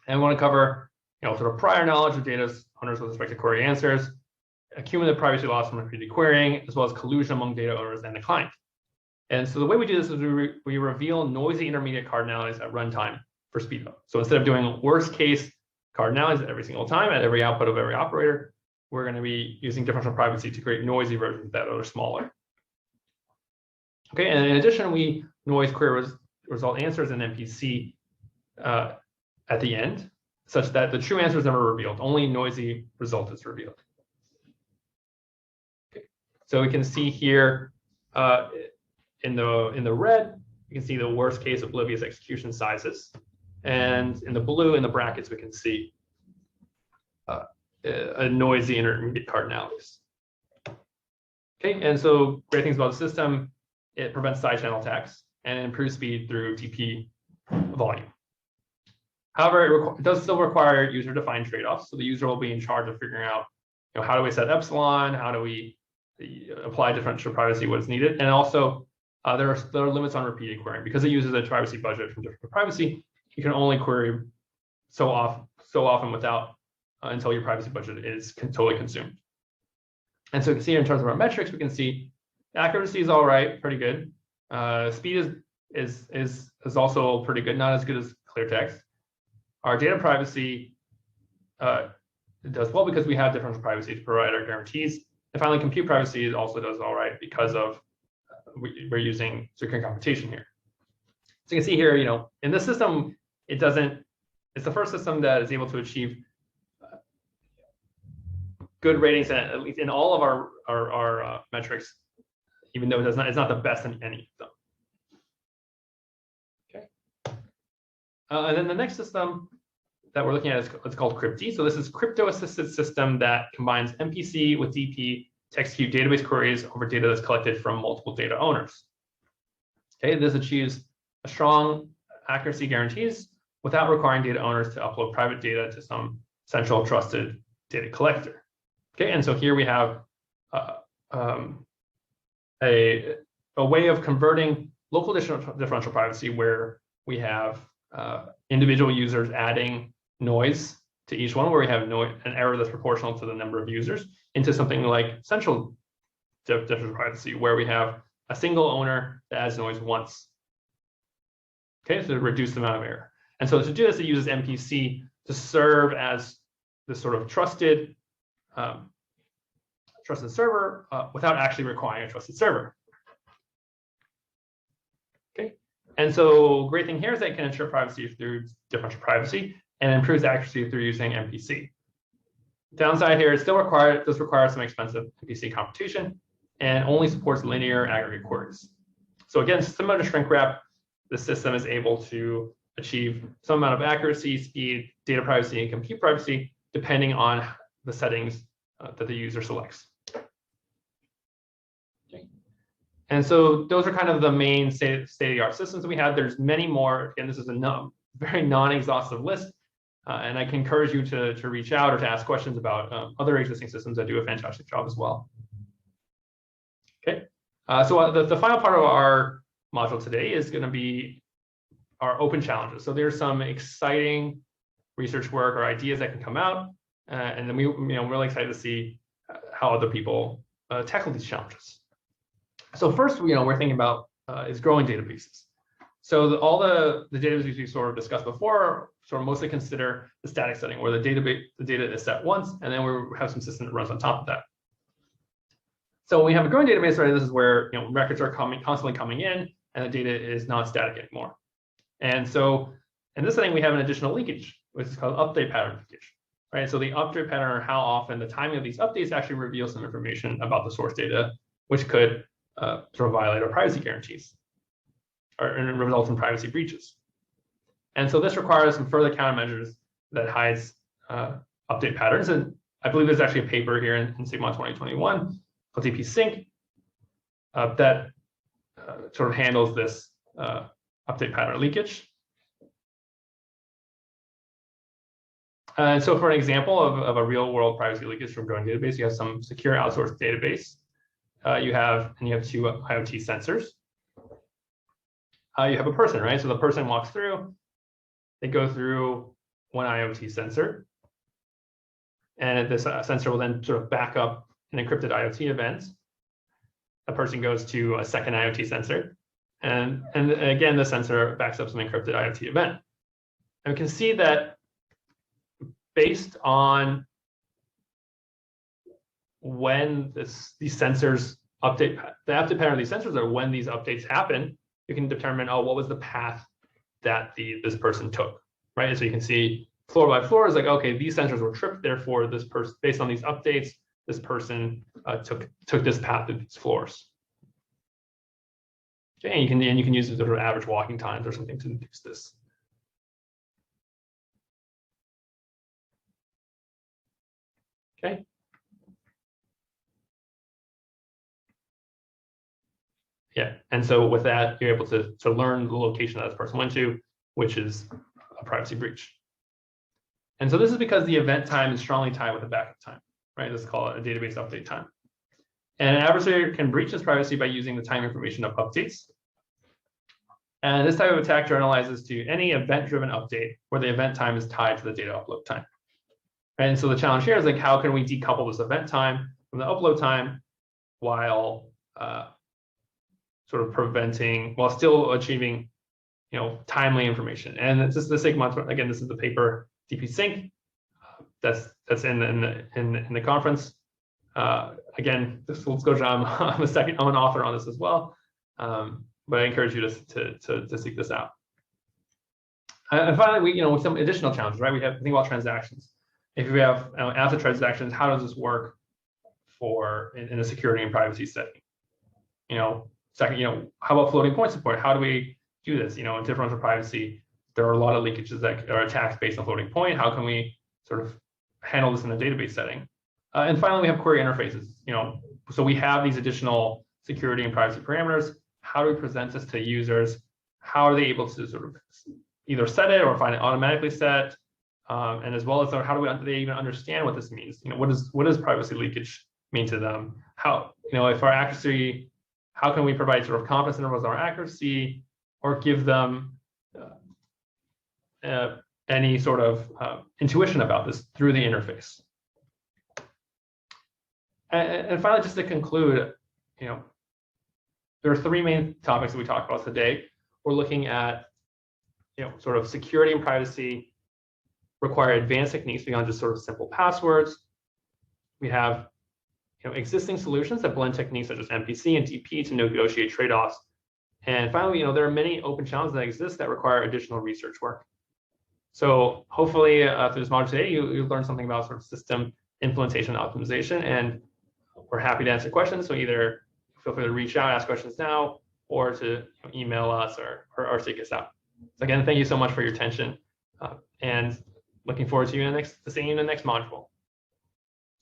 And we want to cover, sort of prior knowledge of data owners with respect to query answers, cumulative privacy loss from repeated querying, as well as collusion among data owners and the client. And so the way we do this is we reveal noisy intermediate cardinalities at runtime for speed up. So instead of doing worst case cardinalities every single time at every output of every operator, we're going to be using differential privacy to create noisy versions that are smaller. Okay, and in addition, we noise query result answers in MPC at the end, such that the true answer is never revealed. Only noisy result is revealed. Okay, so we can see here in the red, you can see the worst case oblivious execution sizes, and in the blue, in the brackets, we can see a noisy intermediate cardinalities. Okay, and so great things about the system: it prevents side channel attacks and improves speed through TP volume. However, it does still require user-defined trade-offs. So the user will be in charge of figuring out, how do we set epsilon? How do we apply differential privacy what is needed? And also, there are limits on repeated querying. Because it uses a privacy budget from differential privacy, you can only query so often without until your privacy budget is totally consumed. And so you can see in terms of our metrics, we can see accuracy is all right, pretty good. Speed is also pretty good, not as good as clear text. Our data privacy does well because we have differential privacy to provide our guarantees. And finally, compute privacy also does all right because of we're using secure computation here. So you can see here, in this system, it's the first system that is able to achieve good ratings at least in all of our metrics, even though it's not the best in any of them. Okay. And then the next system that we're looking at is what's called Crypty. So this is crypto-assisted system that combines MPC with DP to execute database queries over data that's collected from multiple data owners. Okay, this achieves a strong accuracy guarantees without requiring data owners to upload private data to some central trusted data collector. Okay, and so here we have a way of converting local differential privacy where we have individual users adding noise to each one, where we have an error that's proportional to the number of users, into something like central differential privacy, where we have a single owner that adds noise once. Okay, so to reduce the amount of error. And so to do this, it uses MPC to serve as this sort of trusted server without actually requiring a trusted server. Okay, and so great thing here is that it can ensure privacy through differential privacy and improves accuracy through using MPC. Downside here, it still does require some expensive MPC computation and only supports linear aggregate queries. So again, similar to shrink wrap, the system is able to achieve some amount of accuracy, speed, data privacy, and compute privacy, depending on the settings that the user selects. Okay. And so those are kind of the main state-of-the-art systems that we have. There's many more. Again, this is a very non-exhaustive list. And I can encourage you to reach out or to ask questions about other existing systems that do a fantastic job as well. Okay, so the final part of our module today is going to be our open challenges. So there's some exciting research work or ideas that can come out, and then we're really excited to see how other people tackle these challenges. So first, we're thinking about is growing databases. So all the databases we sort of discussed before sort of mostly consider the static setting where the data is set once, and then we have some system that runs on top of that. So when we have a growing database, right, this is where records are constantly coming in, and the data is not static anymore. And so in this setting, we have an additional leakage, which is called update pattern leakage, right? So the update pattern, or how often the timing of these updates actually reveals some information about the source data, which could sort of violate our privacy guarantees or result in privacy breaches. And so this requires some further countermeasures that hides update patterns. And I believe there's actually a paper here in Sigma 2021 called DP-Sync that sort of handles this update pattern leakage. And so for an example of a real world privacy leakage from growing database, you have some secure outsourced database. You have two IoT sensors. You have a person, right? So the person walks through, they go through one IoT sensor, and this sensor will then sort of back up an encrypted IoT event. A person goes to a second IoT sensor, and again, the sensor backs up some encrypted IoT event. And we can see that based on when these sensors update, the update pattern of these sensors are when these updates happen, you can determine, oh, what was the path that this person took, right? So you can see floor by floor is like, okay, these sensors were tripped, therefore this person, based on these updates, this person took this path to these floors. Okay, and you can use sort of average walking times or something to deduce this. Okay. Yeah, and so with that, you're able to learn the location that this person went to, which is a privacy breach. And so this is because the event time is strongly tied with the backup time, right? Let's call it a database update time. And an adversary can breach this privacy by using the time information of updates. And this type of attack generalizes to any event-driven update where the event time is tied to the data upload time. And so the challenge here is like, how can we decouple this event time from the upload time while sort of preventing, while still achieving, timely information? And it's just the Sigma. Again, this is the paper DP-Sync that's in the conference. Again, this full disclosure, I'm an author on this as well, but I encourage you to seek this out. And finally, with some additional challenges, right? We have to think about transactions. If we have after transactions, how does this work in a security and privacy setting? Second, how about floating point support? How do we do this? In differential privacy, there are a lot of leakages that are attacks based on floating point. How can we sort of handle this in a database setting? And finally, we have query interfaces. So we have these additional security and privacy parameters. How do we present this to users? How are they able to sort of either set it or find it automatically set? And as well as how do they even understand what this means? What does privacy leakage mean to them? How, if our accuracy, how can we provide sort of confidence intervals on our accuracy, or give them any sort of intuition about this through the interface? And finally, just to conclude, there are three main topics that we talked about today. We're looking at, sort of security and privacy require advanced techniques beyond just sort of simple passwords. We have existing solutions that blend techniques such as MPC and DP to negotiate trade-offs. And finally, there are many open challenges that exist that require additional research work. So hopefully through this module today, you learned something about sort of system implementation and optimization, and we're happy to answer questions. So either feel free to reach out, ask questions now, or to email us or seek us out. So again, thank you so much for your attention, and looking forward to seeing you in the next module.